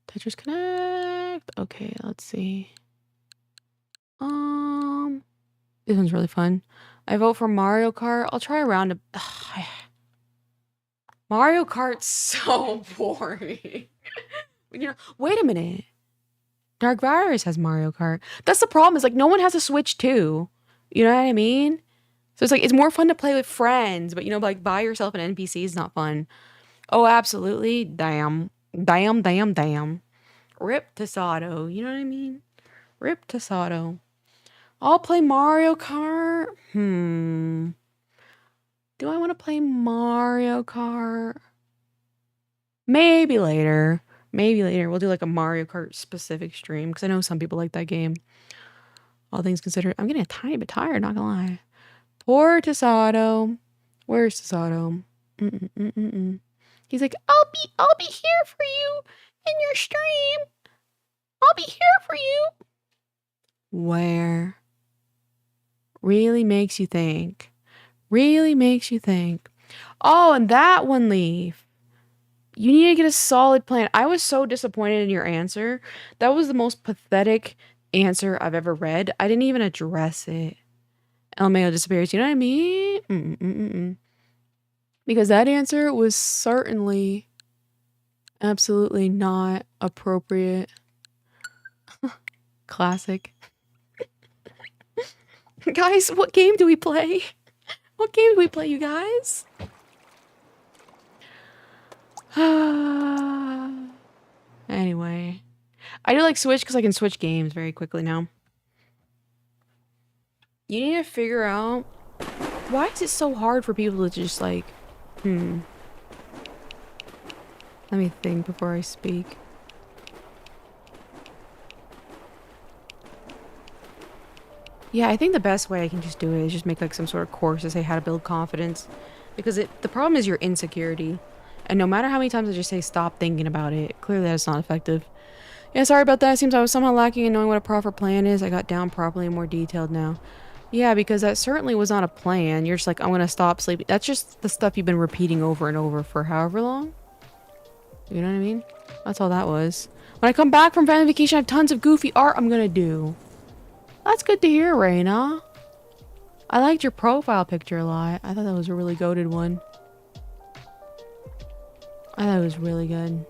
Tetris Connect. Okay, let's see. This one's really fun. I vote for Mario Kart. I'll try a round of... Mario Kart's so boring. Wait a minute. Dark Virus has Mario Kart. That's the problem. Is like no one has a Switch too. You know what I mean? So it's like it's more fun to play with friends, but like by yourself an NPC is not fun. Oh, absolutely. Damn. Rip Tasato. You know what I mean? Rip Tasato. I'll play Mario Kart. Do I want to play Mario Kart? Maybe later. We'll do like a Mario Kart specific stream because I know some people like that game. All things considered, I'm getting a tiny bit tired, not gonna lie. Poor Tasato. Where's Tasato? He's like, I'll be here for you in your stream. I'll be here for you. Where? Really makes you think. Oh, and that one, Leaf. You need to get a solid plan. I was so disappointed in your answer. That was the most pathetic answer I've ever read. I didn't even address it. LMAO disappears. You know what I mean? Because that answer was certainly absolutely not appropriate. Classic. Guys, what game do we play? You guys? Anyway. I do like Switch because I can switch games very quickly now. You need to figure out... Why is it so hard for people to just like... Let me think before I speak. Yeah, I think the best way I can just do it is just make like some sort of course to say how to build confidence. Because the problem is your insecurity. And no matter how many times I just say stop thinking about it, clearly that's not effective. Yeah, sorry about that. It seems I was somehow lacking in knowing what a proper plan is. I got down properly and more detailed now. Yeah, because that certainly was not a plan. You're just like, I'm going to stop sleeping. That's just the stuff you've been repeating over and over for however long. You know what I mean? That's all that was. When I come back from family vacation, I have tons of goofy art I'm going to do. That's good to hear, Raina. I liked your profile picture a lot. I thought that was a really goated one. I thought it was really good.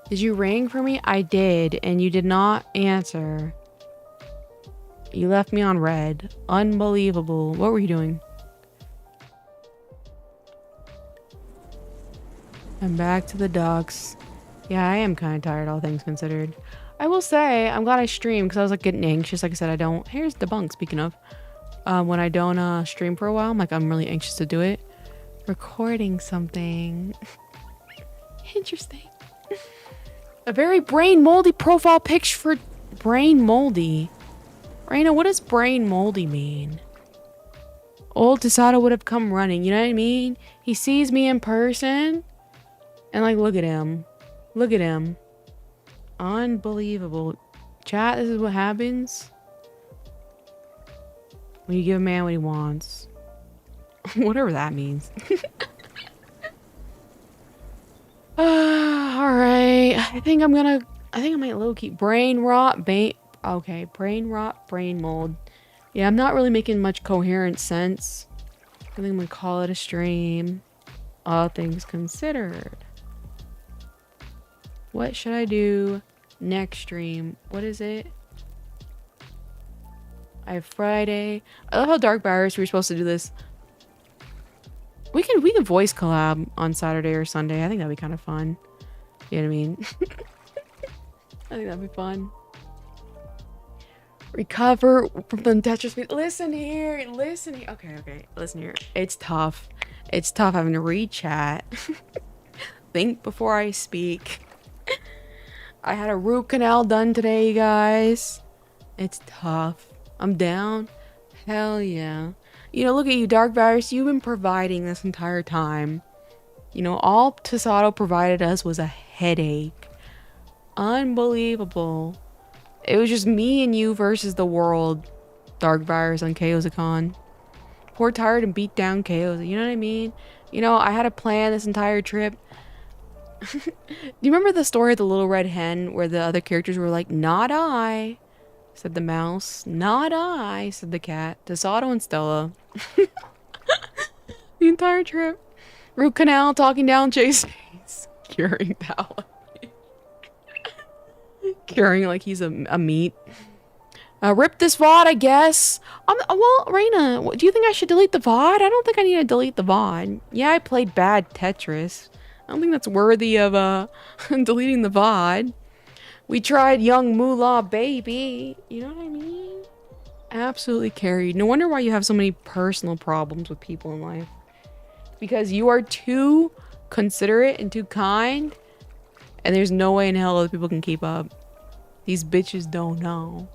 Did you ring for me? I did, and you did not answer. You left me on red. Unbelievable. What were you doing? I'm back to the ducks. Yeah, I am kind of tired, all things considered. I will say, I'm glad I streamed because I was like getting anxious. Like I said, I don't... Here's debunk, speaking of. When I don't stream for a while, I'm really anxious to do it. Recording something. Interesting. A very brain moldy profile picture for brain moldy. Raina, what does brain moldy mean? Old Tasato would have come running, you know what I mean? He sees me in person. And like, look at him. Look at him. Unbelievable. Chat, this is what happens when you give a man what he wants. Whatever that means. Alright. I think I might low-key brain rot, okay, brain rot, brain mold. Yeah, I'm not really making much coherent sense. I think I'm gonna call it a stream. All things considered. What should I do next stream? What is it? I have Friday. I love how Dark Virus, we were supposed to do this. We can voice collab on Saturday or Sunday. I think that'd be kind of fun. You know what I mean? I think that'd be fun. Recover from the Tetris. Listen here. Okay. Listen here. It's tough. It's tough having to read chat. Think before I speak. I had a root canal done today, you guys. It's tough. I'm down. Hell yeah. You know, look at you, Dark Virus. You've been providing this entire time. You know, all Tasato provided us was a headache. Unbelievable. It was just me and you versus the world, Dark Virus on Chaosicon. Poor, tired, and beat down Chaos. You know what I mean? You know, I had a plan this entire trip. Do you remember the story of the little red hen where the other characters were like, "Not I," said the mouse. "Not I," said the cat. Tasato and Stella. The entire trip. Root canal talking down Jason's. Curing that one. Curing like he's a meat. Rip this VOD, I guess. Well, Reina, do you think I should delete the VOD? I don't think I need to delete the VOD. Yeah, I played bad Tetris. I don't think that's worthy of deleting the VOD. We tried Young Moolah Baby. You know what I mean? Absolutely carried. No wonder why you have so many personal problems with people in life. Because you are too considerate and too kind. And there's no way in hell other people can keep up. These bitches don't know.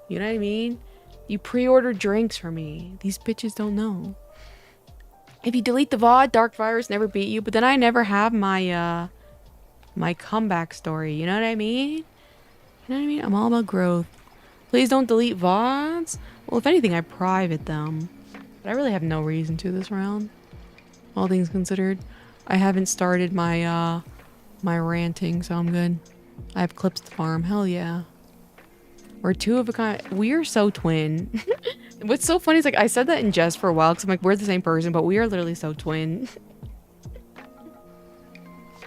You know what I mean? You pre-order drinks for me. These bitches don't know. If you delete the VOD, Dark Virus never beat you. But then I never have my my comeback story. You know what I mean? You know what I mean? I'm all about growth. Please don't delete VODs. Well, if anything, I private them. But I really have no reason to this round. All things considered. I haven't started my my ranting, so I'm good. I have clips to farm. Hell yeah. We're two of a kind. We are so twin. What's so funny is like I said that in jest for a while because I'm like, we're the same person, but we are literally so twin.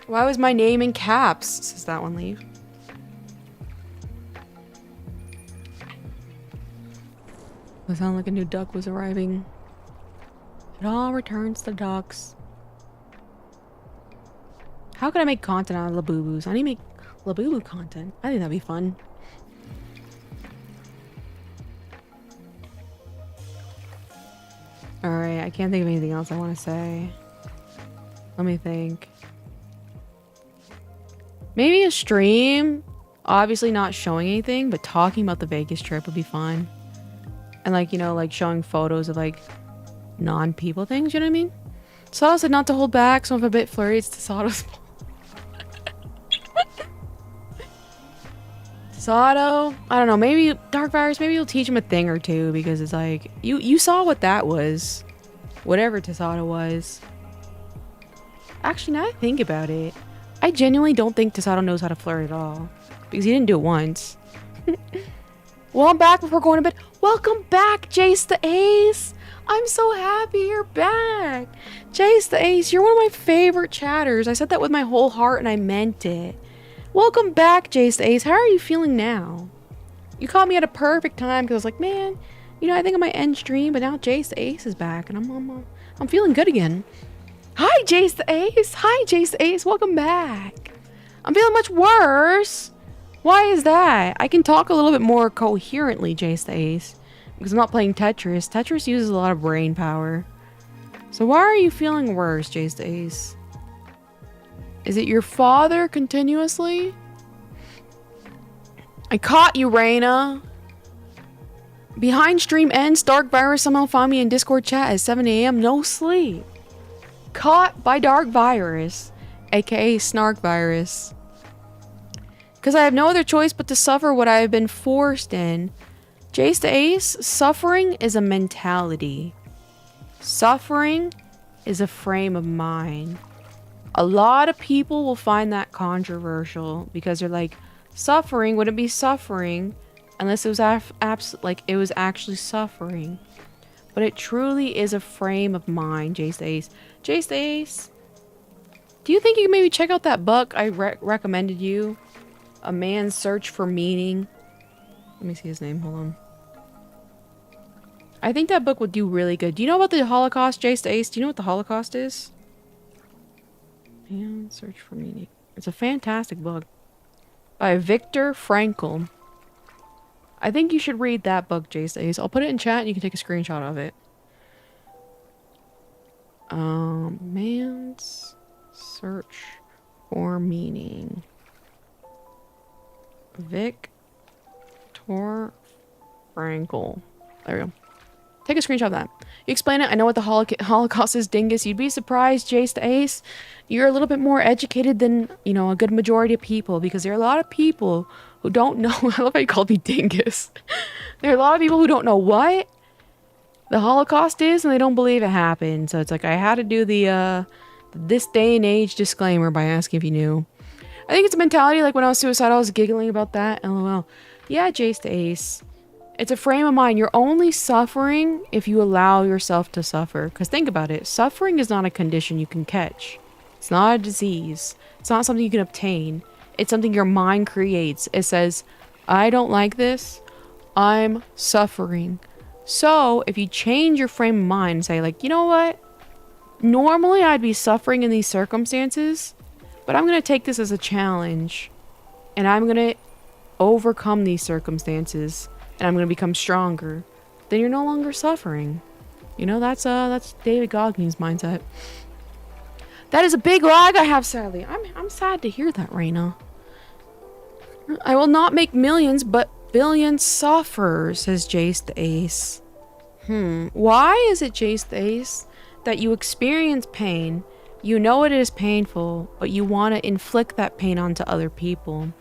Why was my name in caps? Says that one, leave. It sounded like a new duck was arriving. It all returns to ducks. How could I make content out of Labubu's? I need to make Labubu content. I think that'd be fun. Alright, I can't think of anything else I want to say. Let me think. Maybe a stream. Obviously not showing anything, but talking about the Vegas trip would be fun. And like, you know, like showing photos of like non-people things, you know what I mean? Sato said not to hold back, so if I'm a bit flirty, it's Tasato's fault. Sato, I don't know, maybe Dark Virus, maybe you'll teach him a thing or two because it's like, you saw what that was. Whatever Tasato was. Actually, now I think about it, I genuinely don't think Tasato knows how to flirt at all. Because he didn't do it once. Well, I'm back before going to bed. Welcome back, Jace the Ace. I'm so happy you're back. Jace the Ace, you're one of my favorite chatters. I said that with my whole heart and I meant it. Welcome back, Jace the Ace. How are you feeling now? You caught me at a perfect time because I was like, man, you know, I think I might end stream, but now Jace the Ace is back and I'm feeling good again. Hi, Jace the Ace. Hi, Jace the Ace. Welcome back. I'm feeling much worse. Why is that? I can talk a little bit more coherently, Jace the Ace, because I'm not playing Tetris. Tetris uses a lot of brain power. So why are you feeling worse, Jace the Ace? Is it your father continuously? I caught you, Reina. Behind stream ends, Dark Virus somehow found me in Discord chat at 7 a.m. No sleep. Caught by Dark Virus, aka Snark Virus. Because I have no other choice but to suffer what I have been forced in. Jace the Ace, suffering is a mentality. Suffering is a frame of mind. A lot of people will find that controversial because they're like, suffering wouldn't be suffering unless it was it was actually suffering. But it truly is a frame of mind, Jace the Ace. Jace the Ace, do you think you can maybe check out that book I recommended you? A Man's Search for Meaning. Let me see his name. Hold on. I think that book would do really good. Do you know about the Holocaust, Jace the Ace? Do you know what the Holocaust is? Man's Search for Meaning. It's a fantastic book. By Viktor Frankl. I think you should read that book, Jace the Ace. I'll put it in chat and you can take a screenshot of it. Man's Search for Meaning. Viktor Frankl. There we go. Take a screenshot of that. You explain it. I know what the Holocaust is, dingus. You'd be surprised, Jace the Ace. You're a little bit more educated than, you know, a good majority of people, because there are a lot of people who don't know. I love how you called me dingus. There are a lot of people who don't know what the Holocaust is, and they don't believe it happened. So it's like I had to do the this day and age disclaimer by asking if you knew. I think it's a mentality. Like when I was suicidal, I was giggling about that. LOL. Yeah, Jace the Ace. It's a frame of mind. You're only suffering if you allow yourself to suffer. Because think about it. Suffering is not a condition you can catch. It's not a disease. It's not something you can obtain. It's something your mind creates. It says, I don't like this. I'm suffering. So if you change your frame of mind and say like, you know what? Normally I'd be suffering in these circumstances, but I'm going to take this as a challenge. And I'm going to overcome these circumstances. And I'm going to become stronger. Then you're no longer suffering. You know, that's David Goggins' mindset. That is a big lag I have, sadly. I'm sad to hear that, Raina. I will not make millions, but billions suffer, says Jace the Ace. Why is it, Jace the Ace, that you experience pain, you know it is painful, but you want to inflict that pain onto other people?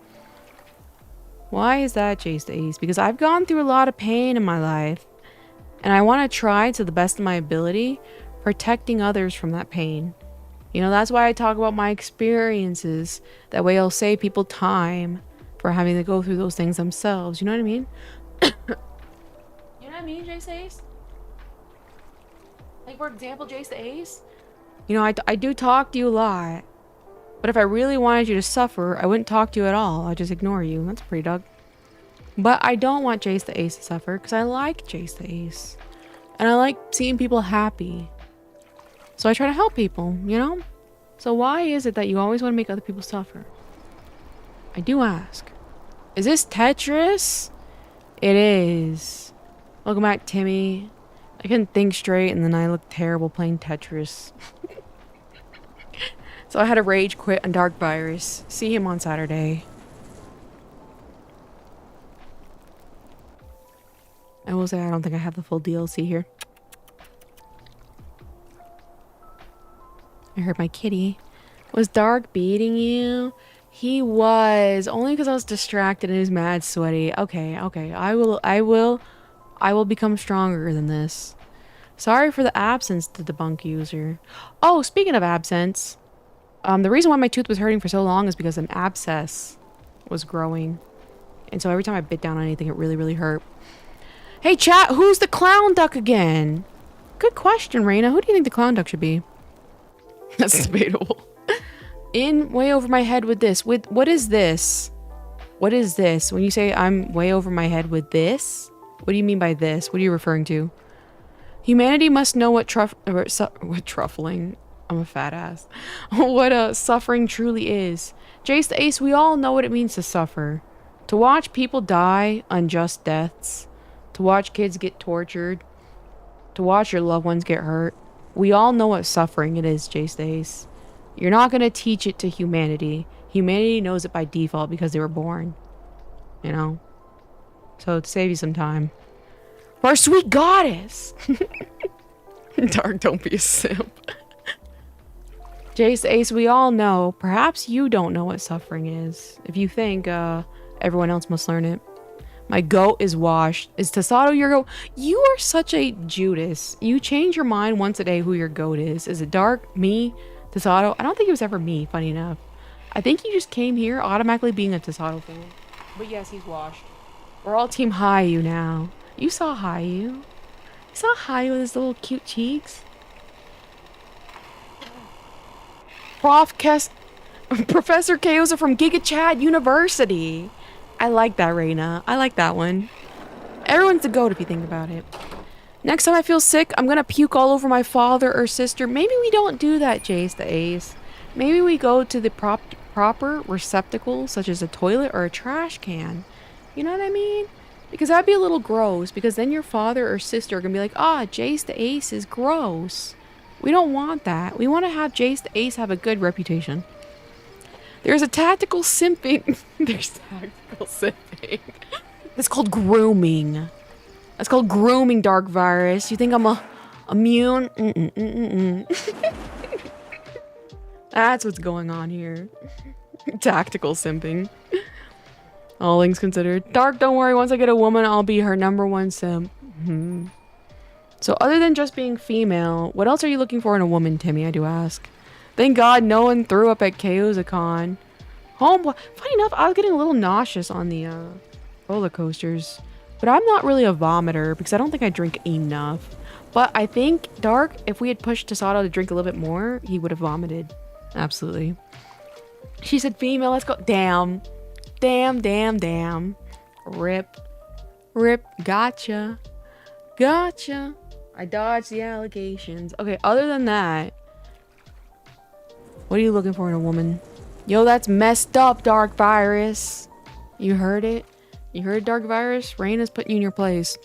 Why is that, Jace the Ace? Because I've gone through a lot of pain in my life, and I want to try to the best of my ability protecting others from that pain. You know, that's why I talk about my experiences. That way I'll save people time for having to go through those things themselves. You know what I mean? You know what I mean, Jace the Ace? Like, for example, Jace the Ace? You know, I do talk to you a lot. But if I really wanted you to suffer, I wouldn't talk to you at all. I'd just ignore you. That's pretty dog. But I don't want Jace the Ace to suffer because I like Jace the Ace. And I like seeing people happy. So I try to help people, you know? So why is it that you always want to make other people suffer? I do ask. Is this Tetris? It is. Welcome back, Timmy. I couldn't think straight and then I looked terrible playing Tetris. So I had to rage quit on Dark Virus. See him on Saturday. I will say I don't think I have the full DLC here. I heard my kitty. Was Dark beating you? He was. Only because I was distracted and he was mad sweaty. Okay. I will become stronger than this. Sorry for the absence, the debunk user. Oh, speaking of absence. The reason why my tooth was hurting for so long is because an abscess was growing. And so every time I bit down on anything, it really, really hurt. Hey, chat, who's the clown duck again? Good question, Raina. Who do you think the clown duck should be? That's debatable. In way over my head with this. What is this? What is this? When you say I'm way over my head with this, what do you mean by this? What are you referring to? Humanity must know what truffling... I'm a fat ass. What suffering truly is. Jace the Ace, we all know what it means to suffer. To watch people die unjust deaths. To watch kids get tortured. To watch your loved ones get hurt. We all know what suffering it is, Jace the Ace. You're not going to teach it to humanity. Humanity knows it by default because they were born. You know? So to save you some time. For our sweet goddess! Dark, don't be a simp. Jace Ace, we all know. Perhaps you don't know what suffering is. If you think everyone else must learn it. My goat is washed. Is Tasato your goat? You are such a Judas. You change your mind once a day who your goat is. Is it Dark? Me? Tasato? I don't think it was ever me, funny enough. I think you just came here automatically being a Tasato fan. But yes, he's washed. We're all team Hayu now. You saw Hayu. You saw Hayu with his little cute cheeks. Professor Chaos from Giga Chad University. I like that, Reina. I like that one. Everyone's the goat if you think about it. Next time I feel sick, I'm gonna puke all over my father or sister. Maybe we don't do that, Jace the Ace. Maybe we go to the proper receptacle, such as a toilet or a trash can. You know what I mean? Because that'd be a little gross, because then your father or sister are gonna be like, ah, Jace the Ace is gross. We don't want that. We want to have Jace the Ace have a good reputation. There's a tactical simping. There's tactical simping. That's called grooming. That's called grooming, Dark Virus. You think I'm immune? That's what's going on here. Tactical simping. All things considered. Dark, don't worry. Once I get a woman, I'll be her #1 simp. So other than just being female, what else are you looking for in a woman, Timmy? I do ask. Thank God no one threw up at Chaosicon. Homeboy. Funny enough, I was getting a little nauseous on the roller coasters. But I'm not really a vomiter because I don't think I drink enough. But I think, Dark, if we had pushed Tasato to drink a little bit more, he would have vomited. Absolutely. She said female, let's go. Damn. Damn, damn, damn. Rip. Rip. Gotcha. Gotcha. I dodged the allegations. Okay, other than that, what are you looking for in a woman? Yo, that's messed up, Dark Virus. You heard it? You heard Dark Virus? Raina's putting you in your place.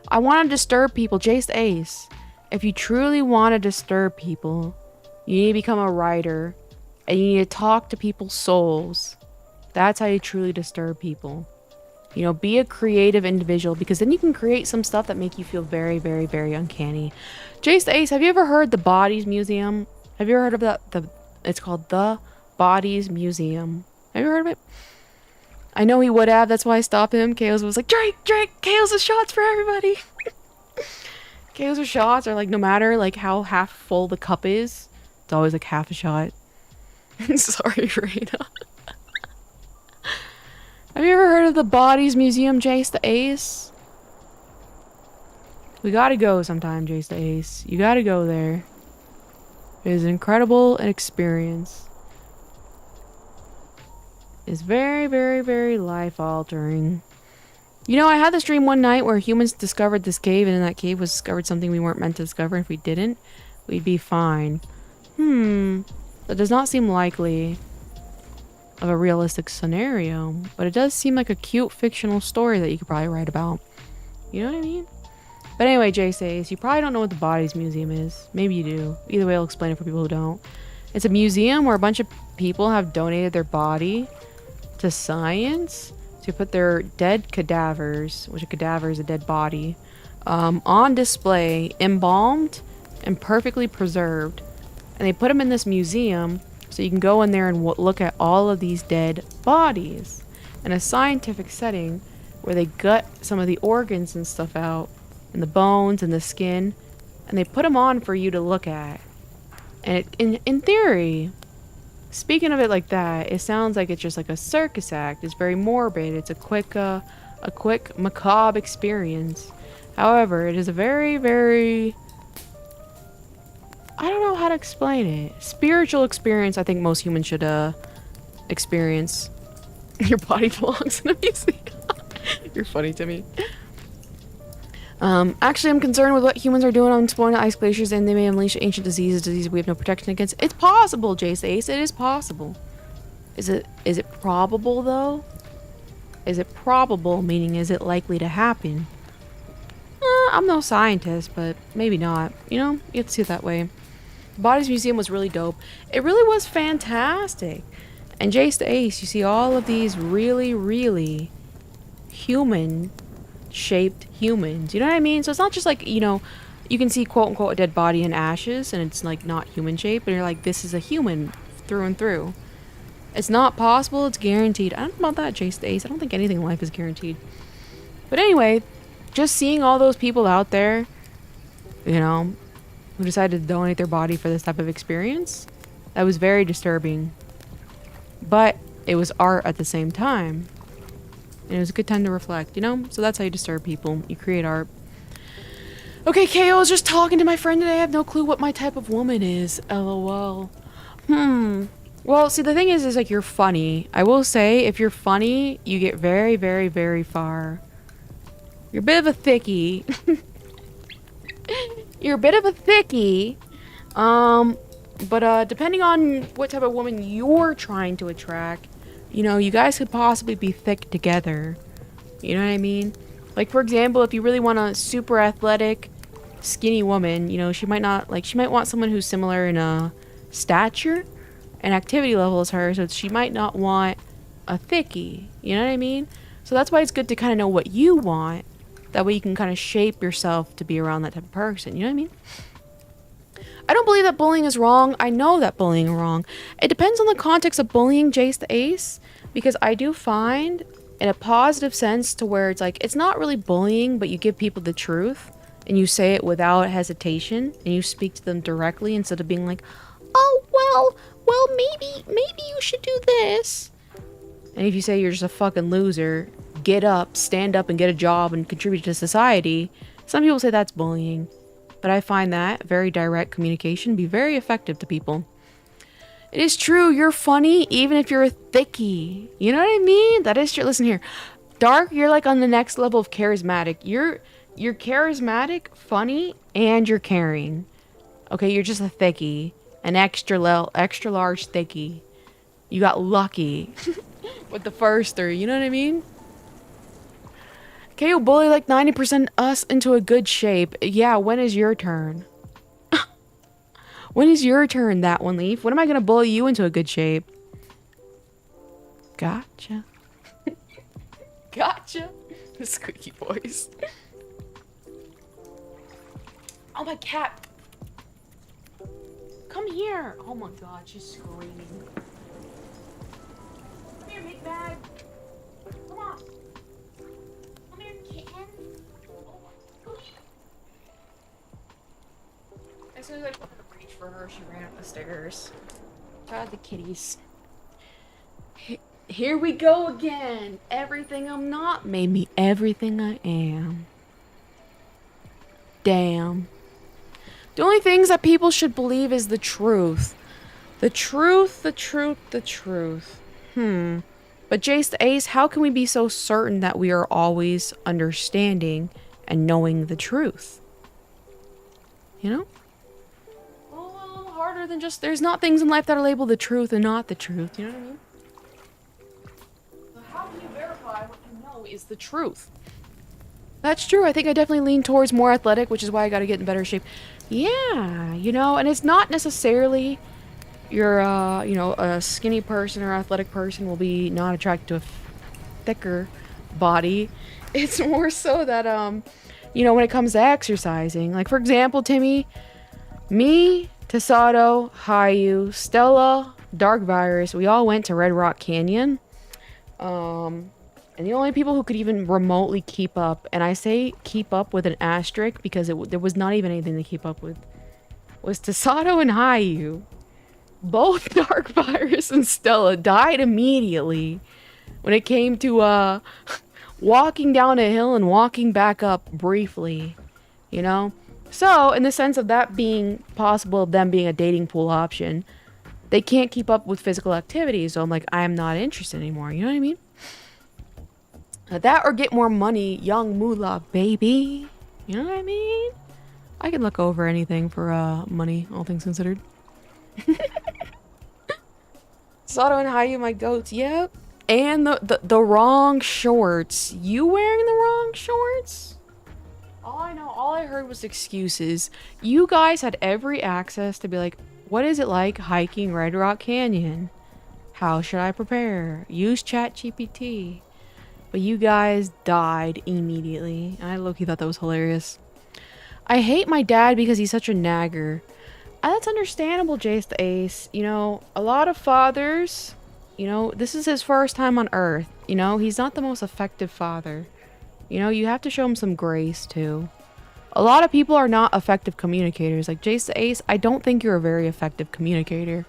I want to disturb people. Jace the Ace. If you truly want to disturb people, you need to become a writer. And you need to talk to people's souls. That's how you truly disturb people. You know, be a creative individual, because then you can create some stuff that make you feel very, very, very uncanny. Jace the Ace, have you ever heard the Bodies Museum? Have you ever heard of that? It's called the Bodies Museum. Have you heard of it? I know he would have. That's why I stopped him. Chaos was like, Drake, Chaos' shots for everybody. Chaos' shots are like, no matter like how half full the cup is, it's always like half a shot. Sorry, Rita. Have you ever heard of the Bodies Museum, Jace the Ace? We gotta go sometime, Jace the Ace. You gotta go there. It is incredible an experience. It's very, very, very life-altering. You know, I had this dream one night where humans discovered this cave, and in that cave was discovered something we weren't meant to discover. If we didn't, we'd be fine. That does not seem likely of a realistic scenario, but it does seem like a cute fictional story that you could probably write about. You know what I mean? But anyway, Jay says, you probably don't know what the Bodies Museum is. Maybe you do. Either way, I'll explain it for people who don't. It's a museum where a bunch of people have donated their body to science to put their dead cadavers, which a cadaver is a dead body, on display, embalmed and perfectly preserved. And they put them in this museum so you can go in there and look at all of these dead bodies in a scientific setting where they gut some of the organs and stuff out, and the bones and the skin, and they put them on for you to look at. And in theory, speaking of it like that, it sounds like it's just like a circus act. It's very morbid. It's a quick macabre experience. However, it is a very, very, I don't know how to explain it, spiritual experience I think most humans should experience. Your body belongs in a museum. You're funny to me. Actually, I'm concerned with what humans are doing on exploring the ice glaciers, and they may unleash ancient diseases we have no protection against. It's possible, Jace Ace. It is possible. Is it probable, though? Is it probable, meaning is it likely to happen? I'm no scientist, but maybe not. You know, you have to see it that way. The Bodies Museum was really dope. It really was fantastic. And Jace the Ace, you see all of these really, really human shaped humans. You know what I mean? So it's not just like, you know, You can see quote unquote a dead body in ashes and it's like not human shape, but you're like, this is a human through and through. It's not possible, it's guaranteed. I don't know about that, Jace the Ace. I don't think anything in life is guaranteed. But anyway, just seeing all those people out there, you know, who decided to donate their body for this type of experience, that was very disturbing. But it was art at the same time. And it was a good time to reflect, you know? So that's how you disturb people. You create art. Okay, KO, I was just talking to my friend today. I have no clue what my type of woman is. LOL. Well, see, the thing is like, you're funny. I will say, if you're funny, you get very, very, very far. You're a bit of a thickie. You're a bit of a thickie. But depending on what type of woman you're trying to attract, you know, you guys could possibly be thick together. You know what I mean? Like, for example, if you really want a super athletic, skinny woman, you know, she might want someone who's similar in stature and activity level as her, so she might not want a thickie. You know what I mean? So that's why it's good to kind of know what you want. That way you can kind of shape yourself to be around that type of person. You know what I mean? I don't believe that bullying is wrong. I know that bullying is wrong. It depends on the context of bullying, Jace the Ace. Because I do find, in a positive sense, to where it's like, it's not really bullying, but you give people the truth. And you say it without hesitation. And you speak to them directly instead of being like, oh, well, maybe you should do this. And if you say you're just a fucking loser, get up, stand up, and get a job and contribute to society, some people say that's bullying. But I find that very direct communication be very effective to people. It is true, you're funny even if you're a thickie. You know what I mean? That is true. Listen here. Dark, you're like on the next level of charismatic. You're charismatic, funny, and you're caring. Okay, you're just a thickie. An extra large thickie. You got lucky with the first three, you know what I mean? Okay, you bully like 90% us into a good shape. Yeah, when is your turn? When is your turn, that one, Leaf? When am I gonna bully you into a good shape? Gotcha. Gotcha. The squeaky voice. Oh, my cat. Come here. Oh my god, she's screaming. Come here, big bag. Come on. Come here, kitten. As soon as I went to reach for her, she ran up the stairs. Shout out the kitties. Here we go again. Everything I'm not made me everything I am. Damn. The only things that people should believe is the truth. The truth, the truth, the truth. But Jace the Ace, how can we be so certain that we are always understanding and knowing the truth? You know? Well, a little harder than just, there's not things in life that are labeled the truth and not the truth. You know what I mean? So how can you verify what you know is the truth? That's true. I think I definitely lean towards more athletic, which is why I gotta get in better shape. Yeah, you know, and it's not necessarily you're, you know, a skinny person or athletic person will be not attracted to a thicker body. It's more so that, you know, when it comes to exercising, like, for example, Timmy, me, Tasato, Hayu, Stella, Dark Virus, we all went to Red Rock Canyon. And the only people who could even remotely keep up, and I say keep up with an asterisk because there was not even anything to keep up with, was Tasato and Hayu. Both Dark Virus and Stella died immediately when it came to walking down a hill and walking back up briefly, you know? So, in the sense of that being possible, of them being a dating pool option, they can't keep up with physical activity, so I'm like, I'm not interested anymore, you know what I mean? That or get more money, young moolah, baby. You know what I mean? I can look over anything for money, all things considered. Sato and Hayu, my goats, yep. And the wrong shorts. You wearing the wrong shorts? All I know, all I heard was excuses. You guys had every access to be like, what is it like hiking Red Rock Canyon? How should I prepare? Use ChatGPT. But you guys died immediately. And I low-key thought that was hilarious. I hate my dad because he's such a nagger. That's understandable, Jace the Ace. You know, a lot of fathers, you know, this is his first time on Earth. You know, he's not the most effective father. You know, you have to show him some grace, too. A lot of people are not effective communicators. Like, Jace the Ace, I don't think you're a very effective communicator.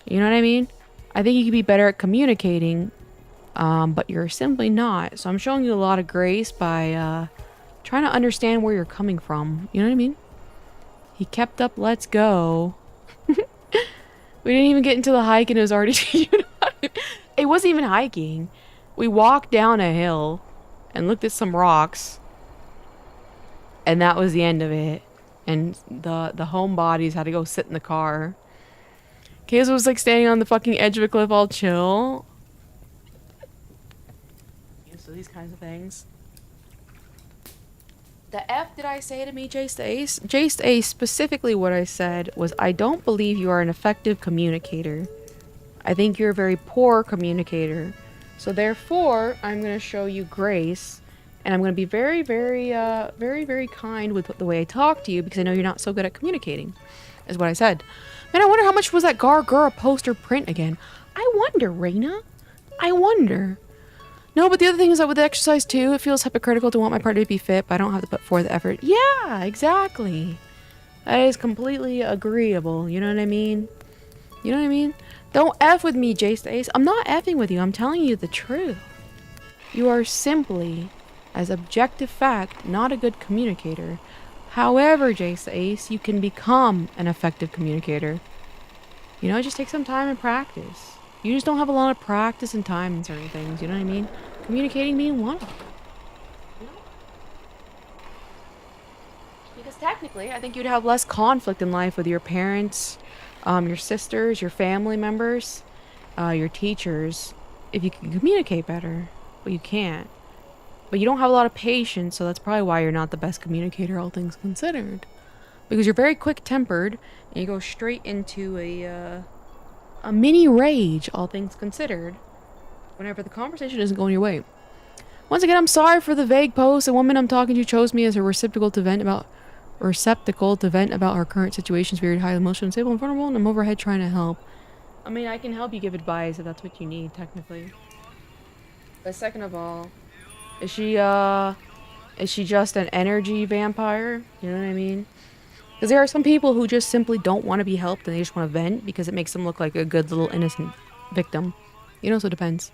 You know what I mean? I think you could be better at communicating, but you're simply not. So I'm showing you a lot of grace by trying to understand where you're coming from. You know what I mean? He kept up, let's go. We didn't even get into the hike and it was already... It wasn't even hiking. We walked down a hill and looked at some rocks. And that was the end of it. And the homebodies had to go sit in the car. Kayla was like standing on the fucking edge of a cliff all chill. Yeah, so these kinds of things. The F did I say to me, Jace the Ace? Jace the Ace, specifically what I said was, I don't believe you are an effective communicator. I think you're a very poor communicator. So therefore, I'm going to show you grace. And I'm going to be very, very kind with the way I talk to you because I know you're not so good at communicating, is what I said. Man, I wonder how much was that Gargura poster print again? I wonder, Raina. I wonder. No, but the other thing is that with the exercise too, it feels hypocritical to want my partner to be fit, but I don't have to put forth the effort. Yeah, exactly. That is completely agreeable. You know what I mean? You know what I mean? Don't F with me, Jace the Ace. I'm not effing with you. I'm telling you the truth. You are simply, as objective fact, not a good communicator. However, Jace the Ace, you can become an effective communicator. You know, it just takes some time and practice. You just don't have a lot of practice and time in certain things, you know what I mean? Communicating being one of them. You know? Because technically, I think you'd have less conflict in life with your parents, your sisters, your family members, your teachers, if you can communicate better. But you can't. But you don't have a lot of patience, so that's probably why you're not the best communicator, all things considered. Because you're very quick-tempered, and you go straight into a mini rage, all things considered, whenever the conversation isn't going your way. Once again, I'm sorry for the vague post. The woman I'm talking to chose me as her receptacle to vent about her current situation. She's very highly emotional, unstable, and vulnerable, and I'm overhead trying to help. I mean, I can help you give advice if that's what you need, technically. But second of all, is she just an energy vampire? You know what I mean? Because there are some people who just simply don't want to be helped and they just want to vent because it makes them look like a good little innocent victim. You know, so it depends.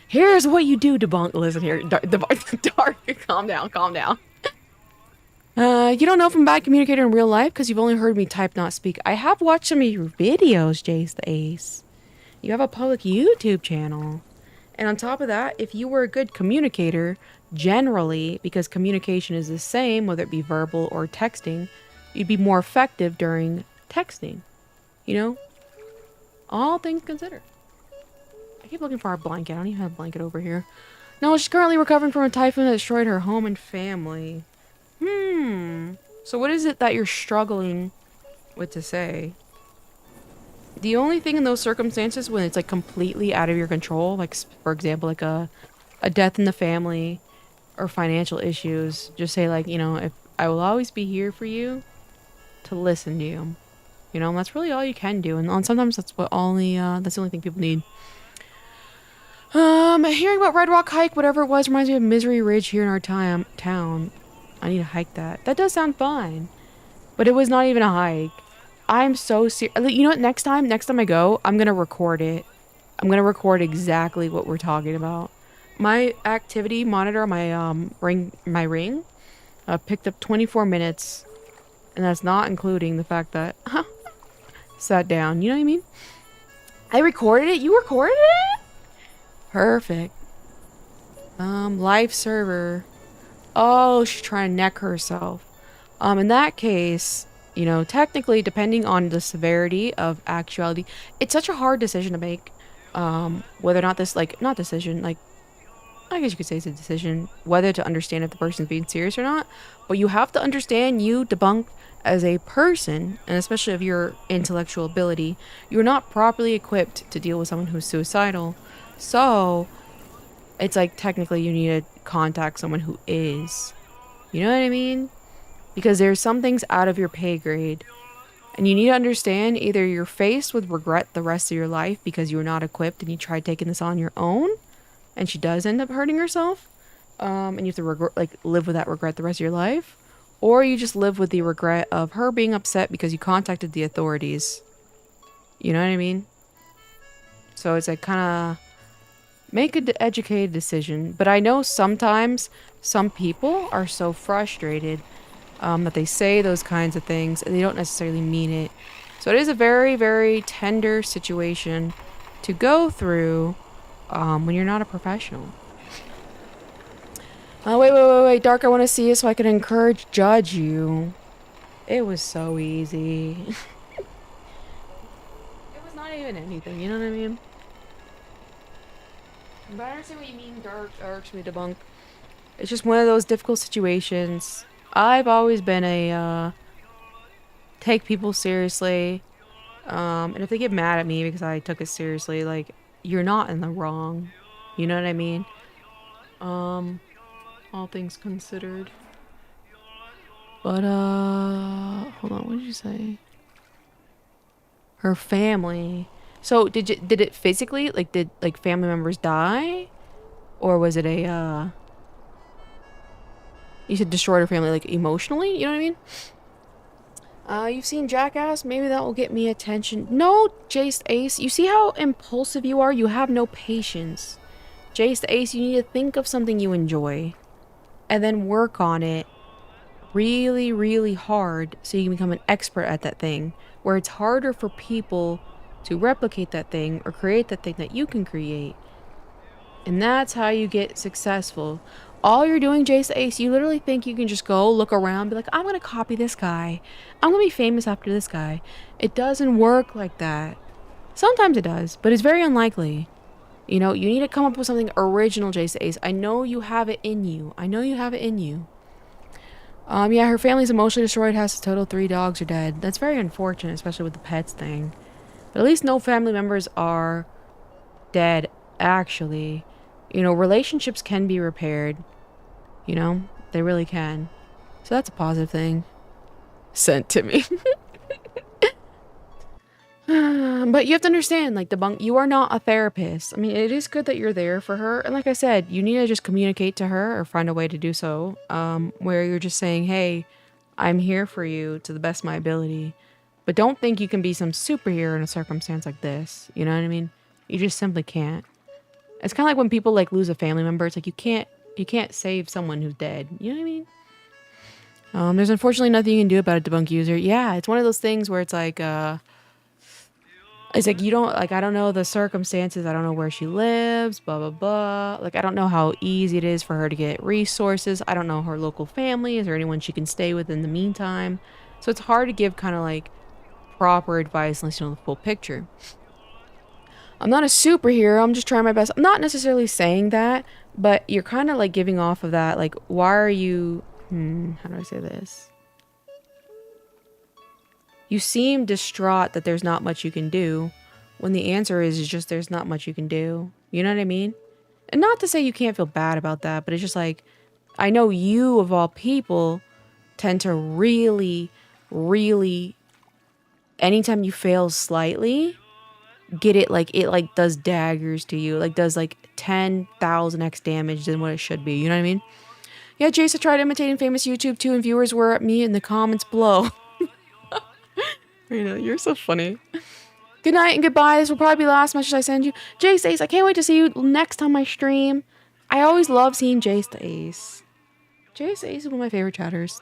Here's what you do, debunk. Listen here, Dark. Calm down, calm down. You don't know if I'm a bad communicator in real life because you've only heard me type, not speak. I have watched some of your videos, Jace the Ace. You have a public YouTube channel. And on top of that, if you were a good communicator, generally, because communication is the same, whether it be verbal or texting, you'd be more effective during texting. You know? All things considered. I keep looking for our blanket. I don't even have a blanket over here. No, she's currently recovering from a typhoon that destroyed her home and family. So what is it that you're struggling with to say? The only thing in those circumstances when it's like completely out of your control, like for example, like a death in the family or financial issues, just say like, you know, if I will always be here for you to listen to you. You know, and that's really all you can do. And sometimes that's that's the only thing people need. Hearing about Red Rock Hike, whatever it was, reminds me of Misery Ridge here in our town. I need to hike that. That does sound fun. But it was not even a hike. I'm so serious. You know what? Next time I go, I'm going to record it. I'm going to record exactly what we're talking about. My activity monitor, my ring, picked up 24 minutes. And that's not including the fact that sat down. You know what I mean? I recorded it. You recorded it? Perfect. Live server. Oh, she's trying to neck herself. In that case, you know, technically, depending on the severity of actuality, it's such a hard decision to make. Whether or not this, like, not decision, like, I guess you could say it's a decision, whether to understand if the person's being serious or not. But you have to understand you, Debunk, as a person, and especially of your intellectual ability, you're not properly equipped to deal with someone who's suicidal. So, it's like, technically, you need to contact someone who is. You know what I mean? because there's some things out of your pay grade. And you need to understand, either you're faced with regret the rest of your life because you're not equipped and you tried taking this on your own, and she does end up hurting herself, and you have to live with that regret the rest of your life, or you just live with the regret of her being upset because you contacted the authorities. You know what I mean? So it's like, kind of make an educated decision. But I know sometimes some people are so frustrated that they say those kinds of things and they don't necessarily mean it. So it is a very, very tender situation to go through when you're not a professional. Wait, Dark, I want to see it so I can judge you. It was so easy. It was not even anything, you know what I mean? But I understand what you mean, Dark, urged me to debunk. It's just one of those difficult situations. I've always been a, take people seriously. And if they get mad at me because I took it seriously, like, you're not in the wrong. You know what I mean? All things considered. But, hold on, what did you say? Her family. So, did it physically, like, did, like, family members die? Or was it a, you said destroyed her family, like, emotionally? You know what I mean? You've seen Jackass? Maybe that will get me attention. No, Jace Ace. You see how impulsive you are? You have no patience. Jace Ace, you need to think of something you enjoy. And then work on it really, really hard so you can become an expert at that thing. Where it's harder for people to replicate that thing or create that thing that you can create. And that's how you get successful. All you're doing, Jace Ace, you literally think you can just go look around and be like, I'm going to copy this guy. I'm going to be famous after this guy. It doesn't work like that. Sometimes it does, but it's very unlikely. You know, you need to come up with something original, Jace Ace. I know you have it in you. I know you have it in you. Yeah, her family's emotionally destroyed. Has a total 3 dogs are dead. That's very unfortunate, especially with the pets thing. But at least no family members are dead, actually. You know, relationships can be repaired. You know, they really can. So that's a positive thing. Sent to me. But you have to understand, like, you are not a therapist. I mean, it is good that you're there for her. And like I said, you need to just communicate to her or find a way to do so. Where you're just saying, hey, I'm here for you to the best of my ability. But don't think you can be some superhero in a circumstance like this. You know what I mean? You just simply can't. It's kind of like when people, like, lose a family member. It's like you can't save someone who's dead. You know what I mean? There's unfortunately nothing you can do about a debunk user. Yeah, it's one of those things where it's like, you don't, like, I don't know the circumstances. I don't know where she lives, blah, blah, blah. Like, I don't know how easy it is for her to get resources. I don't know her local family. Is there anyone she can stay with in the meantime? So it's hard to give kind of, like, proper advice unless you know the full picture. I'm not a superhero. I'm just trying my best. I'm not necessarily saying that, but you're kind of, like, giving off of that. Like, why are you... how do I say this? You seem distraught that there's not much you can do, when the answer is just there's not much you can do. You know what I mean? And not to say you can't feel bad about that, but it's just like, I know you, of all people, tend to really, really, anytime you fail slightly, get it like does daggers to you, like does like 10,000x damage than what it should be. You know what I mean? Yeah, Jason tried imitating famous YouTube too, and viewers were at me in the comments below. Rena, you're so funny. Good night and goodbye. This will probably be the last message I send you. Jace Ace, I can't wait to see you next on my stream. I always love seeing Jace Ace. Jace Ace is one of my favorite chatters.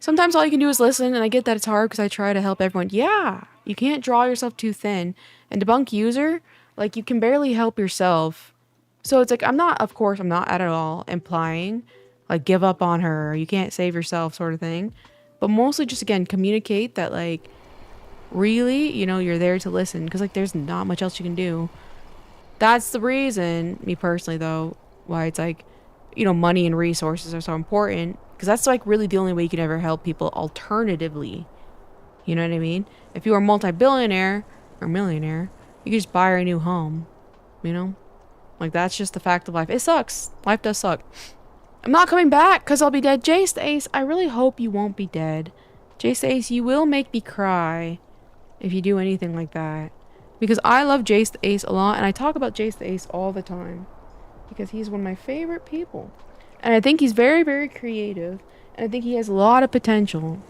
Sometimes all you can do is listen, and I get that it's hard because I try to help everyone. Yeah, you can't draw yourself too thin. And debunk user, like, you can barely help yourself. So it's like, I'm not at all implying, like, give up on her, or you can't save yourself sort of thing. But mostly just, again, communicate that, like, really, you know, you're there to listen. Because, like, there's not much else you can do. That's the reason, me personally, though, why it's like, you know, money and resources are so important. Because that's, like, really the only way you can ever help people alternatively. You know what I mean? If you are a multi-billionaire or millionaire, you can just buy her a new home. You know? Like, that's just the fact of life. It sucks. Life does suck. I'm not coming back because I'll be dead. Jace the Ace, I really hope you won't be dead. Jace the Ace, you will make me cry if you do anything like that. Because I love Jace the Ace a lot, and I talk about Jace the Ace all the time. Because he's one of my favorite people. And I think he's very, very creative. And I think he has a lot of potential.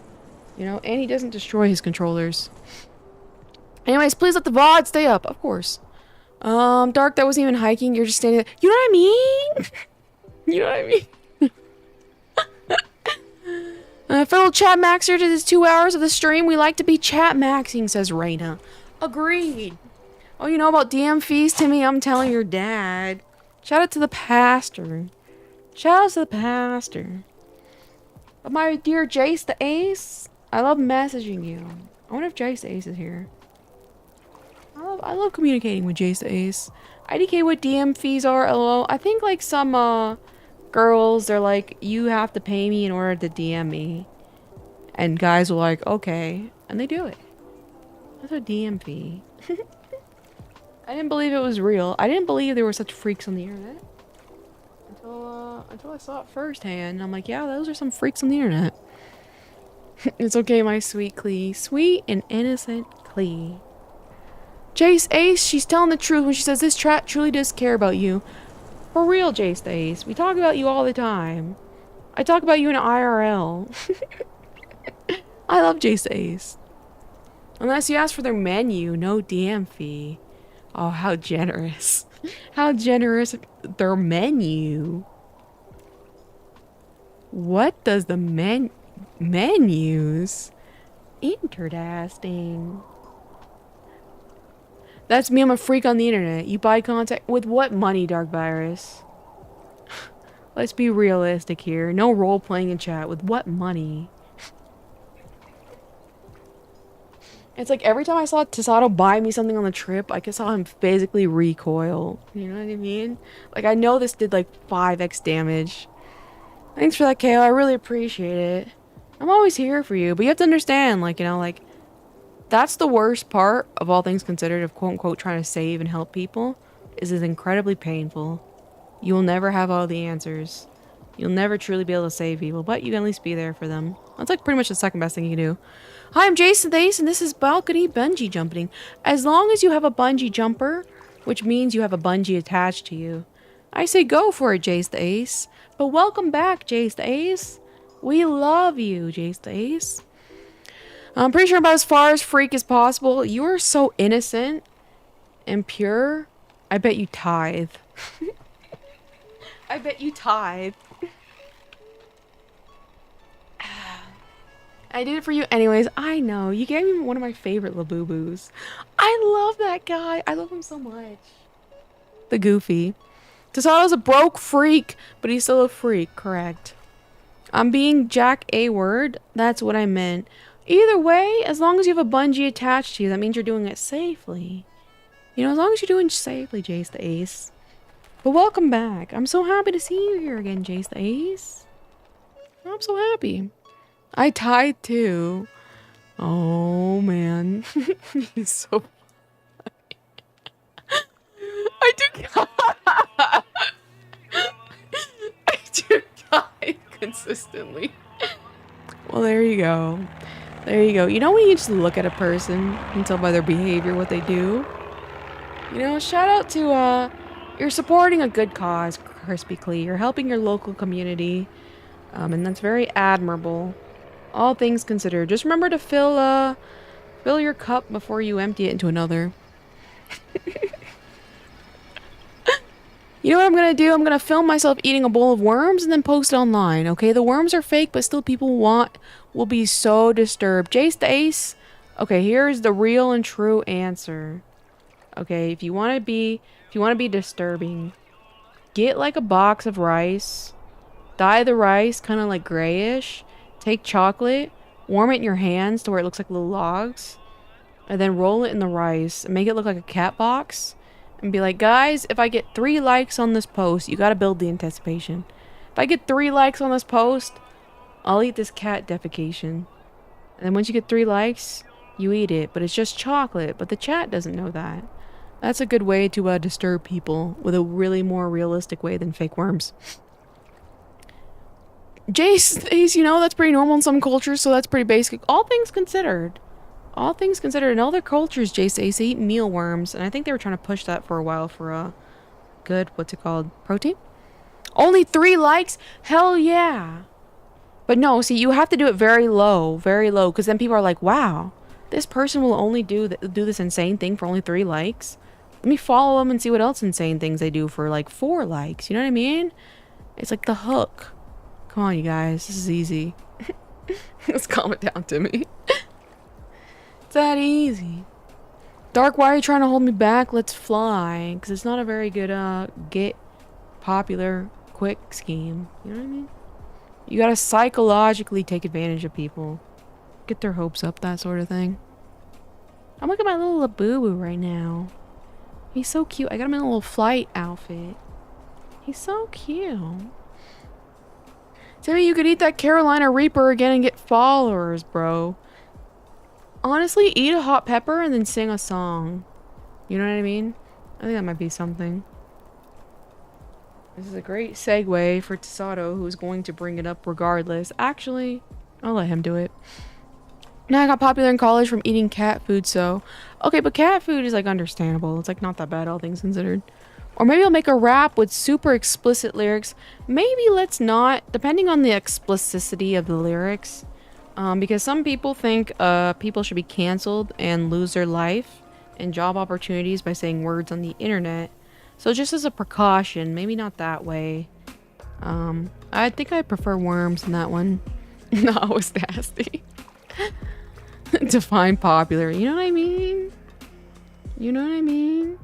You know, and he doesn't destroy his controllers. Anyways, please let the VOD stay up, of course. Dark, that wasn't even hiking, you're just standing there. You know what I mean? You know what I mean? Fellow chat maxer, to this 2 hours of the stream, we like to be chat maxing, says Raina. Agreed. Oh, you know about DM fees, Timmy? I'm telling your dad. Shout out to the pastor. Shout out to the pastor. But my dear Jace the Ace, I love messaging you. I wonder if Jace the Ace is here. I love communicating with Jace the Ace. IDK what DM fees are, lol. I think like some girls, they're like, you have to pay me in order to DM me. And guys will like, okay. And they do it. That's a DM fee. I didn't believe it was real. I didn't believe there were such freaks on the internet. Until I saw it firsthand. I'm like, yeah, those are some freaks on the internet. It's okay, my sweet Clee. Sweet and innocent Clee. Jace Ace, she's telling the truth when she says this chat truly does care about you. For real, Jace Ace. We talk about you all the time. I talk about you in IRL. I love Jace Ace. Unless you ask for their menu, no DM fee. Oh, how generous. How generous their menu. What does the menus? Interesting. That's me, I'm a freak on the internet. You buy content with what money, Dark Virus? Let's be realistic here. No role playing in chat. With what money? It's like every time I saw Tasato buy me something on the trip, I saw him physically recoil. You know what I mean? Like, I know this did like 5x damage. Thanks for that, KO. I really appreciate it. I'm always here for you, but you have to understand, like, you know, like, that's the worst part of all things considered of quote-unquote trying to save and help people, is it's incredibly painful. You will never have all the answers. You'll never truly be able to save people, but you can at least be there for them. That's like pretty much the second best thing you can do. Hi, I'm Jason Ace, and this is balcony bungee jumping. As long as you have a bungee jumper, which means you have a bungee attached to you, I say go for it, Jace the Ace. But welcome back, Jace the Ace. We love you, Jace the Ace. I'm pretty sure I'm about as far as freak as possible. You are so innocent and pure. I bet you tithe. I bet you tithe. I did it for you anyways. I know. You gave me one of my favorite Labubu's. I love that guy. I love him so much. The Goofy. Tasato's a broke freak, but he's still a freak, correct. I'm being Jack A-word. That's what I meant. Either way, as long as you have a bungee attached to you, that means you're doing it safely. You know, as long as you're doing it safely, Jace the Ace. But welcome back. I'm so happy to see you here again, Jace the Ace. I'm so happy. I tied too. Oh, man. He's so funny. I do tie consistently. Well, there you go. There you go. You know when you just look at a person and tell by their behavior what they do? You know, shout out to, you're supporting a good cause, Crispy Clee. You're helping your local community. And that's very admirable. All things considered. Just remember to fill your cup before you empty it into another. You know what I'm gonna do? I'm gonna film myself eating a bowl of worms and then post it online, okay? The worms are fake, but still people will be so disturbed. Jace the Ace, okay, here's the real and true answer. Okay, if you wanna be disturbing, get like a box of rice, dye the rice kind of like grayish, take chocolate, warm it in your hands to where it looks like little logs, and then roll it in the rice and make it look like a cat box. And be like, guys, if I get 3 likes on this post, you gotta build the anticipation. If I get 3 likes on this post, I'll eat this cat defecation. And then once you get 3 likes, you eat it. But it's just chocolate. But the chat doesn't know that. That's a good way to disturb people with a really more realistic way than fake worms. Jace, Ace, you know, that's pretty normal in some cultures, so that's pretty basic. All things considered. All things considered, in other cultures, Jace, Ace, they eat mealworms, and I think they were trying to push that for a while for a good, what's it called, protein? Only 3 likes? Hell yeah. But no, see, you have to do it very low, because then people are like, wow, this person will only do this insane thing for only 3 likes. Let me follow them and see what else insane things they do for like 4 likes. You know what I mean? It's like the hook. Come on, you guys. This is easy. Let's calm it down to me. It's that easy. Dark, why are you trying to hold me back? Let's fly. Because it's not a very good get popular quick scheme. You know what I mean? You gotta psychologically take advantage of people. Get their hopes up, that sort of thing. I'm looking at my little Labubu right now. He's so cute. I got him in a little flight outfit. He's so cute. Timmy, you could eat that Carolina Reaper again and get followers, bro. Honestly, eat a hot pepper and then sing a song. You know what I mean? I think that might be something. This is a great segue for Tasato, who's going to bring it up regardless. Actually, I'll let him do it. Now I got popular in college from eating cat food, so... Okay, but cat food is, like, understandable. It's, like, not that bad, all things considered. Or maybe I'll make a rap with super explicit lyrics. Maybe let's not, depending on the explicitity of the lyrics. Because some people think people should be canceled and lose their life and job opportunities by saying words on the internet. So just as a precaution, maybe not that way. I think I prefer worms in that one. No, it was nasty. Define popular. You know what I mean? You know what I mean?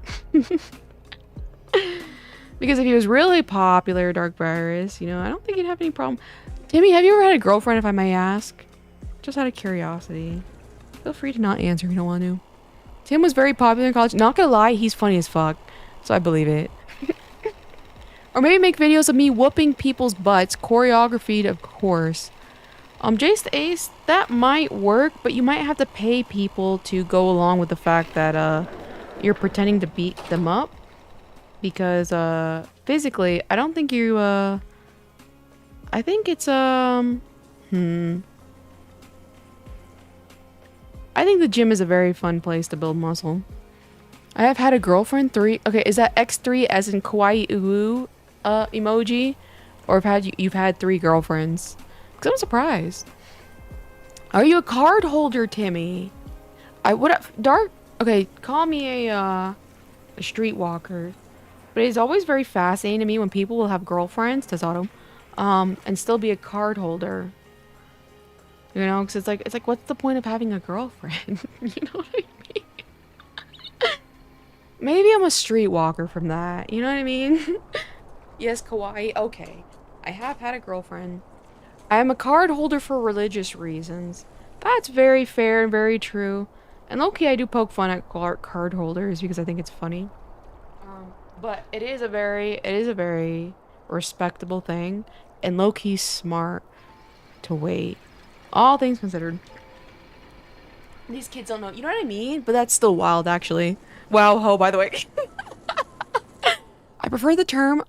Because if he was really popular, Dark Virus, you know, I don't think he'd have any problem. Timmy, have you ever had a girlfriend, if I may ask? Just out of curiosity. Feel free to not answer if you don't want to. Tim was very popular in college. Not gonna lie, he's funny as fuck. So I believe it. Or maybe make videos of me whooping people's butts. Choreographed, of course. Jace the Ace, that might work, but you might have to pay people to go along with the fact that, you're pretending to beat them up. Because, physically, I don't think you, I think it's, I think the gym is a very fun place to build muscle. I have had a girlfriend 3... Okay, is that X3 as in kawaii uwu, emoji? Or you've had 3 girlfriends? Because I'm surprised. Are you a card holder, Timmy? Dark... Okay, call me a streetwalker. But it's always very fascinating to me when people will have girlfriends, Tasato, and still be a card holder. You know, because it's like, what's the point of having a girlfriend? You know what I mean? Maybe I'm a streetwalker from that. You know what I mean? Yes, kawaii. Okay. I have had a girlfriend. I am a card holder for religious reasons. That's very fair and very true. And low-key, I do poke fun at card holders because I think it's funny. But it is a very respectable thing. And low-key smart to wait. All things considered. These kids don't know. You know what I mean? But that's still wild, actually. Wow, ho, by the way. I prefer the term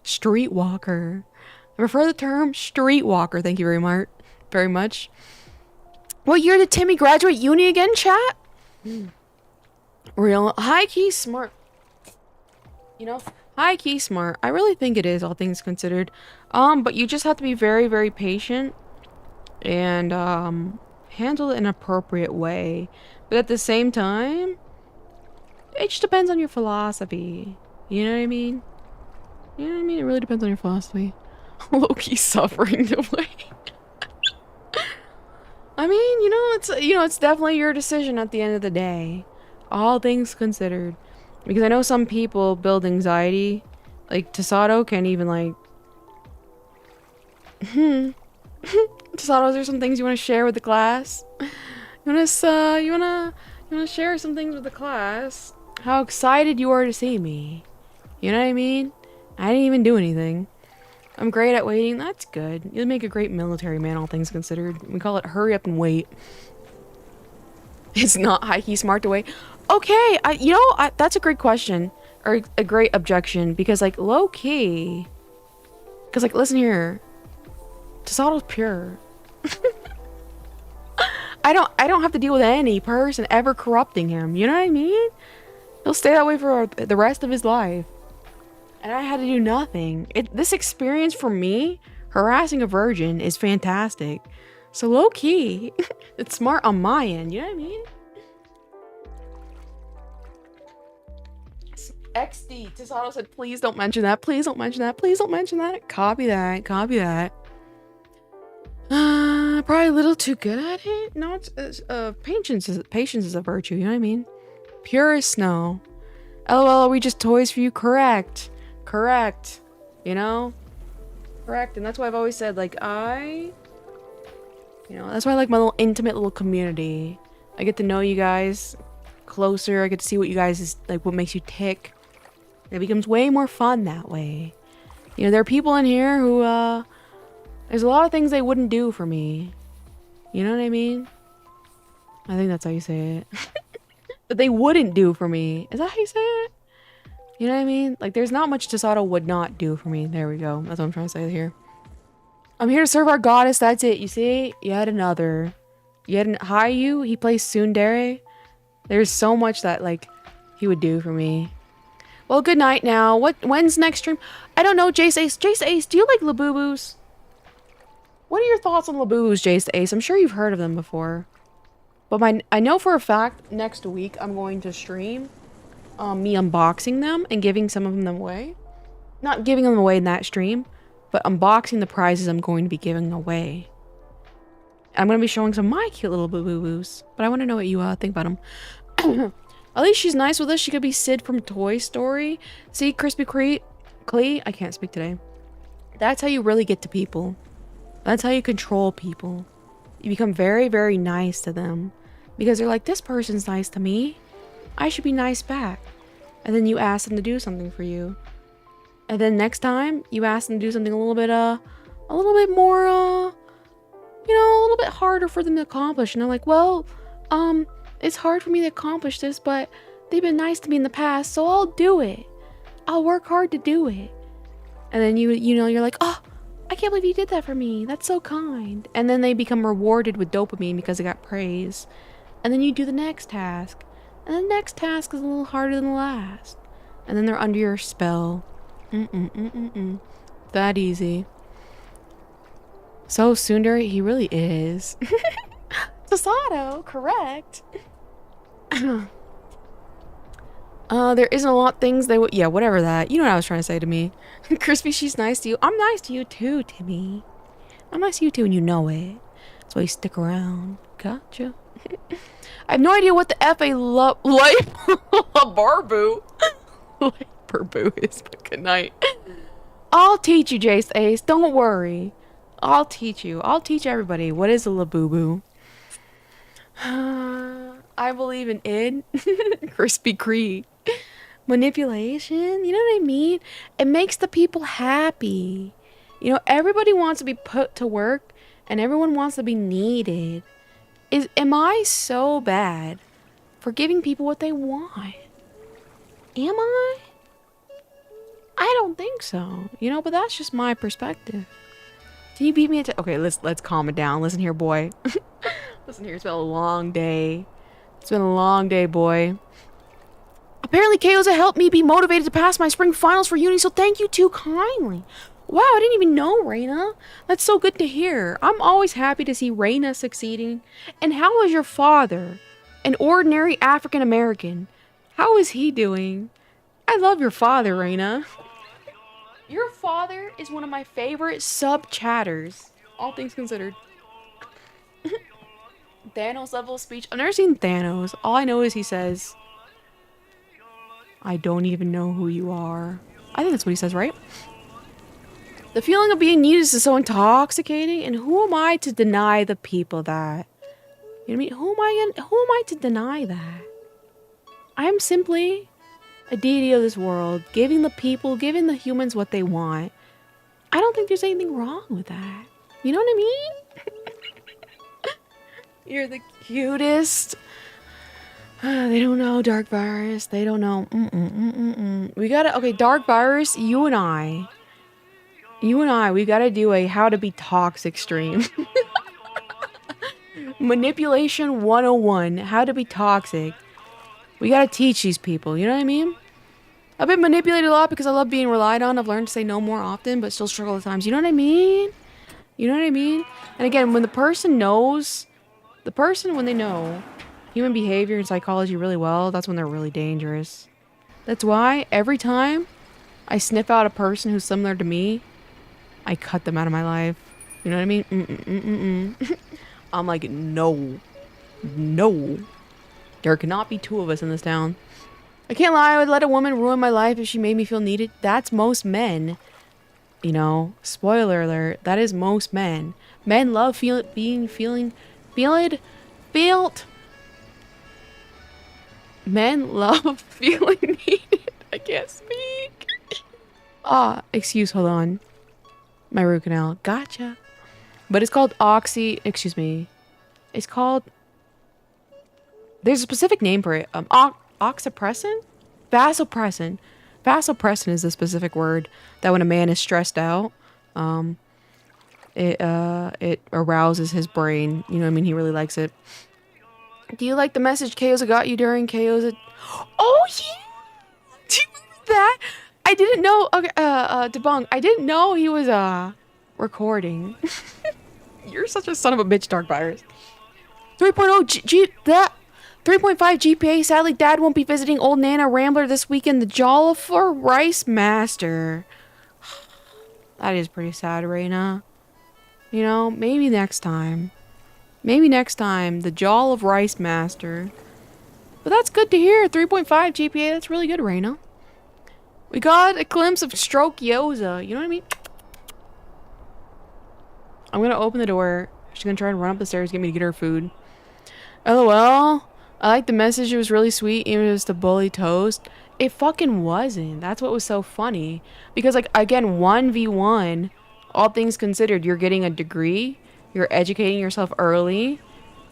streetwalker. I prefer the term streetwalker. Thank you very much. What year did Timmy graduate uni again, chat? Real high-key smart. You know, high-key smart. I really think it is, all things considered. But you just have to be very, very patient. And, handle it in an appropriate way. But at the same time, it just depends on your philosophy. You know what I mean? You know what I mean? It really depends on your philosophy. Low-key suffering to wait. I mean, it's definitely your decision at the end of the day. All things considered. Because I know some people build anxiety. Like, Tasato can't even, like... Tasato, is there some things you want to share with the class? You want to share some things with the class? How excited you are to see me. You know what I mean? I didn't even do anything. I'm great at waiting. That's good. You'll make a great military man, all things considered. We call it hurry up and wait. It's not high-key smart to wait. Okay, that's a great question. Or a great objection. Because, like, low-key... Because, like, listen here. Tesato's pure. I don't have to deal with any person ever corrupting him. You know what I mean? He'll stay that way for the rest of his life. And I had to do nothing. This experience for me, harassing a virgin, is fantastic. So low key, it's smart on my end. You know what I mean? XD. Tesato said, please don't mention that. Please don't mention that. Please don't mention that. Copy that. Copy that. Probably a little too good at it. No, it's patience is a virtue. You know what I mean? Pure as snow. LOL, are we just toys for you? Correct. Correct. You know? Correct. And that's why I've always said, like, that's why I like my little intimate little community. I get to know you guys closer. I get to see what you guys is like, what makes you tick. It becomes way more fun that way. You know, there are people in here who, there's a lot of things they wouldn't do for me. You know what I mean? I think that's how you say it. That they wouldn't do for me. Is that how you say it? You know what I mean? Like, there's not much Tesato would not do for me. There we go. That's what I'm trying to say here. I'm here to serve our goddess. That's it. You see? Yet another. Hayu, he plays Tsundere. There's so much that, like, he would do for me. Well, good night now. When's next stream? I don't know, Jace Ace. Jace Ace, do you like Labubus? What are your thoughts on Labubus, Jace Ace? I'm sure you've heard of them before. But I know for a fact next week I'm going to stream me unboxing them and giving some of them away. Not giving them away in that stream, but unboxing the prizes I'm going to be giving away. I'm going to be showing some of my cute little boo-boo-boos. But I want to know what you think about them. At least she's nice with us. She could be Sid from Toy Story. See, Crispy Clee? I can't speak today. That's how you really get to people. That's how you control people. You become very, very nice to them. Because they're like, this person's nice to me. I should be nice back. And then you ask them to do something for you. And then next time, you ask them to do something a little bit more, a little bit harder for them to accomplish. And they're like, well, it's hard for me to accomplish this, but they've been nice to me in the past, so I'll do it. I'll work hard to do it. And then you're like, oh, I can't believe you did that for me. That's so kind. And then they become rewarded with dopamine because they got praise. And then you do the next task. And the next task is a little harder than the last. And then they're under your spell. That easy. So Tsundere, he really is. Tesato, correct. There isn't a lot of things they would... Yeah, whatever that. You know what I was trying to say to me. Crispy, she's nice to you. I'm nice to you too, Timmy. I'm nice to you too, and you know it. That's why you stick around. Gotcha. I have no idea what the F a life barbu is, but good night. I'll teach you, Jace Ace. Don't worry. I'll teach you. I'll teach everybody what is a labubu. I believe in id. Crispy Cree. Manipulation. You know what I mean? It makes the people happy. You know, everybody wants to be put to work and everyone wants to be needed. Am I so bad for giving people what they want? Am I? I don't think so. You know, but that's just my perspective. Can you beat me at... Okay, let's calm it down. Listen here, boy. Listen here, it's been a long day. It's been a long day, boy. Apparently, Kaoza helped me be motivated to pass my spring finals for uni, so thank you too kindly. Wow, I didn't even know, Reina. That's so good to hear. I'm always happy to see Reina succeeding. And how is your father? An ordinary African American. How is he doing? I love your father, Reina. Your father is one of my favorite sub-chatters. All things considered. Thanos level of speech. I've never seen Thanos. All I know is he says, I don't even know who you are. I think that's what he says, right? The feeling of being needed is so intoxicating, and who am I to deny the people that? You know what I mean? Who am I to deny that? I'm simply a deity of this world, giving the humans what they want. I don't think there's anything wrong with that. You know what I mean? You're the cutest. They don't know, Dark Virus. They don't know. We gotta... Okay, Dark Virus, you and I. You and I, we gotta do a how to be toxic stream. Manipulation 101. How to be toxic. We gotta teach these people, you know what I mean? I've been manipulated a lot because I love being relied on. I've learned to say no more often, but still struggle at times. You know what I mean? You know what I mean? And again, when the person knows, when they know human behavior and psychology really well, that's when they're really dangerous. That's why every time I sniff out a person who's similar to me, I cut them out of my life. You know what I mean? I'm like, no. No. There cannot be two of us in this town. I can't lie, I would let a woman ruin my life if she made me feel needed. That's most men. You know, spoiler alert, that is most men. Men love felt. Men love feeling needed. I can't speak. Hold on. My root canal. Gotcha. But it's called it's called, there's a specific name for it. Oxypressin? Vasopressin. Vasopressin is the specific word that when a man is stressed out, it arouses his brain. You know what I mean? He really likes it. Do you like the message Chaos got you during Chaos? Oh yeah! Do you remember that? I didn't know. Okay, debunk. I didn't know he was recording. You're such a son of a bitch, Dark Virus. 3.5 GPA. Sadly, Dad won't be visiting old Nana Rambler this weekend. The Jollifer Rice Master. That is pretty sad, Raina. You know, maybe next time. Maybe next time, the Jaw of Rice Master. But that's good to hear. 3.5 GPA. That's really good, Raina. We got a glimpse of Stroke Yoza. You know what I mean? I'm gonna open the door. She's gonna try and run up the stairs, get me to get her food. LOL. I like the message. It was really sweet. Even if it was to bully Toast. It fucking wasn't. That's what was so funny. Because, like, again, 1v1, all things considered, you're getting a degree. You're educating yourself early.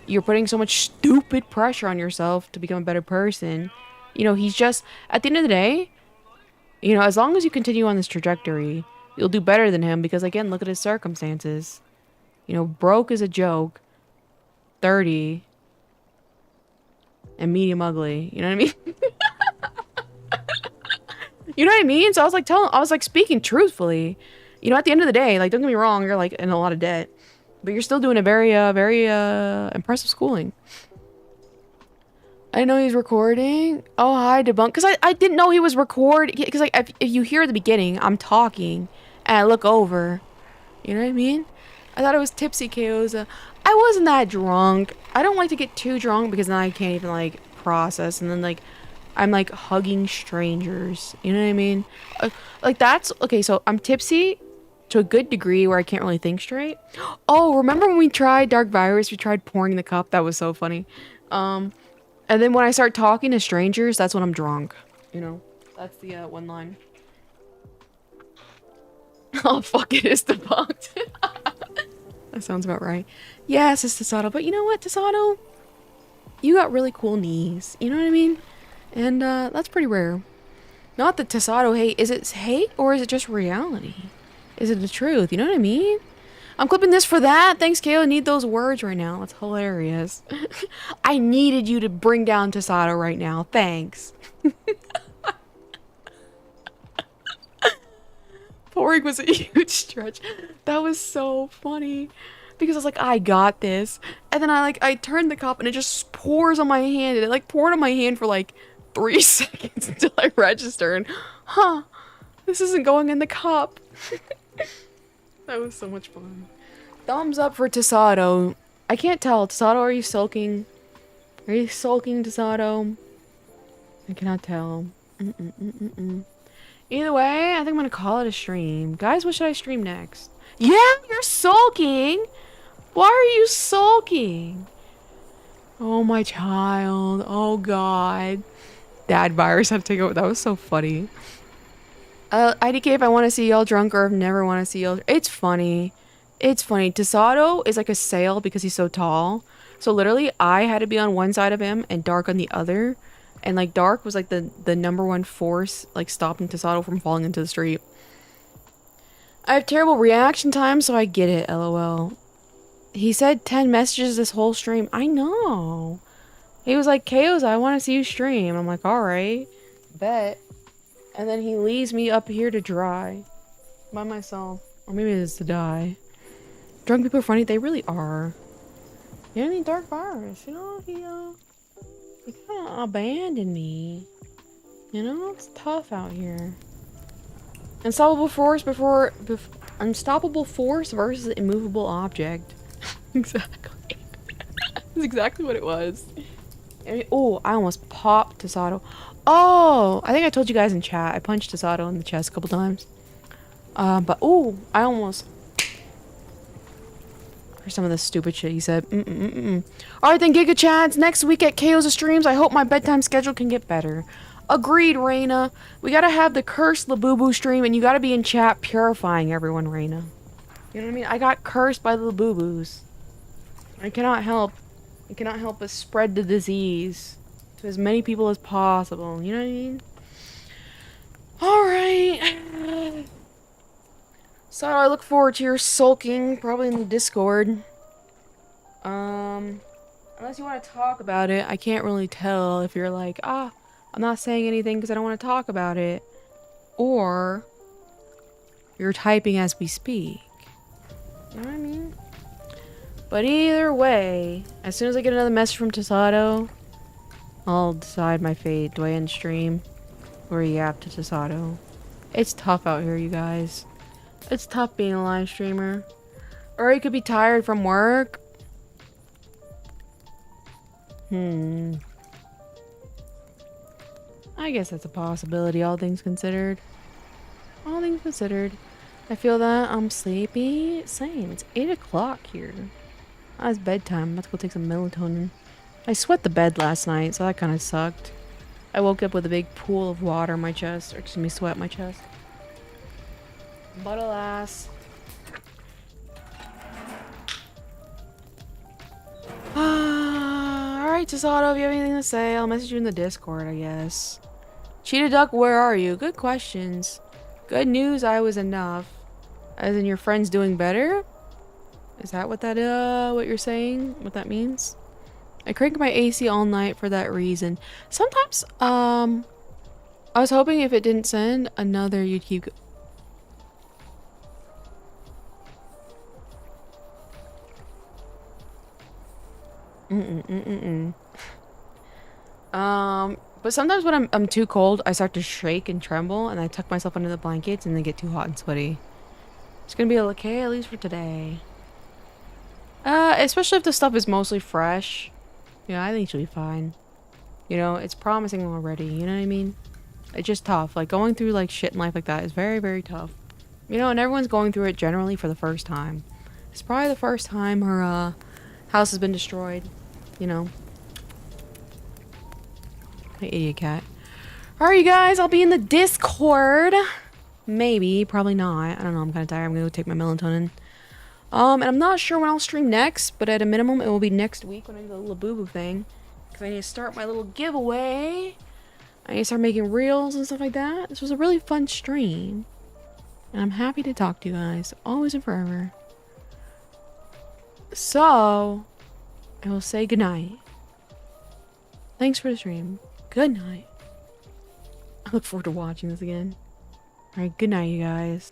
You're putting so much stupid pressure on yourself to become a better person. You know, he's just, at the end of the day, you know, as long as you continue on this trajectory, you'll do better than him. Because, again, look at his circumstances. You know, broke is a joke. 30. And medium ugly. You know what I mean? You know what I mean? So I was like speaking truthfully. You know, at the end of the day, like, don't get me wrong, you're like in a lot of debt. But you're still doing a very impressive schooling. I know he's recording. Oh, hi, debunk. Because I didn't know he was recording. Because, like, if you hear at the beginning, I'm talking. And I look over. You know what I mean? I thought it was Tipsy Chaos. I wasn't that drunk. I don't like to get too drunk because then I can't even, like, process. And then, like, I'm, like, hugging strangers. You know what I mean? Like, that's... Okay, so I'm tipsy to a good degree where I can't really think straight. Oh, remember when we tried Dark Virus? We tried pouring the cup. That was so funny. And then when I start talking to strangers, that's when I'm drunk. You know? That's the one line. Oh, fuck, it is debunked. That sounds about right. Yes, it's Tasato. But you know what, Tasato? You got really cool knees. You know what I mean? And that's pretty rare. Not that Tasato hate. Is it hate or is it just reality? Is it the truth? You know what I mean? I'm clipping this for that. Thanks, Kale. I need those words right now. That's hilarious. I needed you to bring down Tasato right now. Thanks. Pouring was a huge stretch. That was so funny. Because I was like, I got this. And then I turned the cup and it just pours on my hand. And it like poured on my hand for like 3 seconds until I register. And, this isn't going in the cup. That was so much fun. Thumbs up for Tasato. I can't tell. Tasato, are you sulking? Are you sulking, Tasato? I cannot tell. Either way, I think I'm gonna call it a stream. Guys, what should I stream next? Yeah, you're sulking! Why are you sulking? Oh, my child. Oh, God. Dad virus had to take over. That was so funny. IDK, if I want to see y'all drunk or if never want to see y'all... It's funny. It's funny. Tasato is like a sail because he's so tall. So literally, I had to be on one side of him and Dark on the other. And like Dark was like the number one force like stopping Tasato from falling into the street. I have terrible reaction time, so I get it, lol. He said 10 messages this whole stream. I know. He was like, Chaos, I want to see you stream. I'm like, alright. Bet. And then he leaves me up here to dry. By myself. Or maybe it's to die. Drunk people are funny. They really are. You know, Dark Virus. You know, he kind of abandoned me. You know, it's tough out here. Unstoppable force unstoppable force versus immovable object. Exactly. That's exactly what it was. Oh, I almost popped Tasato. Oh, I think I told you guys in chat. I punched Tasato in the chest a couple times. But oh, I almost. For some of the stupid shit he said. Alright then, Giga Chads. Next week at KO's streams, I hope my bedtime schedule can get better. Agreed, Reina. We gotta have the cursed Labubu stream, and you gotta be in chat purifying everyone, Reina. You know what I mean? I got cursed by the Labubus. I cannot help but spread the disease to as many people as possible. You know what I mean? Alright. So I look forward to your sulking, probably in the Discord. Unless you want to talk about it, I can't really tell if you're like, I'm not saying anything because I don't want to talk about it. Or you're typing as we speak. You know what I mean? But either way, as soon as I get another message from Tasato, I'll decide my fate. Do I end stream or yap to Tasato? It's tough out here, you guys. It's tough being a live streamer. Or you could be tired from work. I guess that's a possibility, all things considered. All things considered. I feel that I'm sleepy. Same. It's 8 o'clock here. It's bedtime. I'm about to go take some melatonin. I sweat the bed last night, so that kind of sucked. I woke up with a big pool of water in my chest. Or excuse me, sweat in my chest. But alas. Alright, Tasato, if you have anything to say, I'll message you in the Discord, I guess. Cheetah Duck, where are you? Good questions. Good news, I was enough. As in your friend's doing better? Is that what that, what you're saying? What that means? I crank my AC all night for that reason. Sometimes, I was hoping if it didn't send another, you'd keep... But sometimes when I'm too cold, I start to shake and tremble, and I tuck myself under the blankets, and they get too hot and sweaty. It's gonna be okay, at least for today. Especially if the stuff is mostly fresh. Yeah, I think she'll be fine. You know, it's promising already, you know what I mean? It's just tough. Like, going through, like, shit in life like that is very, very tough. You know, and everyone's going through it generally for the first time. It's probably the first time her, house has been destroyed. You know. My idiot cat. Alright, you guys, I'll be in the Discord. Maybe, probably not. I don't know, I'm kind of tired. I'm gonna go take my melatonin. And I'm not sure when I'll stream next, but at a minimum, it will be next week when I do the Labubu thing. Because I need to start my little giveaway. I need to start making reels and stuff like that. This was a really fun stream. And I'm happy to talk to you guys. Always and forever. So, I will say goodnight. Thanks for the stream. Good night. I look forward to watching this again. Alright, good night, you guys.